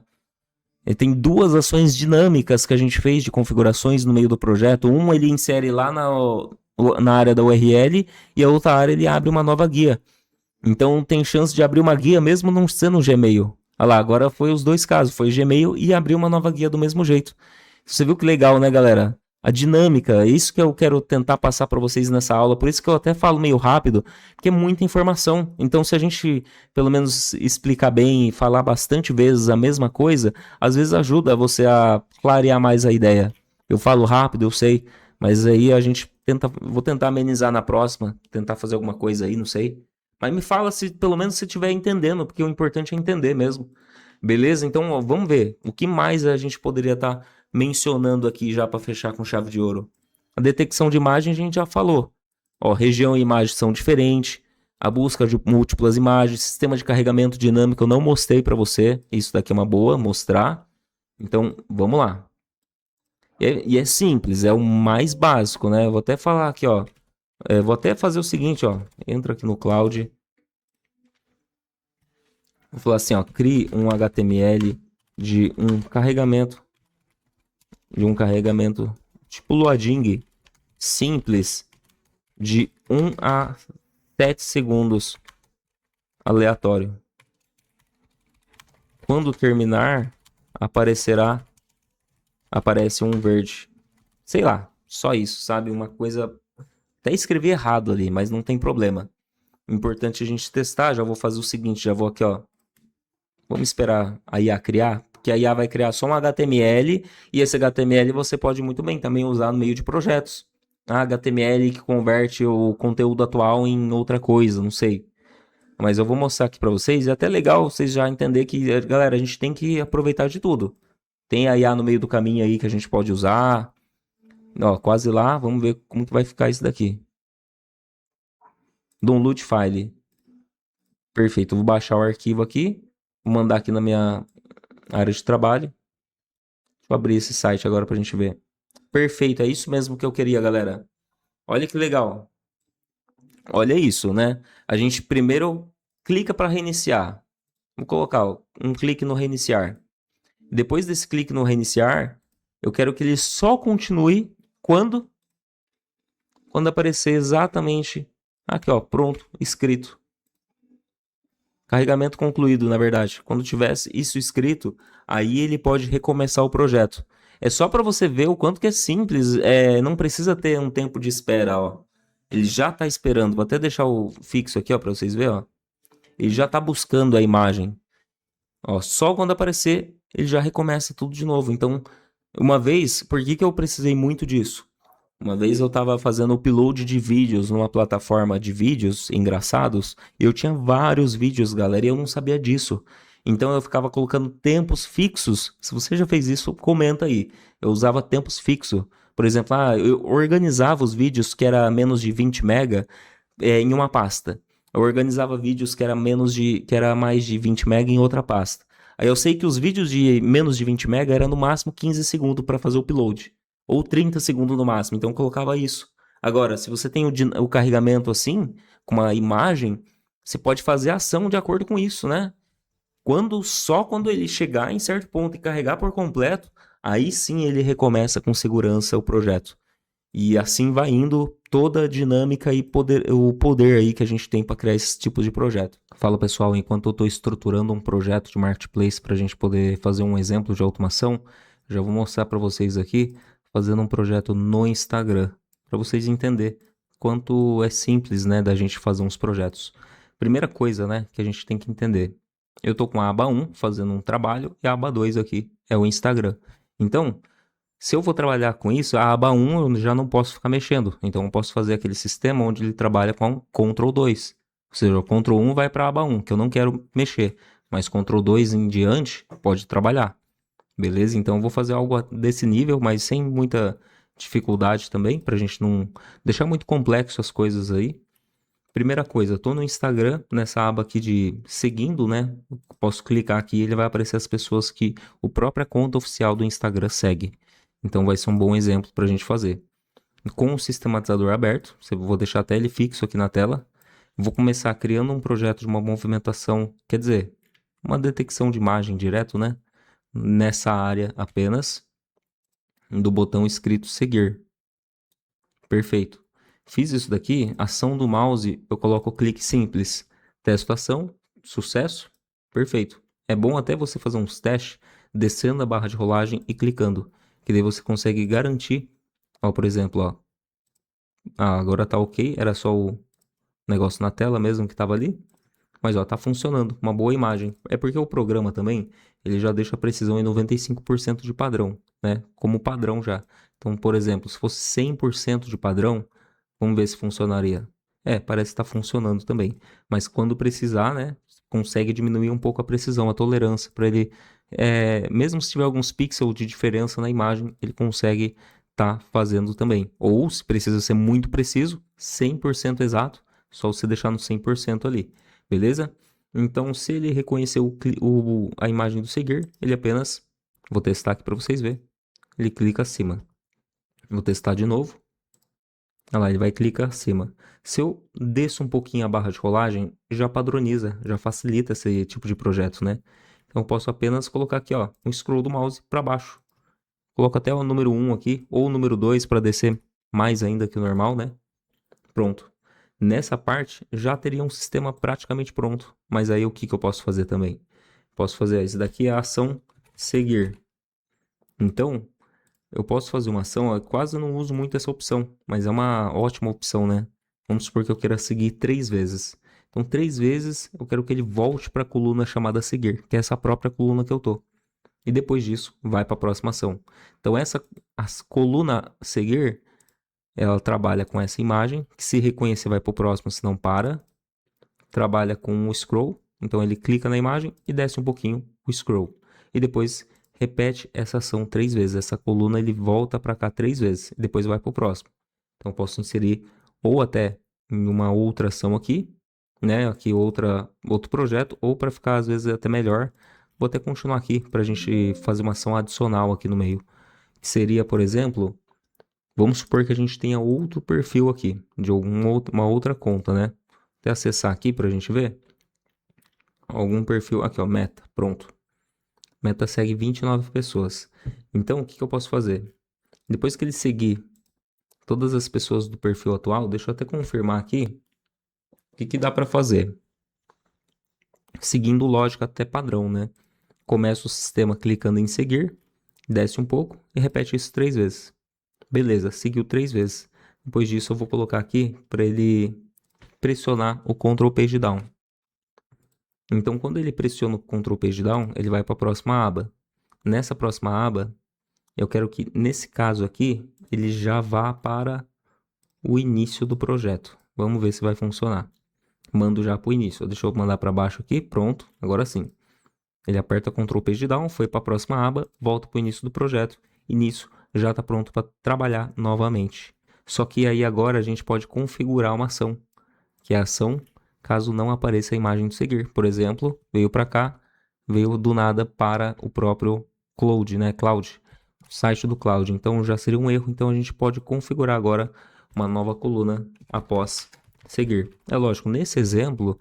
Ele tem 2 ações dinâmicas que a gente fez de configurações no meio do projeto. Um ele insere lá na área da URL e a outra área ele abre uma nova guia. Então tem chance de abrir uma guia mesmo não sendo um Gmail. Olha lá, agora foi os 2 casos. Foi Gmail e abriu uma nova guia do mesmo jeito. Você viu que legal, né, galera? A dinâmica, é isso que eu quero tentar passar para vocês nessa aula. Por isso que eu até falo meio rápido, porque é muita informação. Então, se a gente pelo menos explicar bem e falar bastante vezes a mesma coisa, às vezes ajuda você a clarear mais a ideia. Eu falo rápido, eu sei, mas aí a gente tenta, vou tentar amenizar na próxima, tentar fazer alguma coisa aí, não sei. Mas me fala se pelo menos você estiver entendendo, porque o importante é entender mesmo. Beleza? Então, ó, vamos ver. O que mais a gente poderia estar mencionando aqui já para fechar com chave de ouro? A detecção de imagem a gente já falou. Ó, região e imagem são diferentes. A busca de múltiplas imagens, sistema de carregamento dinâmico eu não mostrei para você. Isso daqui é uma boa, mostrar. Então, vamos lá. E é simples, é o mais básico, né? Eu vou até falar aqui, ó. Vou até fazer o seguinte, ó. Entra aqui no Cloud. Vou falar assim, ó. Crie um HTML de um carregamento tipo loading simples de 1 a 7 segundos aleatório. Quando terminar, aparece um verde. Sei lá, só isso, sabe? Uma coisa, até escrevi errado ali, mas não tem problema. Importante a gente testar, já vou fazer o seguinte, já vou aqui, ó. Vamos esperar a IA criar, porque a IA vai criar só um HTML e esse HTML você pode muito bem também usar no meio de projetos. HTML que converte o conteúdo atual em outra coisa, não sei. Mas eu vou mostrar aqui para vocês, é até legal vocês já entender que, galera, a gente tem que aproveitar de tudo. Tem a IA no meio do caminho aí que a gente pode usar. Ó, quase lá, vamos ver como que vai ficar isso daqui. Download file. Perfeito, eu vou baixar o arquivo aqui, vou mandar aqui na minha área de trabalho. Deixa eu abrir esse site agora pra gente ver. Perfeito, é isso mesmo que eu queria, galera. Olha que legal. Olha isso, né? A gente primeiro clica para reiniciar. Vou colocar ó, um clique no reiniciar. Depois desse clique no reiniciar, eu quero que ele só continue quando aparecer exatamente aqui, ó, pronto, escrito. Carregamento concluído, na verdade. Quando tivesse isso escrito, aí ele pode recomeçar o projeto. É só para você ver o quanto que é simples, não precisa ter um tempo de espera, ó. Ele já está esperando, vou até deixar o fixo aqui, ó, para vocês verem, ó. Ele já está buscando a imagem. Ó, só quando aparecer, ele já recomeça tudo de novo. Então, uma vez, por que que eu precisei muito disso? Uma vez eu estava fazendo upload de vídeos numa plataforma de vídeos engraçados e eu tinha vários vídeos, galera, e eu não sabia disso. Então eu ficava colocando tempos fixos. Se você já fez isso, comenta aí. Eu usava tempos fixos. Por exemplo, eu organizava os vídeos que era menos de 20 mega em uma pasta. Eu organizava vídeos que era mais de 20 mega em outra pasta. Aí eu sei que os vídeos de menos de 20 mega era no máximo 15 segundos para fazer o upload ou 30 segundos no máximo, então eu colocava isso. Agora, se você tem o carregamento assim, com uma imagem, você pode fazer a ação de acordo com isso, né? Só quando ele chegar em certo ponto e carregar por completo, aí sim ele recomeça com segurança o projeto. E assim vai indo toda a dinâmica e o poder aí que a gente tem para criar esse tipo de projeto. Fala pessoal, enquanto eu estou estruturando um projeto de marketplace para a gente poder fazer um exemplo de automação, já vou mostrar para vocês aqui fazendo um projeto no Instagram, para vocês entenderem quanto é simples, né, da gente fazer uns projetos. Primeira coisa, né, que a gente tem que entender. Eu tô com a aba 1 fazendo um trabalho e a aba 2 aqui é o Instagram. Então, se eu vou trabalhar com isso, a aba 1 eu já não posso ficar mexendo. Então, eu posso fazer aquele sistema onde ele trabalha com Ctrl 2. Ou seja, o Ctrl 1 vai para a aba 1, que eu não quero mexer. Mas Ctrl 2 em diante pode trabalhar. Beleza? Então eu vou fazer algo desse nível, mas sem muita dificuldade também, pra gente não deixar muito complexo as coisas aí. Primeira coisa, eu tô no Instagram, nessa aba aqui de seguindo, né? Posso clicar aqui e ele vai aparecer as pessoas que o própria conta oficial do Instagram segue. Então vai ser um bom exemplo pra gente fazer. Com o sistematizador aberto, vou deixar até ele fixo aqui na tela. Vou começar criando um projeto de uma movimentação, quer dizer, uma detecção de imagem direto, né? Nessa área apenas do botão escrito seguir. Perfeito. Fiz isso daqui, ação do mouse, eu coloco clique simples. Testo ação, sucesso, perfeito. É bom até você fazer uns testes descendo a barra de rolagem e clicando, que daí você consegue garantir Ó, por exemplo, ó. Agora tá ok, era só o negócio na tela mesmo que tava ali. Mas ó, tá funcionando, uma boa imagem. É porque o programa também, ele já deixa a precisão em 95% de padrão, né? Como padrão já. Então, por exemplo, se fosse 100% de padrão, vamos ver se funcionaria. Parece que tá funcionando também. Mas quando precisar, né, consegue diminuir um pouco a precisão, a tolerância para ele, mesmo se tiver alguns pixels de diferença na imagem, ele consegue tá fazendo também. Ou se precisa ser muito preciso, 100% exato, só você deixar no 100% ali. Beleza? Então, se ele reconhecer a imagem do seguir, ele apenas, vou testar aqui para vocês verem, ele clica acima. Vou testar de novo. Olha lá, ele vai clicar acima. Se eu desço um pouquinho a barra de rolagem, já padroniza, já facilita esse tipo de projeto, né? Então, eu posso apenas colocar aqui, ó, um scroll do mouse para baixo. Coloco até o número 1 aqui, ou o número 2 para descer mais ainda que o normal, né? Pronto. Nessa parte já teria um sistema praticamente pronto. Mas aí o que eu posso fazer também? Posso fazer, isso daqui é a ação seguir. Então, eu posso fazer uma ação, eu quase não uso muito essa opção, mas é uma ótima opção, né? Vamos supor que eu queira seguir 3 vezes. Então, 3 vezes eu quero que ele volte para a coluna chamada seguir, que é essa própria coluna que eu tô. E depois disso, vai para a próxima ação. Então, a coluna seguir, ela trabalha com essa imagem, que se reconhecer vai para o próximo, se não para. Trabalha com o scroll, então ele clica na imagem e desce um pouquinho o scroll. E depois repete essa ação 3 vezes. Essa coluna ele volta para cá 3 vezes e depois vai para o próximo. Então eu posso inserir ou até em uma outra ação aqui, né? Aqui outro projeto, ou para ficar às vezes até melhor, vou até continuar aqui para a gente fazer uma ação adicional aqui no meio. Que seria, por exemplo, vamos supor que a gente tenha outro perfil aqui, de uma outra conta, né? Até acessar aqui para a gente ver. Algum perfil, aqui ó, meta, pronto. Meta segue 29 pessoas. Então, o que eu posso fazer? Depois que ele seguir todas as pessoas do perfil atual, deixa eu até confirmar aqui o que dá para fazer. Seguindo lógica até padrão, né? Começa o sistema clicando em seguir, desce um pouco e repete isso 3 vezes. Beleza, seguiu 3 vezes. Depois disso eu vou colocar aqui para ele pressionar o Ctrl Page Down. Então, quando ele pressiona o Ctrl Page Down, ele vai para a próxima aba. Nessa próxima aba, eu quero que, nesse caso aqui, ele já vá para o início do projeto. Vamos ver se vai funcionar. Mando já para o início. Deixa eu mandar para baixo aqui. Pronto, agora sim. Ele aperta Ctrl Page Down, foi para a próxima aba, volta para o início do projeto. E nisso já está pronto para trabalhar novamente. Só que aí agora a gente pode configurar uma ação, que é a ação caso não apareça a imagem do seguir. Por exemplo, veio para cá, veio do nada para o próprio Cloud, né? Site do Cloud. Então já seria um erro. Então a gente pode configurar agora uma nova coluna após seguir. É lógico, nesse exemplo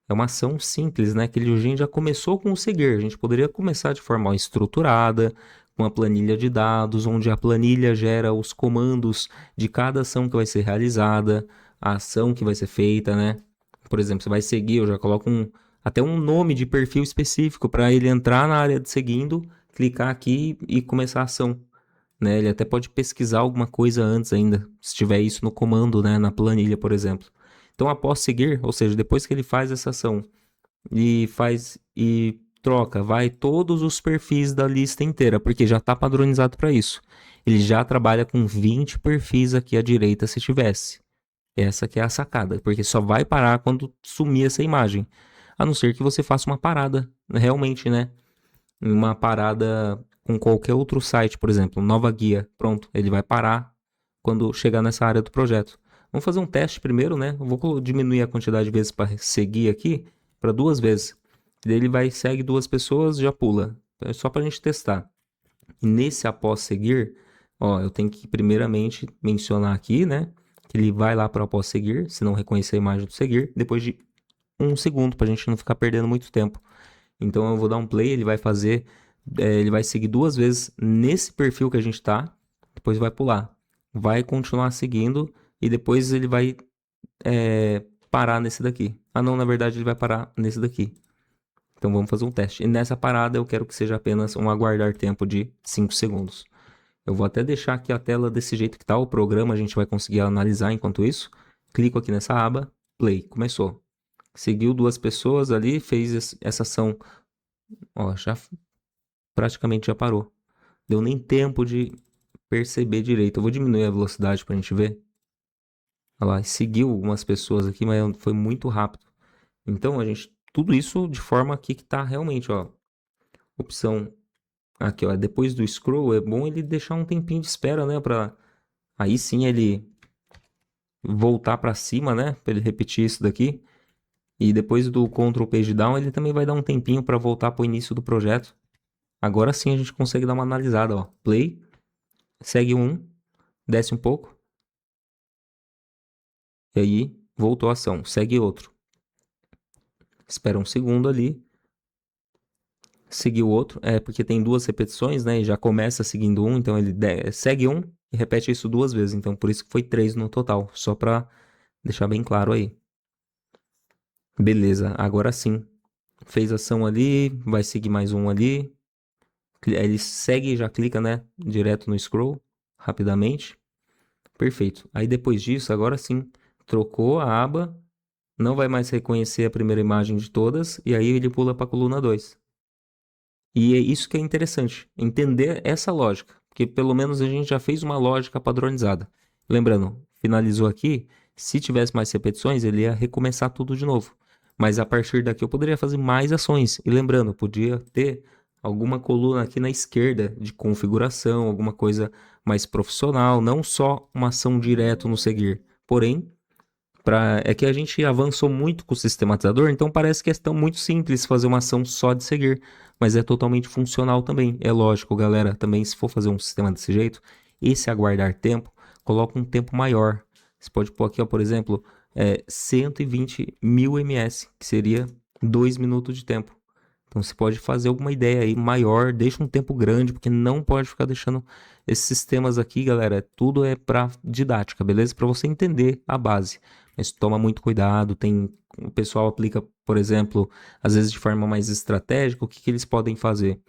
é uma ação simples, né? Que a gente já começou com o seguir. A gente poderia começar de forma estruturada, com uma planilha de dados, onde a planilha gera os comandos de cada ação que vai ser realizada, a ação que vai ser feita, né? Por exemplo, você vai seguir, eu já coloco até um nome de perfil específico para ele entrar na área de seguindo, clicar aqui e começar a ação, né? Ele até pode pesquisar alguma coisa antes ainda, se tiver isso no comando, né? Na planilha, por exemplo. Então, após seguir, ou seja, depois que ele faz essa ação e troca, vai todos os perfis da lista inteira, porque já está padronizado para isso. Ele já trabalha com 20 perfis aqui à direita se tivesse. Essa que é a sacada, porque só vai parar quando sumir essa imagem. A não ser que você faça uma parada, realmente, né? Uma parada com qualquer outro site, por exemplo, nova guia. Pronto, ele vai parar quando chegar nessa área do projeto. Vamos fazer um teste primeiro, né? Eu vou diminuir a quantidade de vezes para seguir aqui para 2 vezes. Daí ele vai, segue 2 pessoas, já pula. É só para a gente testar. E nesse após seguir, ó, eu tenho que primeiramente mencionar aqui, né? Que ele vai lá para após seguir, se não reconhecer a imagem do seguir, depois de 1 segundo, para a gente não ficar perdendo muito tempo. Então eu vou dar um play, ele vai fazer, ele vai seguir 2 vezes nesse perfil que a gente tá, depois vai pular. Vai continuar seguindo e depois ele vai parar nesse daqui. Ah não, na verdade ele vai parar nesse daqui. Então vamos fazer um teste. E nessa parada eu quero que seja apenas um aguardar tempo de 5 segundos. Eu vou até deixar aqui a tela desse jeito que tá o programa, a gente vai conseguir analisar enquanto isso. Clico aqui nessa aba, play, começou. Seguiu 2 pessoas ali, fez essa ação, ó, praticamente já parou. Deu nem tempo de perceber direito. Eu vou diminuir a velocidade pra gente ver. Olha lá, seguiu umas pessoas aqui, mas foi muito rápido. Então, tudo isso de forma aqui que tá realmente, ó, opção aqui, ó, depois do scroll, é bom ele deixar um tempinho de espera, né, pra aí sim ele voltar pra cima, né, pra ele repetir isso daqui. E depois do Ctrl Page Down, ele também vai dar um tempinho pra voltar pro início do projeto. Agora sim a gente consegue dar uma analisada, ó, play, segue um, desce um pouco, e aí voltou a ação, segue outro. Espera um segundo ali, seguir o outro, porque tem 2 repetições, né, e já começa seguindo um, então ele segue um e repete isso 2 vezes, então por isso que foi 3 no total, só pra deixar bem claro aí. Beleza, agora sim, fez ação ali, vai seguir mais um ali, ele segue e já clica, né, direto no scroll, rapidamente, perfeito. Aí depois disso, agora sim, trocou a aba, não vai mais reconhecer a primeira imagem de todas, e aí ele pula para a coluna 2. E é isso que é interessante, entender essa lógica, porque pelo menos a gente já fez uma lógica padronizada. Lembrando, finalizou aqui, se tivesse mais repetições, ele ia recomeçar tudo de novo. Mas a partir daqui eu poderia fazer mais ações. E lembrando, podia ter alguma coluna aqui na esquerda de configuração, alguma coisa mais profissional, não só uma ação direto no seguir. Porém, é que a gente avançou muito com o sistematizador, então parece que é tão muito simples fazer uma ação só de seguir, mas é totalmente funcional também. É lógico, galera, também se for fazer um sistema desse jeito, esse aguardar tempo, coloca um tempo maior. Você pode pôr aqui, ó, por exemplo, 120.000 ms, que seria 2 minutos de tempo. Então você pode fazer alguma ideia aí maior, deixa um tempo grande, porque não pode ficar deixando esses sistemas aqui, galera, tudo é para didática, beleza? Para você entender a base. Mas toma muito cuidado, o pessoal aplica, por exemplo, às vezes de forma mais estratégica, o que eles podem fazer?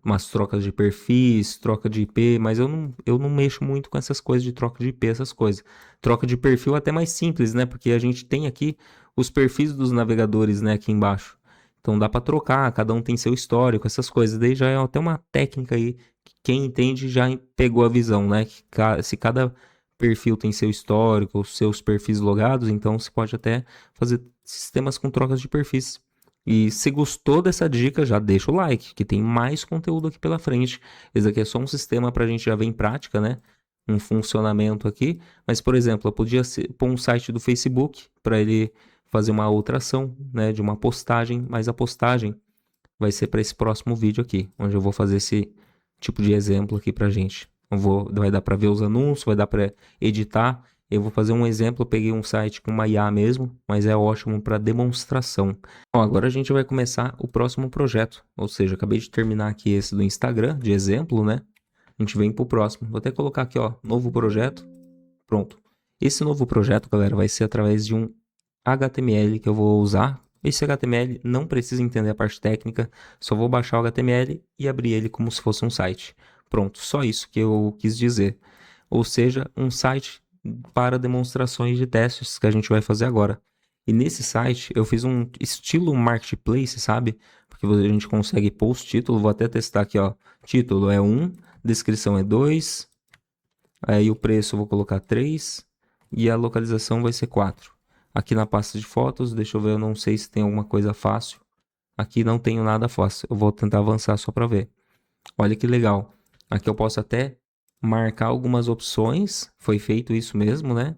Umas trocas de perfis, troca de IP, mas eu não mexo muito com essas coisas de troca de IP, essas coisas. Troca de perfil é até mais simples, né? Porque a gente tem aqui os perfis dos navegadores, né, aqui embaixo. Então dá para trocar, cada um tem seu histórico, essas coisas. Daí já é até uma técnica aí que quem entende já pegou a visão, né? Que se cada perfil tem seu histórico, os seus perfis logados, então você pode até fazer sistemas com trocas de perfis. E se gostou dessa dica, já deixa o like, que tem mais conteúdo aqui pela frente. Esse aqui é só um sistema para a gente já ver em prática, né? Um funcionamento aqui. Mas, por exemplo, eu podia pôr um site do Facebook para ele fazer uma outra ação, né? De uma postagem, mas a postagem vai ser para esse próximo vídeo aqui, onde eu vou fazer esse tipo de exemplo aqui para gente. Vai dar para ver os anúncios, vai dar para editar. Eu vou fazer um exemplo, eu peguei um site com uma IA mesmo, mas é ótimo para demonstração. Bom, agora a gente vai começar o próximo projeto, ou seja, acabei de terminar aqui esse do Instagram, de exemplo, né? A gente vem para o próximo. Vou até colocar aqui, ó, novo projeto. Pronto. Esse novo projeto, galera, vai ser através de um HTML que eu vou usar. Esse HTML não precisa entender a parte técnica, só vou baixar o HTML e abrir ele como se fosse um site. Pronto, só isso que eu quis dizer. Ou seja, um site para demonstrações de testes que a gente vai fazer agora. E nesse site eu fiz um estilo marketplace, sabe? Porque a gente consegue pôr os títulos, vou até testar aqui, ó. Título é 1, descrição é 2, aí o preço eu vou colocar 3 e a localização vai ser 4. Aqui na pasta de fotos, deixa eu ver, eu não sei se tem alguma coisa fácil. Aqui não tenho nada fácil, eu vou tentar avançar só para ver. Olha que legal. Aqui eu posso até marcar algumas opções, foi feito isso mesmo, né?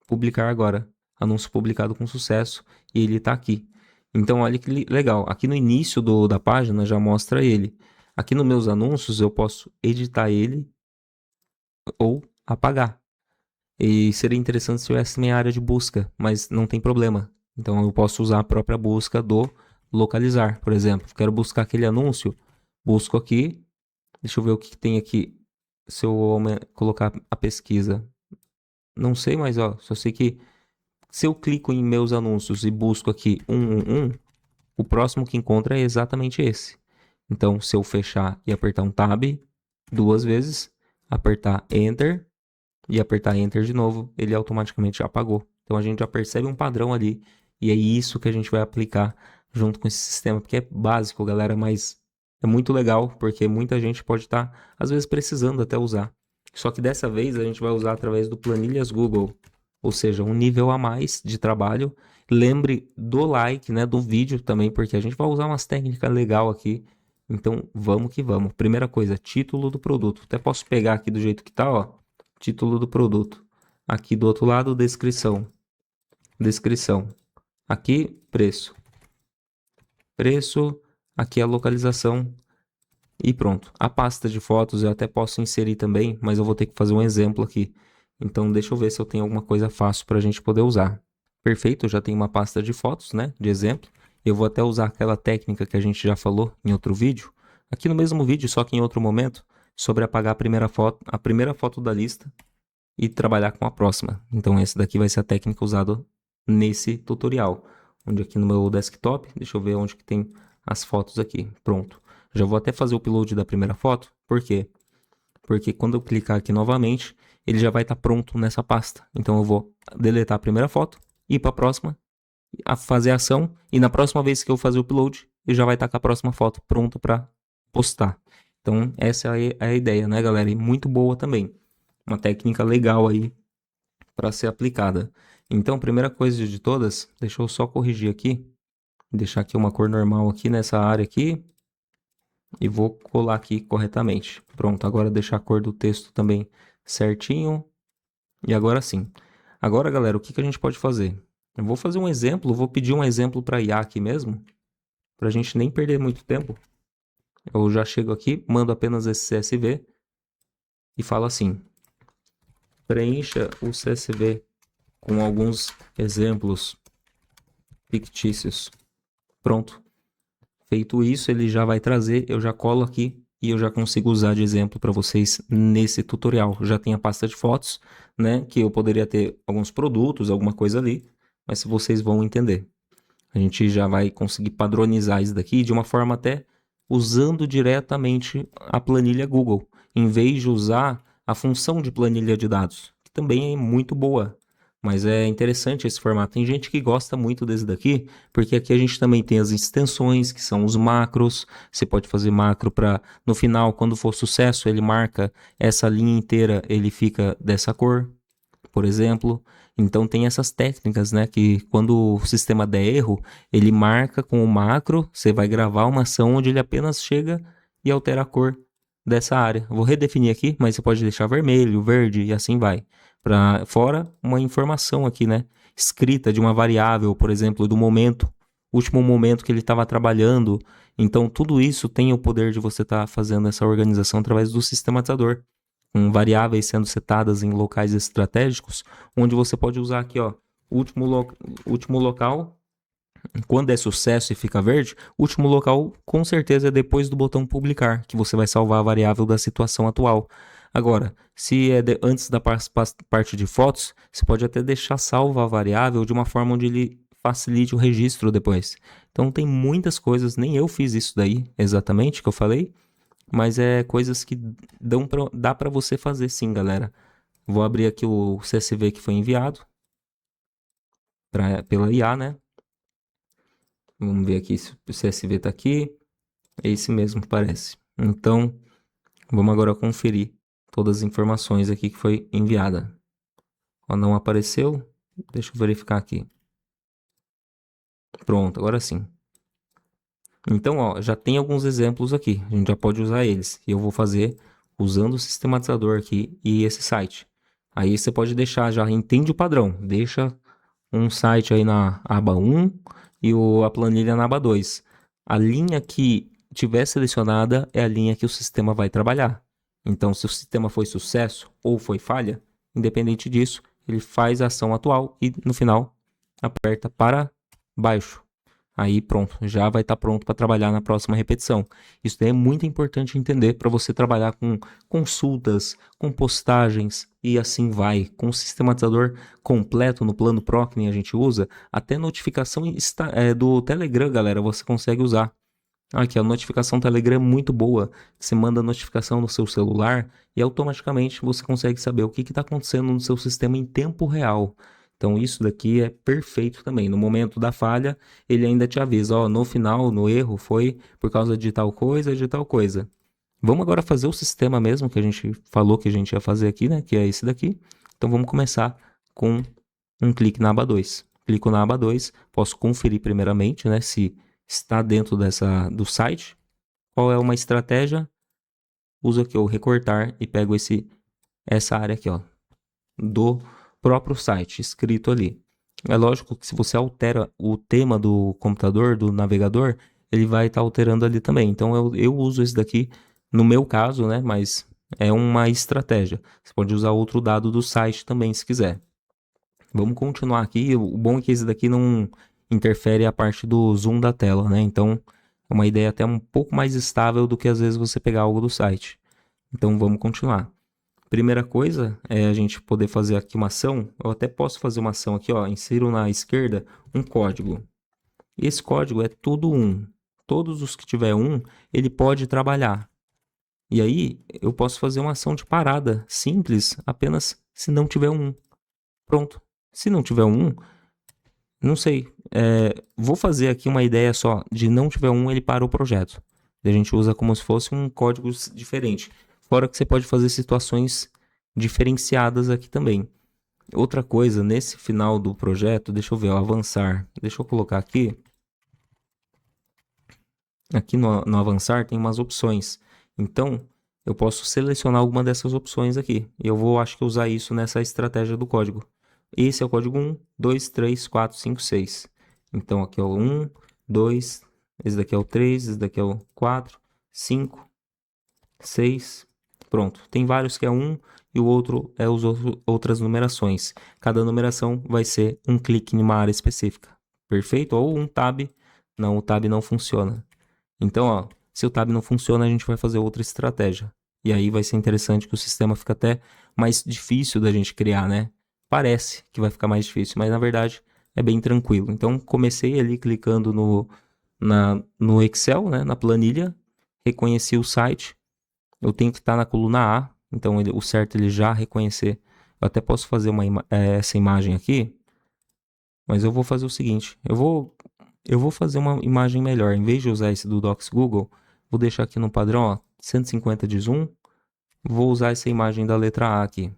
Publicar agora, anúncio publicado com sucesso, e ele está aqui. Então olha que legal, aqui no início da página já mostra ele. Aqui nos meus anúncios eu posso editar ele ou apagar. E seria interessante se tivesse minha área de busca, mas não tem problema. Então eu posso usar a própria busca do localizar, por exemplo. Quero buscar aquele anúncio, busco aqui. Deixa eu ver o que tem aqui. Se eu colocar a pesquisa. Não sei, mas ó, só sei que se eu clico em meus anúncios e busco aqui 111, o próximo que encontra é exatamente esse. Então, se eu fechar e apertar um Tab, 2 vezes, apertar Enter e apertar Enter de novo, ele automaticamente já apagou. Então a gente já percebe um padrão ali e é isso que a gente vai aplicar junto com esse sistema, porque é básico, galera, mas é muito legal, porque muita gente pode estar, às vezes, precisando até usar. Só que dessa vez a gente vai usar através do Planilhas Google, ou seja, um nível a mais de trabalho. Lembre do like, né, do vídeo também, porque a gente vai usar umas técnicas legais aqui. Então, vamos que vamos. Primeira coisa, título do produto. Até posso pegar aqui do jeito que tá, ó. Título do produto. Aqui do outro lado, descrição. Descrição. Aqui, preço. Preço. Aqui a localização. E pronto. A pasta de fotos eu até posso inserir também, mas eu vou ter que fazer um exemplo aqui. Então, deixa eu ver se eu tenho alguma coisa fácil para a gente poder usar. Perfeito, eu já tenho uma pasta de fotos, né, de exemplo. Eu vou até usar aquela técnica que a gente já falou em outro vídeo, aqui no mesmo vídeo, só que em outro momento, sobre apagar a primeira foto da lista e trabalhar com a próxima. Então, esse daqui vai ser a técnica usada nesse tutorial. Onde aqui no meu desktop, deixa eu ver onde que tem as fotos aqui. Pronto. Já vou até fazer o upload da primeira foto. Por quê? Porque quando eu clicar aqui novamente, ele já vai estar pronto nessa pasta. Então eu vou deletar a primeira foto, ir para a próxima, fazer a ação, e na próxima vez que eu fazer o upload, ele já vai estar com a próxima foto pronto para postar. Então essa é a ideia, né, galera? E muito boa também. Uma técnica legal aí para ser aplicada. Então, primeira coisa de todas, deixa eu só corrigir aqui, deixar aqui uma cor normal aqui nessa área aqui, e vou colar aqui corretamente. Pronto, agora deixar a cor do texto também certinho. E agora sim. Agora, galera, o que a gente pode fazer? Eu vou fazer um exemplo, vou pedir um exemplo para IA aqui mesmo, para a gente nem perder muito tempo. Eu já chego aqui, mando apenas esse CSV e falo assim: preencha o CSV com alguns exemplos fictícios. Pronto. Feito isso, ele já vai trazer, eu já colo aqui e eu já consigo usar de exemplo para vocês nesse tutorial. Já tem a pasta de fotos, né, que eu poderia ter alguns produtos, alguma coisa ali, mas vocês vão entender. A gente já vai conseguir padronizar isso daqui de uma forma até usando diretamente a planilha Google, em vez de usar a função de planilha de dados, que também é muito boa. Mas é interessante esse formato. Tem gente que gosta muito desse daqui, porque aqui a gente também tem as extensões, que são os macros. Você pode fazer macro para, no final, quando for sucesso, ele marca essa linha inteira, ele fica dessa cor, por exemplo. Então tem essas técnicas, né, que quando o sistema der erro, ele marca com o macro, você vai gravar uma ação onde ele apenas chega e altera a cor dessa área. Vou redefinir aqui, mas você pode deixar vermelho, verde e assim vai. Fora uma informação aqui, né, escrita de uma variável, por exemplo, do momento, último momento que ele estava trabalhando. Então tudo isso tem o poder de você estar fazendo essa organização através do sistematizador, com variáveis sendo setadas em locais estratégicos, onde você pode usar aqui, ó, último local. Quando é sucesso e fica verde, o último local com certeza é depois do botão publicar, que você vai salvar a variável da situação atual. Agora, se é antes da parte de fotos, você pode até deixar salva a variável de uma forma onde ele facilite o registro depois. Então tem muitas coisas, nem eu fiz isso daí exatamente que eu falei, mas é coisas que dá para você fazer sim, galera. Vou abrir aqui o CSV que foi enviado pela IA, né? Vamos ver aqui se o CSV está aqui. É esse mesmo que parece. Então, vamos agora conferir todas as informações aqui que foi enviada. Ó, não apareceu. Deixa eu verificar aqui. Pronto, agora sim. Então, ó, já tem alguns exemplos aqui. A gente já pode usar eles. E eu vou fazer usando o sistematizador aqui e esse site. Aí você pode deixar, já entende o padrão. Deixa um site aí na aba 1 e a planilha na aba 2. A linha que tiver selecionada é a linha que o sistema vai trabalhar. Então, se o sistema foi sucesso ou foi falha, independente disso, ele faz a ação atual e no final aperta para baixo. Aí pronto, já vai estar pronto para trabalhar na próxima repetição. Isso daí é muito importante entender para você trabalhar com consultas, com postagens e assim vai. Com o sistematizador completo no plano Pro que a gente usa, até notificação do Telegram, galera, você consegue usar. Aqui, a notificação Telegram é muito boa. Você manda a notificação no seu celular e automaticamente você consegue saber o que está acontecendo no seu sistema em tempo real. Então, isso daqui é perfeito também. No momento da falha, ele ainda te avisa, ó, no final, no erro, foi por causa de tal coisa, de tal coisa. Vamos agora fazer o sistema mesmo que a gente falou que a gente ia fazer aqui, né? Que é esse daqui. Então, vamos começar com um clique na aba 2. Clico na aba 2, posso conferir primeiramente, né? Se está dentro do site. Qual é uma estratégia? Uso aqui o recortar e pego essa área aqui, ó, do próprio site, escrito ali. É lógico que se você altera o tema do computador, do navegador, ele vai estar alterando ali também. Então eu uso esse daqui no meu caso, né? Mas é uma estratégia. Você pode usar outro dado do site também, se quiser. Vamos continuar aqui. O bom é que esse daqui não interfere a parte do zoom da tela, né? Então é uma ideia até um pouco mais estável do que às vezes você pegar algo do site. Então vamos continuar. Primeira coisa é a gente poder fazer aqui uma ação. Eu até posso fazer uma ação aqui, ó. Insiro na esquerda um código. E esse código é tudo 1. Todos os que tiver 1, ele pode trabalhar. E aí eu posso fazer uma ação de parada simples, apenas se não tiver 1. Pronto. Se não tiver 1, não sei. Vou fazer aqui uma ideia só. De não tiver 1, ele para o projeto. A gente usa como se fosse um código diferente. Fora que você pode fazer situações diferenciadas aqui também. Outra coisa, nesse final do projeto, deixa eu ver, ó, avançar. Deixa eu colocar aqui. Aqui no avançar tem umas opções. Então, eu posso selecionar alguma dessas opções aqui. E eu vou, acho que, usar isso nessa estratégia do código. Esse é o código 1, 2, 3, 4, 5, 6. Então, aqui é o 1, 2, esse daqui é o 3, esse daqui é o 4, 5, 6. Pronto. Tem vários que é 1 e o outro é as outras numerações. Cada numeração vai ser um clique em uma área específica. Perfeito? Ou um tab. Não, o tab não funciona. Então, ó, se o tab não funciona, a gente vai fazer outra estratégia. E aí vai ser interessante que o sistema fica até mais difícil da gente criar, né? Parece que vai ficar mais difícil, mas na verdade é bem tranquilo. Então, comecei ali clicando no Excel, né, na planilha, reconheci o site. Eu tenho que estar na coluna A, então o certo é ele já reconhecer. Eu até posso fazer essa imagem aqui, mas eu vou fazer o seguinte, eu vou fazer uma imagem melhor. Em vez de usar esse do Docs Google, vou deixar aqui no padrão, ó, 150 de zoom. Vou usar essa imagem da letra A aqui.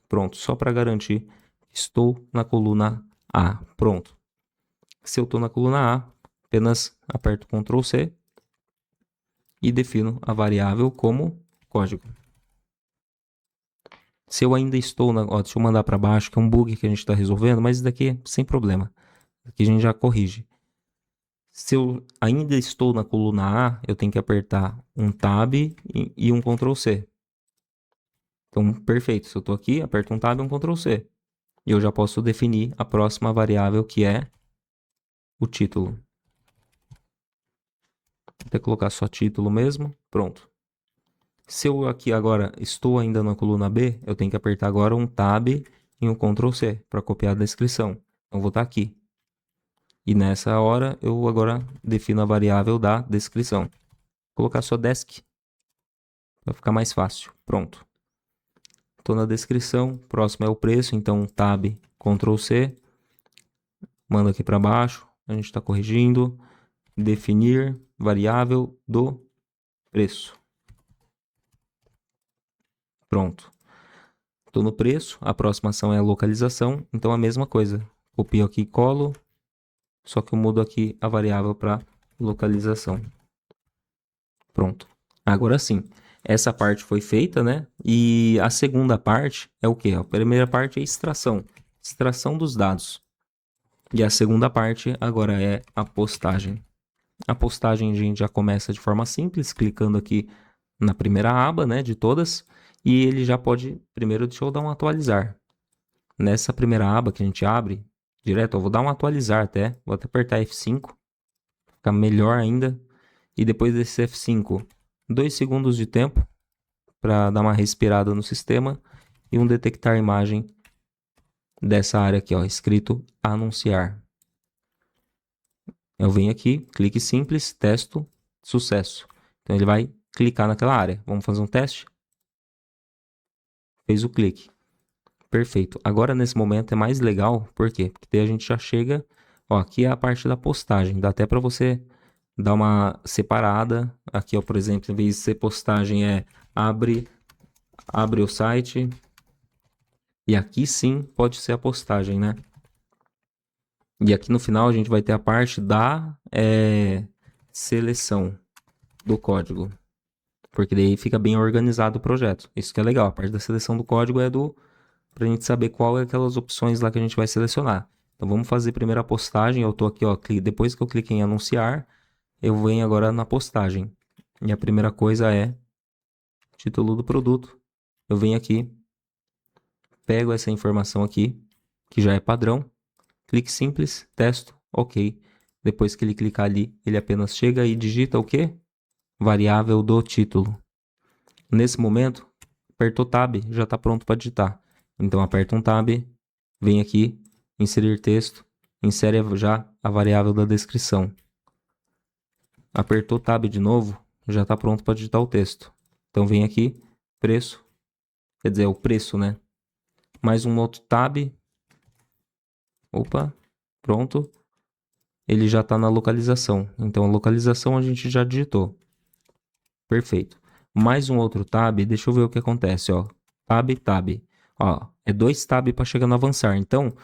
Pronto, só para garantir que estou na coluna A. Pronto. Se eu estou na coluna A, apenas aperto Ctrl C e defino a variável como código. Se eu ainda estou deixa eu mandar para baixo, que é um bug que a gente está resolvendo, mas isso daqui é sem problema. Aqui a gente já corrige. Se eu ainda estou na coluna A, eu tenho que apertar um Tab e um Ctrl C. Então, perfeito. Se eu estou aqui, aperto um Tab e um Ctrl C. E eu já posso definir a próxima variável, que é o título. Vou até colocar só título mesmo. Pronto. Se eu aqui agora estou ainda na coluna B, eu tenho que apertar agora um Tab e um Ctrl C para copiar a descrição. Então, vou estar aqui. E nessa hora, eu agora defino a variável da descrição. Vou colocar só desk, para ficar mais fácil. Pronto. Estou na descrição, próximo é o preço, então Tab, Ctrl C. Mando aqui para baixo, a gente está corrigindo. Definir variável do preço. Pronto. Estou no preço, a próxima ação é a localização, então a mesma coisa. Copio aqui e colo, só que eu mudo aqui a variável para localização. Pronto. Agora sim, essa parte foi feita, né? E a segunda parte é o quê? A primeira parte é extração. Extração dos dados. E a segunda parte agora é a postagem. A postagem a gente já começa de forma simples, clicando aqui na primeira aba, né, de todas. E ele já pode... Primeiro, deixa eu dar um atualizar. Nessa primeira aba que a gente abre, direto, eu vou dar um atualizar até. Vou até apertar F5. Ficar melhor ainda. E depois desse F5, 2 segundos de tempo para dar uma respirada no sistema e um detectar imagem dessa área aqui, ó, escrito anunciar. Eu venho aqui, clique simples, testo, Sucesso. Então ele vai clicar naquela área. Vamos fazer um teste? Fez o clique. Perfeito. Agora nesse momento é mais legal, por quê? Porque daí a gente já chega, ó, aqui é a parte da postagem. Dá até para você dar uma separada. Aqui, ó, por exemplo, em vez de ser postagem abre o site. E aqui sim pode ser a postagem, né? E aqui no final a gente vai ter a parte da seleção do código. Porque daí fica bem organizado o projeto. Isso que é legal. A parte da seleção do código é pra gente saber qual é aquelas opções lá que a gente vai selecionar. Então vamos fazer primeiro a postagem. Eu tô aqui, ó, depois que eu cliquei em anunciar, eu venho agora na postagem. E a primeira coisa é título do produto. Eu venho aqui, pego essa informação aqui, que já é padrão, clique simples, testo, ok. Depois que ele clicar ali, ele apenas chega e digita o quê? Variável do título. Nesse momento, apertou Tab, já está pronto para digitar. Então aperta um Tab, vem aqui, inserir texto, insere já a variável da descrição. Apertou Tab de novo, já está pronto para digitar o texto. Então vem aqui, preço, quer dizer, o preço, né? Mais um outro Tab. Opa, pronto. Ele já está na localização. Então a localização a gente já digitou. Perfeito. Mais um outro tab, deixa eu ver o que acontece, ó. Tab, tab. Ó, é 2 tab para chegar no avançar. Então,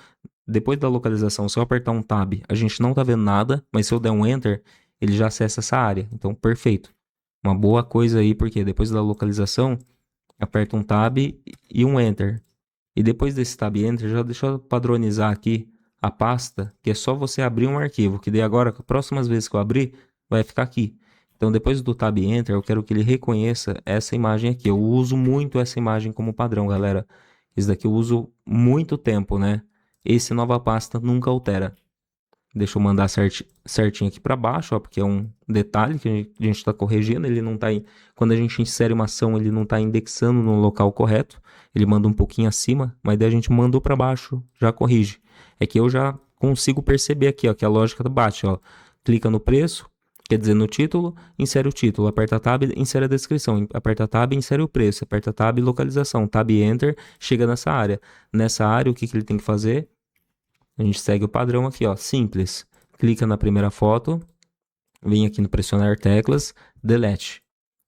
depois da localização, se eu apertar um tab, a gente não tá vendo nada, mas se eu der um enter, ele já acessa essa área. Então, perfeito. Uma boa coisa aí, porque depois da localização, aperta um tab e um enter. E depois desse tab e enter, já deixa eu padronizar aqui a pasta, que é só você abrir um arquivo, que daí agora, as próximas vezes que eu abrir, vai ficar aqui. Então, depois do Tab Enter, eu quero que ele reconheça essa imagem aqui. Eu uso muito essa imagem como padrão, galera. Isso daqui eu uso muito tempo, né? Esse nova pasta nunca altera. Deixa eu mandar certinho aqui para baixo, ó, porque é um detalhe que a gente está corrigindo. Ele não tá quando a gente insere uma ação, ele não está indexando no local correto. Ele manda um pouquinho acima, mas daí a gente mandou para baixo, já corrige. É que eu já consigo perceber aqui, ó, que a lógica bate, ó. Clica no preço, quer dizer, no título, insere o título, aperta Tab, insere a descrição, aperta Tab, insere o preço, aperta Tab, localização, Tab Enter, chega nessa área. Nessa área, o que ele tem que fazer? A gente segue o padrão aqui, ó, simples. Clica na primeira foto, vem aqui no pressionar teclas, delete.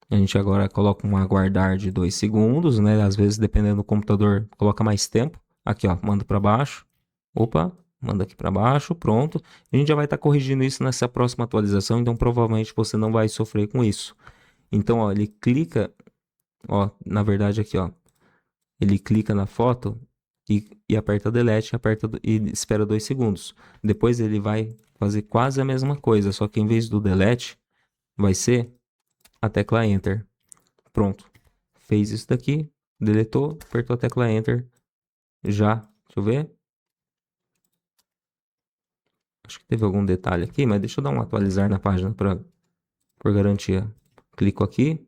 A gente agora coloca um aguardar de 2 segundos, né? Às vezes, dependendo do computador, coloca mais tempo. Aqui, ó, manda para baixo. Opa, manda aqui para baixo, pronto. A gente já vai estar corrigindo isso nessa próxima atualização, então provavelmente você não vai sofrer com isso. Então, ó, ele clica, ó, na verdade aqui, ó, ele clica na foto e aperta delete, e espera 2 segundos. Depois ele vai fazer quase a mesma coisa, só que em vez do delete, vai ser a tecla Enter. Pronto. Fez isso daqui, deletou, apertou a tecla Enter. Já, deixa eu ver. Acho que teve algum detalhe aqui, mas deixa eu dar um atualizar na página por garantia. Clico aqui.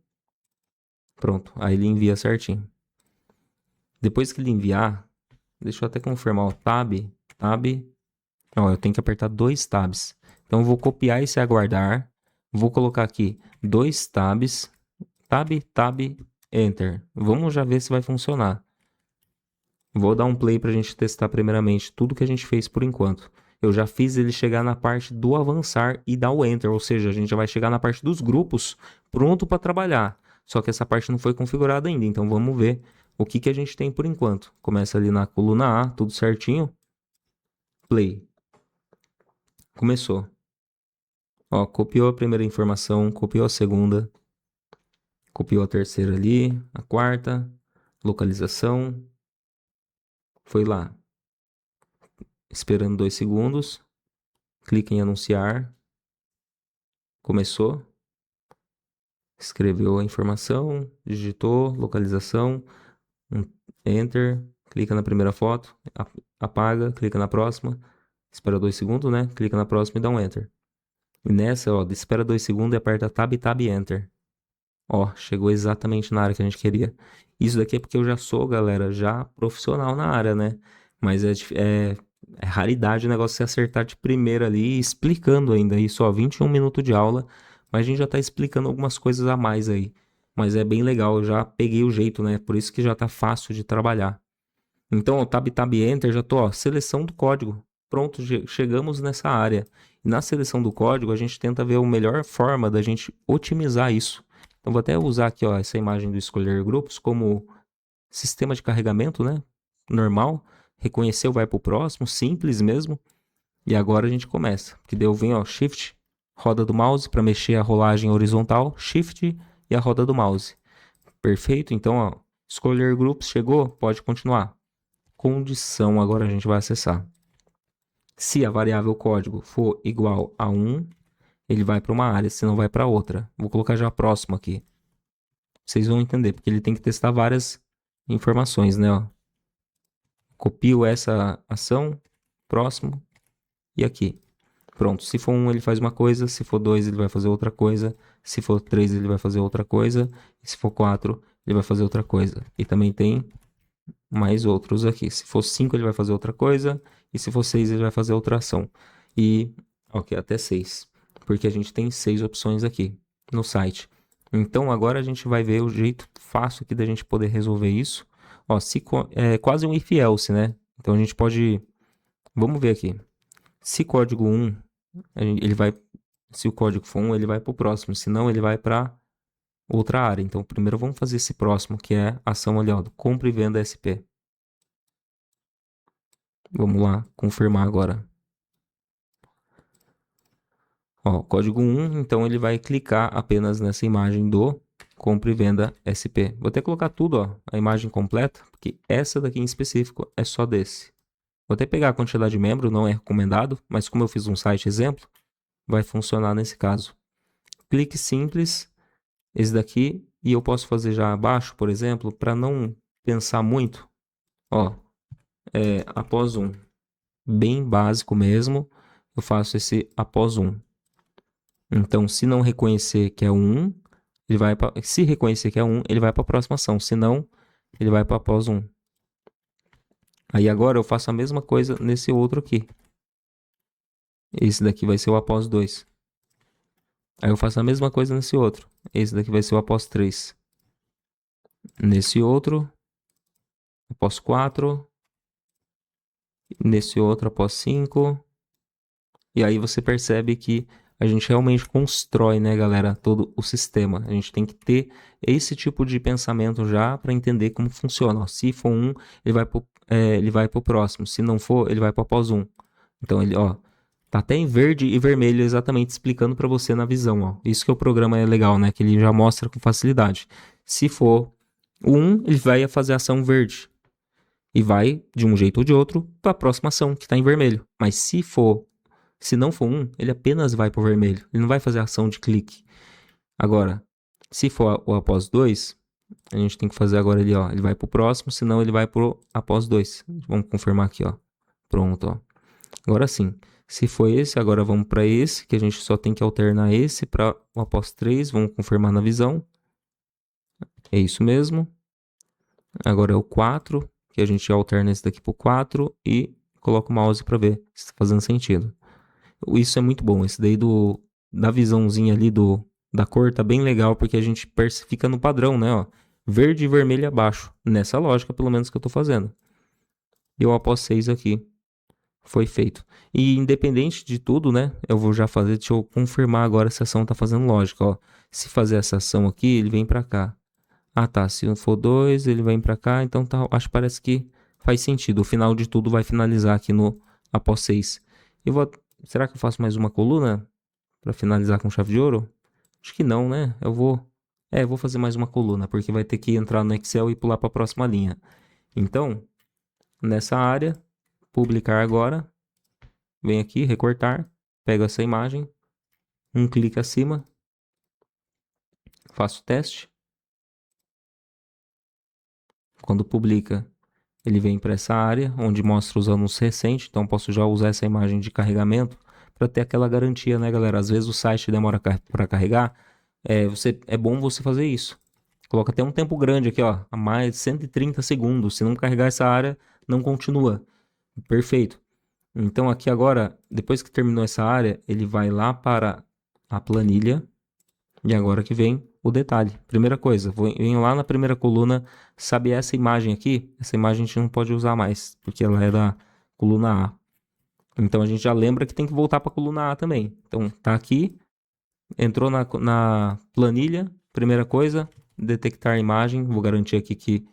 Pronto, aí ele envia certinho. Depois que ele enviar, deixa eu até confirmar o tab. Ó, eu tenho que apertar 2 tabs. Então eu vou copiar esse aguardar. Vou colocar aqui 2 tabs. Tab, enter. Vamos já ver se vai funcionar. Vou dar um play para a gente testar primeiramente tudo que a gente fez por enquanto. Eu já fiz ele chegar na parte do avançar e dar o enter, ou seja, a gente já vai chegar na parte dos grupos pronto para trabalhar. Só que essa parte não foi configurada ainda, então vamos ver o que a gente tem por enquanto. Começa ali na coluna A, tudo certinho. Play. Começou. Ó, copiou a primeira informação, copiou a segunda, copiou a terceira ali, a quarta, localização. Foi lá. Esperando 2 segundos. Clica em anunciar. Começou. Escreveu a informação, digitou, localização, enter, clica na primeira foto, apaga, clica na próxima, espera 2 segundos, né? Clica na próxima e dá um enter. E nessa, ó, espera 2 segundos e aperta tab, enter. Ó, chegou exatamente na área que a gente queria. Isso daqui é porque eu já sou, galera, já profissional na área, né? Mas é raridade o negócio se acertar de primeira ali, explicando ainda isso, ó, 21 minutos de aula Mas a gente já está explicando algumas coisas a mais aí. Mas é bem legal, eu já peguei o jeito, né? Por isso que já está fácil de trabalhar. Então, o Tab Enter, já tô, ó, seleção do código. Pronto, chegamos nessa área. E na seleção do código, a gente tenta ver a melhor forma da gente otimizar isso. Então, vou até usar aqui, ó, essa imagem do escolher grupos como sistema de carregamento, né? Normal. Reconheceu, vai para o próximo, simples mesmo. E agora a gente começa. Que daí eu venho, ó, Shift, roda do mouse para mexer a rolagem horizontal, Shift e a roda do mouse. Perfeito? Então, ó, escolher grupos, chegou, pode continuar. Condição, agora a gente vai acessar. Se a variável código for igual a 1, ele vai para uma área, senão vai para outra. Vou colocar já próximo aqui. Vocês vão entender, porque ele tem que testar várias informações, né? Ó. Copio essa ação, próximo, e aqui. Pronto, se for 1 ele faz uma coisa, se for 2 ele vai fazer outra coisa, se for 3 ele vai fazer outra coisa, e se for 4 ele vai fazer outra coisa. E também tem mais outros aqui. Se for 5 ele vai fazer outra coisa, e se for 6 ele vai fazer outra ação. E, ok, até 6, porque a gente tem 6 opções aqui no site. Então agora a gente vai ver o jeito fácil aqui da gente poder resolver isso. Ó, é quase um if-else, né? Então a gente pode, vamos ver aqui. Se código 1, ele vai, se o código for 1, ele vai para o próximo, senão ele vai para outra área. Então, primeiro vamos fazer esse próximo, que é a ação ali, ó, compra e venda SP. Vamos lá, confirmar agora. Ó, código 1, então ele vai clicar apenas nessa imagem do compra e venda SP. Vou até colocar tudo, ó, a imagem completa, porque essa daqui em específico é só desse. Vou até pegar a quantidade de membro, não é recomendado, mas como eu fiz um site exemplo, vai funcionar nesse caso. Clique simples, esse daqui, e eu posso fazer já abaixo, por exemplo, para não pensar muito. Ó, após 1. Bem básico mesmo, eu faço esse após 1. Então, se não reconhecer que é 1, ele vai para... Se reconhecer que é 1, ele vai para a próxima ação. Se não, ele vai para após 1. Aí agora eu faço a mesma coisa nesse outro aqui. Esse daqui vai ser o após 2. Aí eu faço a mesma coisa nesse outro. Esse daqui vai ser o após 3. Nesse outro, após 4. Nesse outro, após 5. E aí você percebe que a gente realmente constrói, né, galera, todo o sistema. A gente tem que ter esse tipo de pensamento já para entender como funciona. Ó, se for 1, ele vai pro próximo. Se não for, ele vai para após 1. Então, ele, ó, tá até em verde e vermelho exatamente explicando para você na visão, ó. Isso que o programa é legal, né, que ele já mostra com facilidade. Se for 1, ele vai fazer a ação verde. E vai, de um jeito ou de outro, para a próxima ação, que está em vermelho. Mas se não for 1, ele apenas vai para o vermelho. Ele não vai fazer ação de clique. Agora, se for o após 2, a gente tem que fazer agora ele, ó. Ele vai para o próximo, senão ele vai para o após 2. Vamos confirmar aqui, ó. Pronto, ó. Agora sim. Se for esse, agora vamos para esse, que a gente só tem que alternar esse para o após 3. Vamos confirmar na visão. É isso mesmo. Agora é o 4, que a gente alterna esse daqui para o 4 e coloca o mouse para ver se está fazendo sentido. Isso é muito bom, esse daí da visãozinha ali da cor tá bem legal, porque a gente fica no padrão, né, ó, verde e vermelho abaixo, nessa lógica pelo menos que eu tô fazendo. E o após 6 aqui foi feito. E independente de tudo, né, eu vou já fazer, deixa eu confirmar agora se a ação tá fazendo lógica, ó. Se fazer essa ação aqui, ele vem para cá. Ah, tá, se não for 2, ele vem para cá, então tá, acho que parece que faz sentido. O final de tudo vai finalizar aqui no após 6. Será que eu faço mais uma coluna para finalizar com chave de ouro? Acho que não, né? Eu vou fazer mais uma coluna, porque vai ter que entrar no Excel e pular para a próxima linha. Então, nessa área, publicar agora, vem aqui, recortar, pego essa imagem, um clique acima, faço o teste. Quando publica, ele vem para essa área, onde mostra os anúncios recentes, então posso já usar essa imagem de carregamento para ter aquela garantia, né, galera? Às vezes o site demora para carregar, é bom você fazer isso. Coloca até um tempo grande aqui, ó, a mais de 130 segundos. Se não carregar essa área, não continua. Perfeito. Então aqui agora, depois que terminou essa área, ele vai lá para a planilha, E agora que vem o detalhe. Primeira coisa, venho lá na primeira coluna, sabe essa imagem aqui? Essa imagem a gente não pode usar mais, porque ela é da coluna A. Então a gente já lembra que tem que voltar para a coluna A também. Então tá aqui, entrou na planilha, primeira coisa, detectar imagem. Vou garantir aqui que,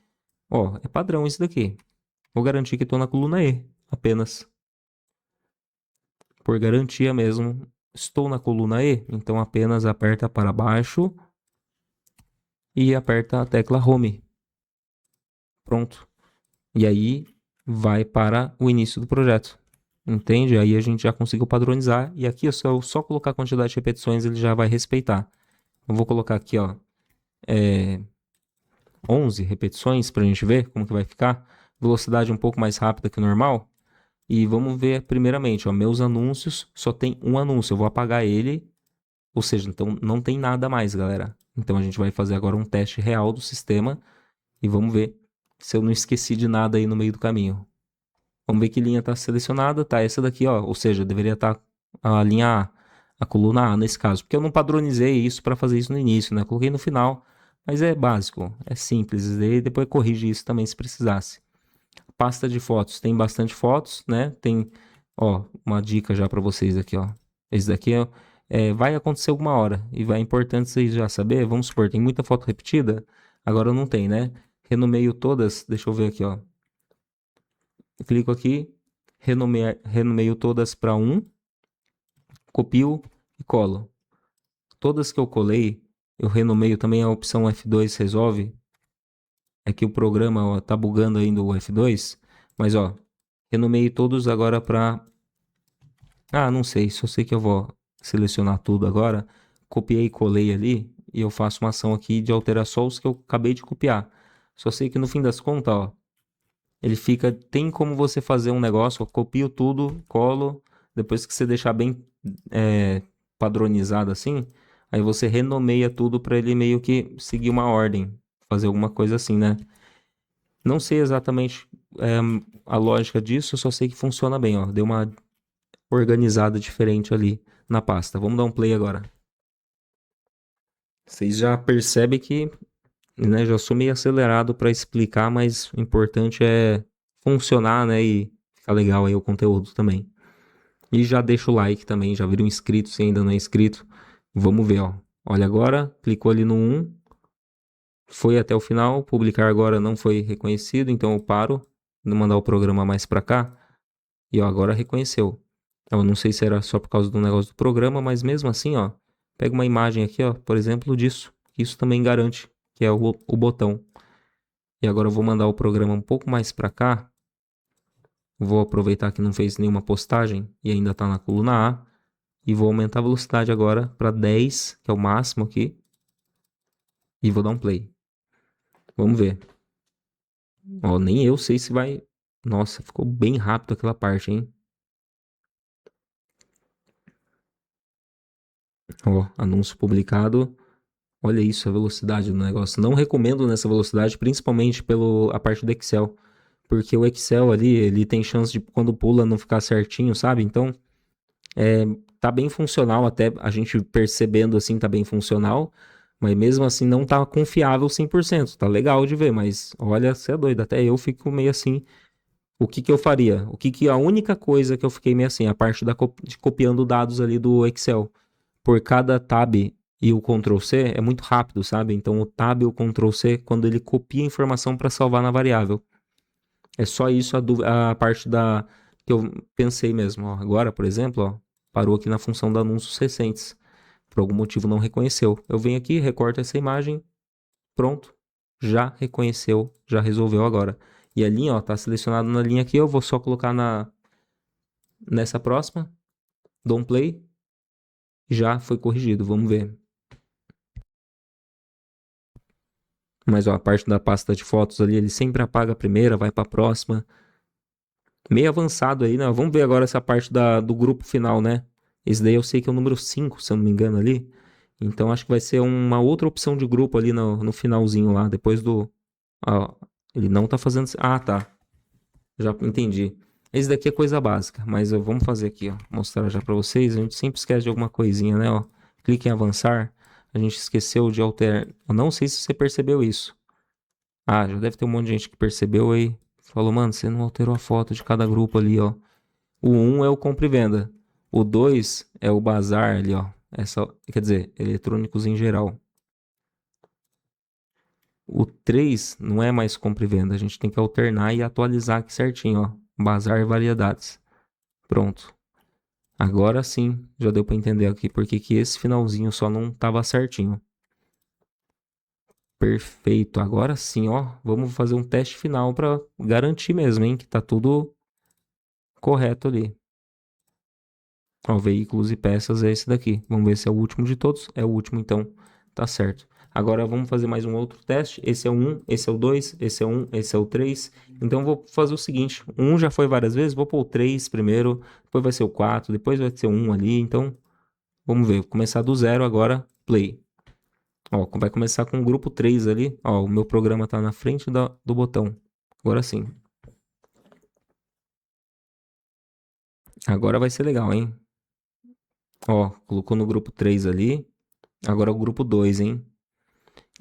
ó, é padrão isso daqui. Vou garantir que estou na coluna E, apenas. Por garantia mesmo, estou na coluna E, então apenas aperta para baixo e aperta a tecla Home. Pronto. E aí vai para o início do projeto. Entende? Aí a gente já conseguiu padronizar. E aqui, se eu só colocar a quantidade de repetições, ele já vai respeitar. Eu vou colocar aqui, ó, 11 repetições para a gente ver como que vai ficar. Velocidade um pouco mais rápida que o normal. E vamos ver primeiramente, ó, meus anúncios, só tem um anúncio. Eu vou apagar ele. Ou seja, então não tem nada mais, galera. Então a gente vai fazer agora um teste real do sistema. E vamos ver se eu não esqueci de nada aí no meio do caminho. Vamos ver que linha está selecionada. Tá essa daqui, ó. Ou seja, deveria estar a linha A, a coluna A nesse caso. Porque eu não padronizei isso para fazer isso no início, né? Coloquei no final. Mas é básico, é simples. E depois corrige isso também se precisasse. Pasta de fotos. Tem bastante fotos, né? Tem, ó, uma dica já para vocês aqui, ó. Esse daqui vai acontecer alguma hora. E é importante vocês já saber. Vamos supor, tem muita foto repetida. Agora não tem, né? Renomeio todas. Deixa eu ver aqui, ó. Clico aqui, renomeio todas para 1, copio e colo. Todas que eu colei, eu renomeio também a opção F2 resolve. É que o programa ó, tá bugando ainda o F2, mas ó, renomeio todos agora para... Ah, não sei, só sei que eu vou selecionar tudo agora, copiei e colei ali, e eu faço uma ação aqui de alterar só os que eu acabei de copiar. Só sei que no fim das contas, ó, ele fica, tem como você fazer um negócio, ó, copio tudo, colo, depois que você deixar bem padronizado assim, aí você renomeia tudo para ele meio que seguir uma ordem, fazer alguma coisa assim, né? Não sei exatamente a lógica disso, eu só sei que funciona bem, ó. Deu uma organizada diferente ali na pasta. Vamos dar um play agora. Vocês já percebem que, né, já sou meio acelerado para explicar, mas o importante é funcionar, né, e ficar legal aí o conteúdo também. E já deixa o like também, já vira um inscrito se ainda não é inscrito. Vamos ver, ó. Olha agora, clicou ali no 1, foi até o final, publicar agora não foi reconhecido, então eu paro, vou mandar o programa mais para cá. E ó, agora reconheceu. Eu não sei se era só por causa do negócio do programa, mas mesmo assim, ó, pega uma imagem aqui, ó, por exemplo, disso. Isso também garante que é o botão. E agora eu vou mandar o programa um pouco mais para cá. Vou aproveitar que não fez nenhuma postagem e ainda está na coluna A. E vou aumentar a velocidade agora para 10, que é o máximo aqui. E vou dar um play. Vamos ver. Ó, nem eu sei se vai... Nossa, ficou bem rápido aquela parte, hein? Ó, anúncio publicado. Olha isso, a velocidade do negócio. Não recomendo nessa velocidade, principalmente pela parte do Excel. Porque o Excel ali, ele tem chance de quando pula não ficar certinho, sabe? Então, tá bem funcional, até a gente percebendo assim, tá bem funcional. Mas mesmo assim não tá confiável 100%. Tá legal de ver, mas olha, você é doido. Até eu fico meio assim. O que que eu faria? A única coisa que eu fiquei meio assim, a parte de copiando dados ali do Excel. Por cada tab e o Ctrl C é muito rápido, sabe? Então o tab e o Ctrl C, quando ele copia a informação para salvar na variável. É só isso a parte que eu pensei mesmo. Ó. Agora, por exemplo, ó, parou aqui na função de anúncios recentes. Por algum motivo não reconheceu. Eu venho aqui, recorto essa imagem, pronto. Já reconheceu, já resolveu agora. E a linha, ó, tá selecionado na linha aqui, eu vou só colocar nessa próxima, dou um play, já foi corrigido, vamos ver. Mas ó, a parte da pasta de fotos ali, ele sempre apaga a primeira, vai para a próxima. Meio avançado aí, né? Vamos ver agora essa parte do grupo final, né? Esse daí eu sei que é o número 5, se eu não me engano ali. Então acho que vai ser uma outra opção de grupo ali no finalzinho lá, depois do... Ó, ele não tá fazendo... Ah, tá. Já entendi. Esse daqui é coisa básica, mas vamos fazer aqui, ó. Mostrar já para vocês. A gente sempre esquece de alguma coisinha, né? Ó, clique em avançar. a gente esqueceu de alterar. Eu não sei se você percebeu isso. Ah, já deve ter um monte de gente que percebeu aí. Falou, mano, você não alterou a foto de cada grupo ali, ó. O 1 é o compra e venda. O 2 é o bazar ali, ó. Quer dizer, eletrônicos em geral. O 3 não é mais compra e venda. A gente tem que alternar e atualizar aqui certinho, ó. Bazar e variedades. Pronto. Agora sim, já deu para entender aqui porque que esse finalzinho só não estava certinho. Perfeito. Agora sim, ó. Vamos fazer um teste final para garantir mesmo, hein, que tá tudo correto ali. Ó, veículos e peças é esse daqui. Vamos ver se é o último de todos. É o último, então tá certo. Agora vamos fazer mais um outro teste. Esse é o 1, esse é o 2, esse é o 1, esse é o 3. Então vou fazer o seguinte. O 1 já foi várias vezes, vou pôr o 3 primeiro, depois vai ser o 4, depois vai ser o 1 ali. Então vamos ver. Vou começar do zero agora. Play. Ó, vai começar com o grupo 3 ali. Ó, o meu programa tá na frente do botão. Agora sim. Agora vai ser legal, hein? Ó, colocou no grupo 3 ali. Agora é o grupo 2, hein?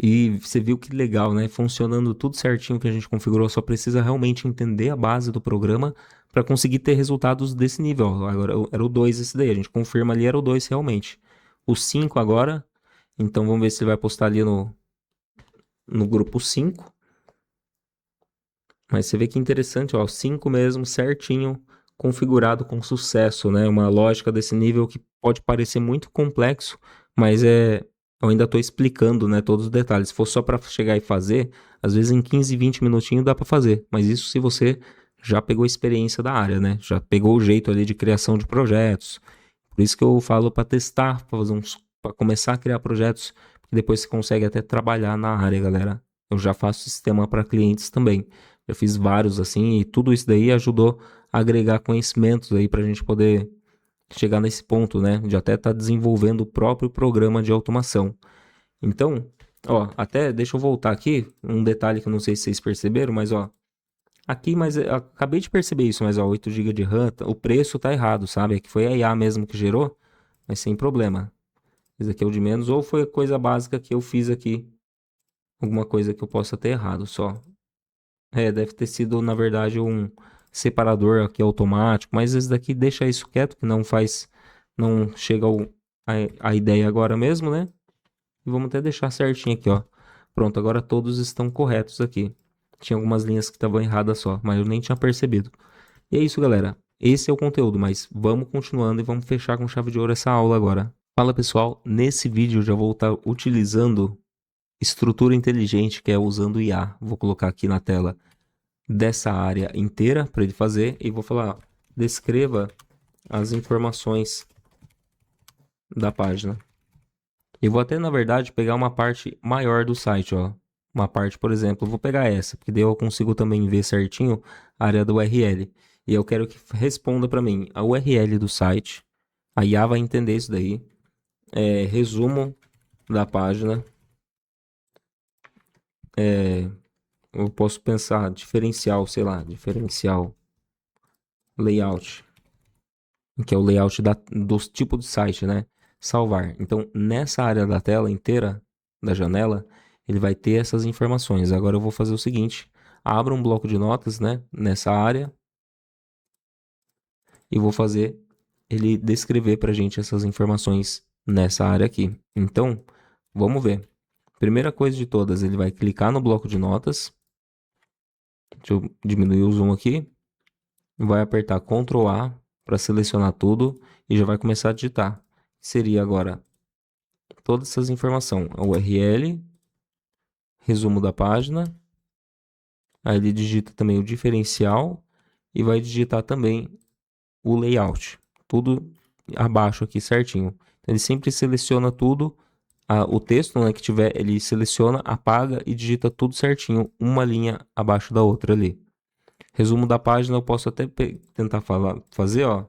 E você viu que legal, né? Funcionando tudo certinho que a gente configurou. Só precisa realmente entender a base do programa para conseguir ter resultados desse nível. Ó, agora era o 2 esse daí. A gente confirma ali, era o 2 realmente. O 5 agora. Então vamos ver se ele vai postar ali no grupo 5. Mas você vê que interessante, ó, 5 mesmo, certinho, configurado com sucesso, né? Uma lógica desse nível que pode parecer muito complexo, mas eu ainda estou explicando, né, todos os detalhes. Se for só para chegar e fazer, às vezes em 15, 20 minutinhos dá para fazer, mas isso se você já pegou a experiência da área, né? Já pegou o jeito ali de criação de projetos. Por isso que eu falo para testar, para começar a criar projetos, porque depois você consegue até trabalhar na área, galera. Eu já faço sistema para clientes também. Já fiz vários assim e tudo isso daí ajudou a agregar conhecimentos aí para a gente poder chegar nesse ponto, né? De até estar desenvolvendo o próprio programa de automação. Então, ó, até deixa eu voltar aqui, um detalhe que eu não sei se vocês perceberam, mas ó, aqui, mas eu acabei de perceber isso, mas ó, 8 GB de RAM, o preço tá errado, sabe? É que foi a IA mesmo que gerou, mas sem problema. Esse aqui é o de menos, ou foi coisa básica que eu fiz aqui, alguma coisa que eu possa ter errado só. Deve ter sido, na verdade, um separador aqui automático, mas esse daqui deixa isso quieto, que não chega a ideia agora mesmo, né? E vamos até deixar certinho aqui, ó. Pronto, agora todos estão corretos aqui. Tinha algumas linhas que estavam erradas só, mas eu nem tinha percebido. E é isso, galera. Esse é o conteúdo, mas vamos continuando e vamos fechar com chave de ouro essa aula agora. Fala, pessoal. Nesse vídeo eu já vou estar utilizando estrutura inteligente, que é usando IA. Vou colocar aqui na tela dessa área inteira para ele fazer e vou falar, descreva as informações da página. Eu vou até, na verdade, pegar uma parte maior do site, ó. Uma parte, por exemplo, eu vou pegar essa, porque daí eu consigo também ver certinho a área do URL. E eu quero que responda para mim a URL do site. A IA vai entender isso daí. Resumo da página. Eu posso pensar diferencial, sei lá, diferencial layout, que é o layout dos tipos de site, né? Salvar. Então, nessa área da tela inteira, da janela, ele vai ter essas informações. Agora eu vou fazer o seguinte, abro um bloco de notas, né? Nessa área, e vou fazer ele descrever para a gente essas informações nessa área aqui. Então, vamos ver. Primeira coisa de todas, ele vai clicar no bloco de notas. Deixa eu diminuir o zoom aqui. Vai apertar Ctrl A para selecionar tudo e já vai começar a digitar. Seria agora todas essas informações, a URL, resumo da página, aí ele digita também o diferencial e vai digitar também o layout, tudo abaixo aqui certinho. Então, ele sempre seleciona tudo, o texto, né, que tiver, ele seleciona, apaga e digita tudo certinho, uma linha abaixo da outra ali. Resumo da página eu posso até tentar fazer, ó.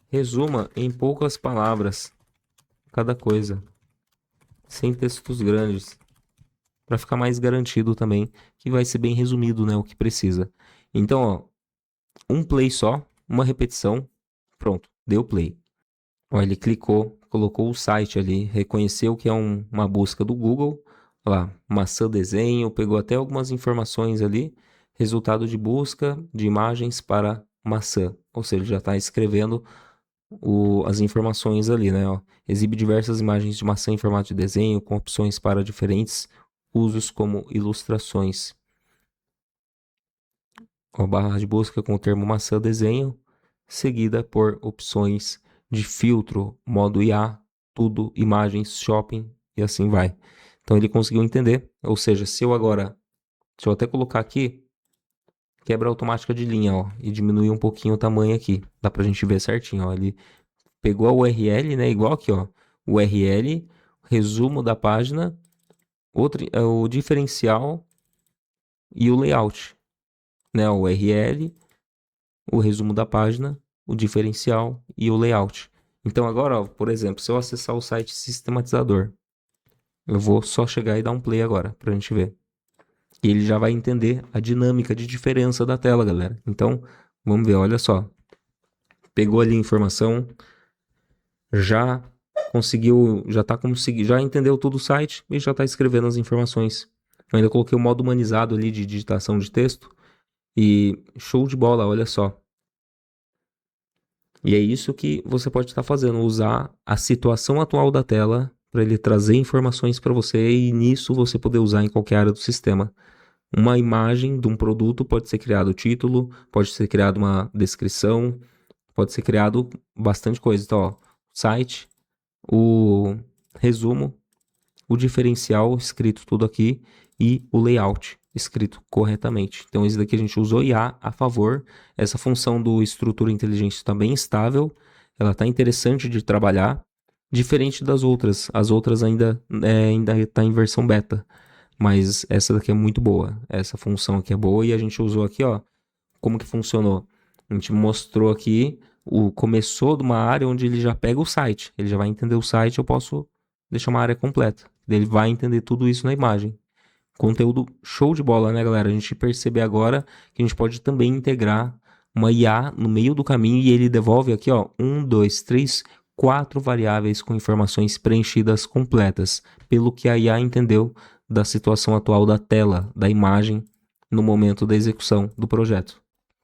Resuma em poucas palavras cada coisa, sem textos grandes, para ficar mais garantido também que vai ser bem resumido, né, o que precisa. Então, ó, um play só, uma repetição, pronto, deu play. Ó, ele clicou, colocou o site ali, reconheceu que é uma busca do Google, olha lá, maçã desenho, pegou até algumas informações ali, resultado de busca de imagens para maçã, ou seja, já está escrevendo as informações ali, né? Ó. Exibe diversas imagens de maçã em formato de desenho, com opções para diferentes usos como ilustrações. Ó, barra de busca com o termo maçã desenho, seguida por opções de filtro, modo IA, tudo, imagens, shopping e assim vai. Então ele conseguiu entender, ou seja, se eu até colocar aqui, quebra automática de linha, ó, e diminuir um pouquinho o tamanho aqui, dá pra gente ver certinho, ó, ele pegou a URL, né, igual aqui, ó, URL, resumo da página, o diferencial e o layout, né, o URL, o resumo da página, o diferencial e o layout. Então agora, ó, por exemplo, se eu acessar o site sistematizador, eu vou só chegar e dar um play agora, pra gente ver. E ele já vai entender a dinâmica de diferença da tela, galera. Então, vamos ver, olha só. Pegou ali a informação, já conseguiu, já entendeu todo o site e já está escrevendo as informações. Eu ainda coloquei o modo humanizado ali de digitação de texto e show de bola, olha só. E é isso que você pode estar fazendo, usar a situação atual da tela para ele trazer informações para você e nisso você poder usar em qualquer área do sistema. Uma imagem de um produto pode ser criado o título, pode ser criado uma descrição, pode ser criado bastante coisa. Então, ó, site, o resumo, o diferencial escrito tudo aqui e o layout escrito corretamente. Então, esse daqui a gente usou IA a favor. Essa função do estrutura inteligente está bem estável, ela está interessante de trabalhar, diferente das outras. As outras ainda está em versão beta, mas essa daqui é muito boa. Essa função aqui é boa e a gente usou aqui, ó, como que funcionou. A gente mostrou aqui começou de uma área onde ele já pega o site. Ele já vai entender o site, eu posso deixar uma área completa. Ele vai entender tudo isso na imagem. Conteúdo show de bola, né, galera? A gente percebe agora que a gente pode também integrar uma IA no meio do caminho e ele devolve aqui, ó, 1, 2, 3, 4 variáveis com informações preenchidas completas, pelo que a IA entendeu da situação atual da tela, da imagem, no momento da execução do projeto.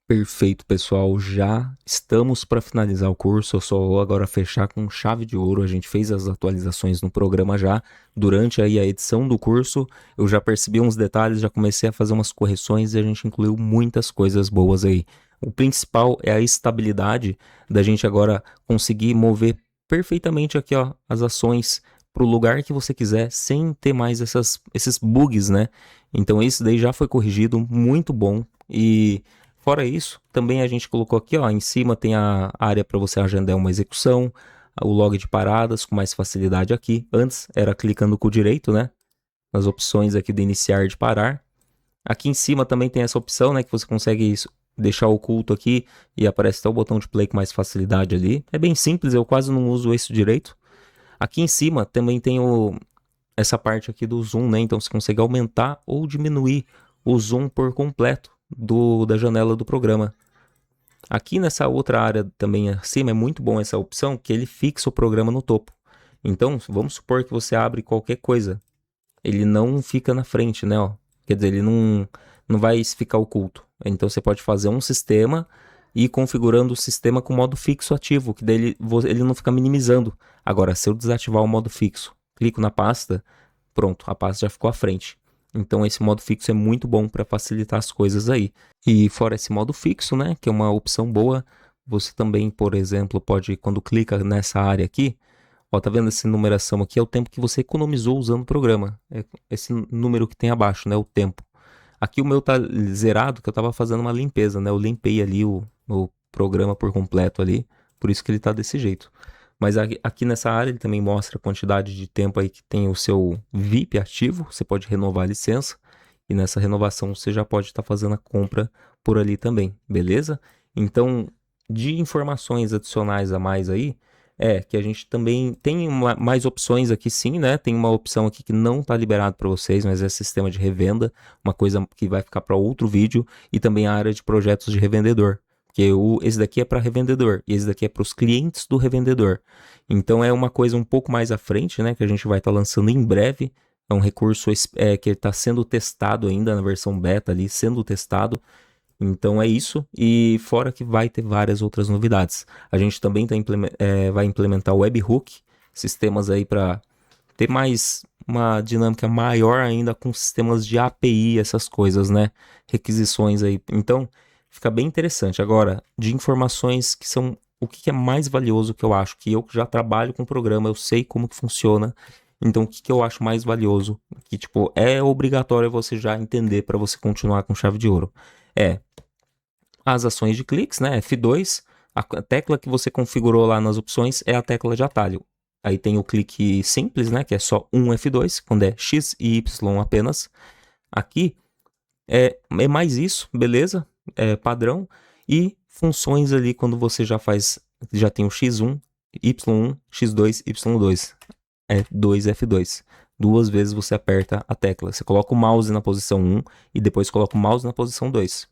Perfeito, pessoal. Já estamos para finalizar o curso. Eu só vou agora fechar com chave de ouro. A gente fez as atualizações no programa já. Durante aí a edição do curso, eu já percebi uns detalhes, já comecei a fazer umas correções e a gente incluiu muitas coisas boas aí. O principal é a estabilidade da gente agora conseguir mover perfeitamente aqui, ó, as ações para o lugar que você quiser, sem ter mais esses bugs, né? Então isso daí já foi corrigido, muito bom. E fora isso, também a gente colocou aqui, ó, em cima tem a área para você agendar uma execução, o log de paradas com mais facilidade aqui. Antes era clicando com o direito, né? Nas opções aqui de iniciar e de parar. Aqui em cima também tem essa opção, né? Que você consegue deixar oculto aqui e aparece até o botão de play com mais facilidade ali. É bem simples, eu quase não uso isso direito. Aqui em cima também tem essa parte aqui do zoom, né? Então você consegue aumentar ou diminuir o zoom por completo da janela do programa. Aqui nessa outra área também acima é muito bom essa opção que ele fixa o programa no topo. Então vamos supor que você abre qualquer coisa, ele não fica na frente, né? Ó. Quer dizer, ele não vai ficar oculto. Então você pode fazer um sistema e ir configurando o sistema com modo fixo ativo, que daí ele não fica minimizando. Agora, se eu desativar o modo fixo, clico na pasta, pronto, a pasta já ficou à frente. Então esse modo fixo é muito bom para facilitar as coisas aí. E fora esse modo fixo, né, que é uma opção boa, você também, por exemplo, pode, quando clica nessa área aqui, ó, tá vendo essa numeração aqui? É o tempo que você economizou usando o programa. É esse número que tem abaixo, né, o tempo. Aqui o meu tá zerado, que eu tava fazendo uma limpeza, né, eu limpei ali o programa por completo ali, por isso que ele tá desse jeito. Mas aqui nessa área ele também mostra a quantidade de tempo aí que tem o seu VIP ativo. Você pode renovar a licença. E nessa renovação você já pode estar fazendo a compra por ali também, beleza? Então, de informações adicionais a mais aí, que a gente também tem mais opções aqui sim, né? Tem uma opção aqui que não está liberado para vocês, mas é sistema de revenda, uma coisa que vai ficar para outro vídeo. E também a área de projetos de revendedor, Porque esse daqui é para revendedor e esse daqui é para os clientes do revendedor. Então é uma coisa um pouco mais à frente, né? Que a gente vai estar lançando em breve. É um recurso que está sendo testado ainda na versão beta ali, sendo testado. Então é isso. E fora que vai ter várias outras novidades. A gente também vai implementar o webhook, sistemas aí para ter mais uma dinâmica maior ainda com sistemas de API, essas coisas, né? Requisições aí. Então, fica bem interessante. Agora, de informações que são o que é mais valioso que eu acho, que eu já trabalho com o programa, eu sei como que funciona. Então, o que eu acho mais valioso, que tipo, é obrigatório você já entender para você continuar com chave de ouro. As ações de cliques, né? F2, a tecla que você configurou lá nas opções é a tecla de atalho. Aí tem o clique simples, né? Que é só um F2, quando é X e Y apenas. Aqui é mais isso, beleza? É padrão. E funções ali quando você já tem o X1, Y1, X2, Y2. É 2F2. Duas vezes você aperta a tecla. Você coloca o mouse na posição 1 e depois coloca o mouse na posição 2.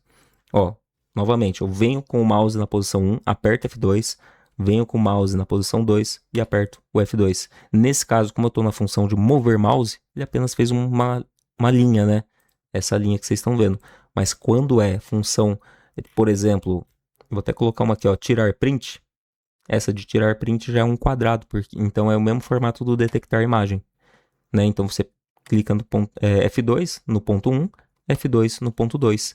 Ó, novamente, eu venho com o mouse na posição 1, aperto F2, venho com o mouse na posição 2 e aperto o F2. Nesse caso, como eu estou na função de mover mouse, ele apenas fez uma linha, né? Essa linha que vocês estão vendo. Mas quando é função, por exemplo, vou até colocar uma aqui, ó, tirar print. Essa de tirar print já é um quadrado, então é o mesmo formato do detectar imagem, né? Então você clica no ponto, F2 no ponto 1, F2 no ponto 2.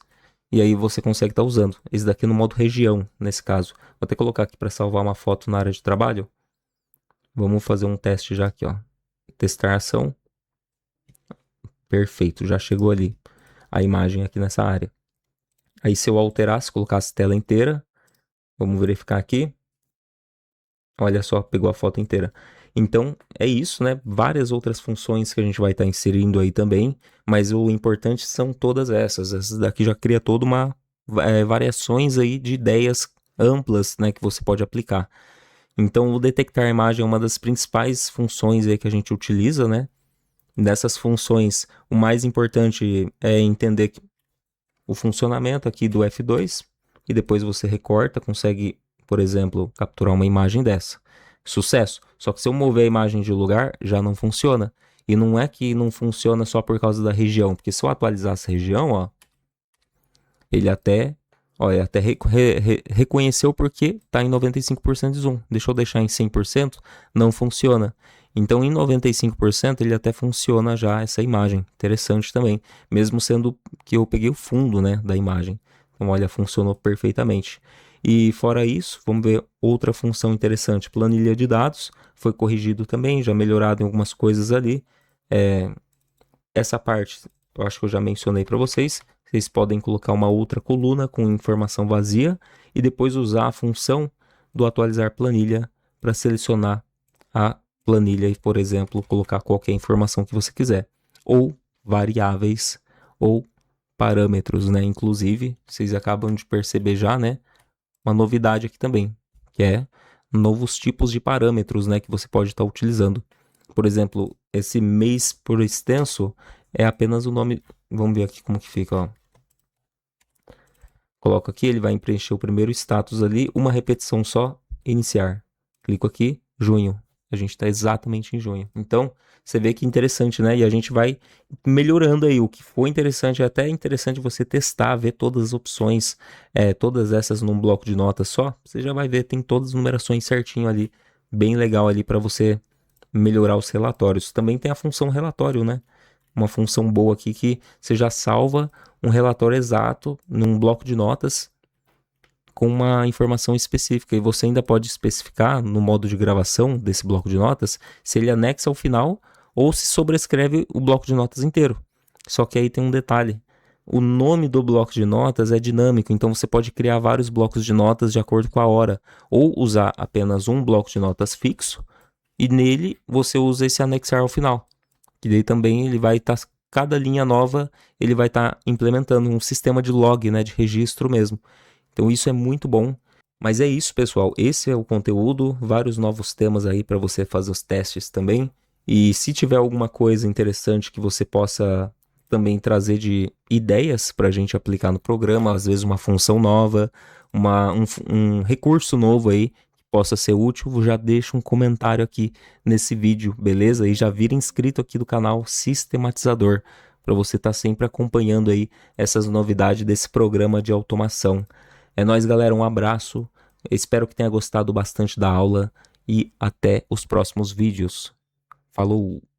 E aí você consegue estar usando. Esse daqui no modo região, nesse caso. Vou até colocar aqui para salvar uma foto na área de trabalho. Vamos fazer um teste já aqui, ó. Testar ação. Perfeito, já chegou ali a imagem aqui nessa área. Aí se eu alterasse, colocasse tela inteira, vamos verificar aqui. Olha só, pegou a foto inteira. Então, é isso, né? Várias outras funções que a gente vai estar inserindo aí também, mas o importante são todas essas. Essas daqui já cria toda uma variações aí de ideias amplas, né, que você pode aplicar. Então, o detectar imagem é uma das principais funções aí que a gente utiliza, né? Dessas funções, o mais importante é entender o funcionamento aqui do F2 e depois você recorta, consegue, por exemplo, capturar uma imagem dessa. Sucesso. Só que se eu mover a imagem de lugar, já não funciona. E não é que não funciona só por causa da região, porque se eu atualizar essa região, ó, ele até reconheceu porque está em 95% de zoom. Deixa eu deixar em 100%, não funciona. Então, em 95%, ele até funciona já essa imagem. Interessante também. Mesmo sendo que eu peguei o fundo, né, da imagem. Então, olha, funcionou perfeitamente. E fora isso, vamos ver outra função interessante. Planilha de dados. Foi corrigido também, já melhorado em algumas coisas ali. Essa parte, eu acho que eu já mencionei para vocês. Vocês podem colocar uma outra coluna com informação vazia e depois usar a função do atualizar planilha para selecionar a planilha e, por exemplo, colocar qualquer informação que você quiser. Ou variáveis ou parâmetros, né? Inclusive, vocês acabam de perceber já, né? Uma novidade aqui também, que é novos tipos de parâmetros, né? Que você pode estar utilizando. Por exemplo, esse mês por extenso é apenas o nome. Vamos ver aqui como que fica, ó. Coloco aqui, ele vai preencher o primeiro status ali, uma repetição só, iniciar. Clico aqui, junho. A gente está exatamente em junho. Então, você vê que interessante, né? E a gente vai melhorando aí. O que foi interessante, é até interessante você testar, ver todas as opções, todas essas num bloco de notas só. Você já vai ver, tem todas as numerações certinho ali. Bem legal ali para você melhorar os relatórios. Também tem a função relatório, né? Uma função boa aqui que você já salva um relatório exato num bloco de notas com uma informação específica. E você ainda pode especificar no modo de gravação desse bloco de notas se ele anexa ao final ou se sobrescreve o bloco de notas inteiro. Só que aí tem um detalhe. O nome do bloco de notas é dinâmico, então você pode criar vários blocos de notas de acordo com a hora, ou usar apenas um bloco de notas fixo, e nele você usa esse anexar ao final. Que daí também ele vai estar, cada linha nova, ele vai estar implementando um sistema de log, né, de registro mesmo. Então isso é muito bom. Mas é isso, pessoal. Esse é o conteúdo, vários novos temas aí para você fazer os testes também. E se tiver alguma coisa interessante que você possa também trazer de ideias para a gente aplicar no programa, às vezes uma função nova, um recurso novo aí que possa ser útil, já deixa um comentário aqui nesse vídeo, beleza? E já vira inscrito aqui do canal Sistematizador, para você estar sempre acompanhando aí essas novidades desse programa de automação. É nóis, galera, um abraço, espero que tenha gostado bastante da aula e até os próximos vídeos. Falou!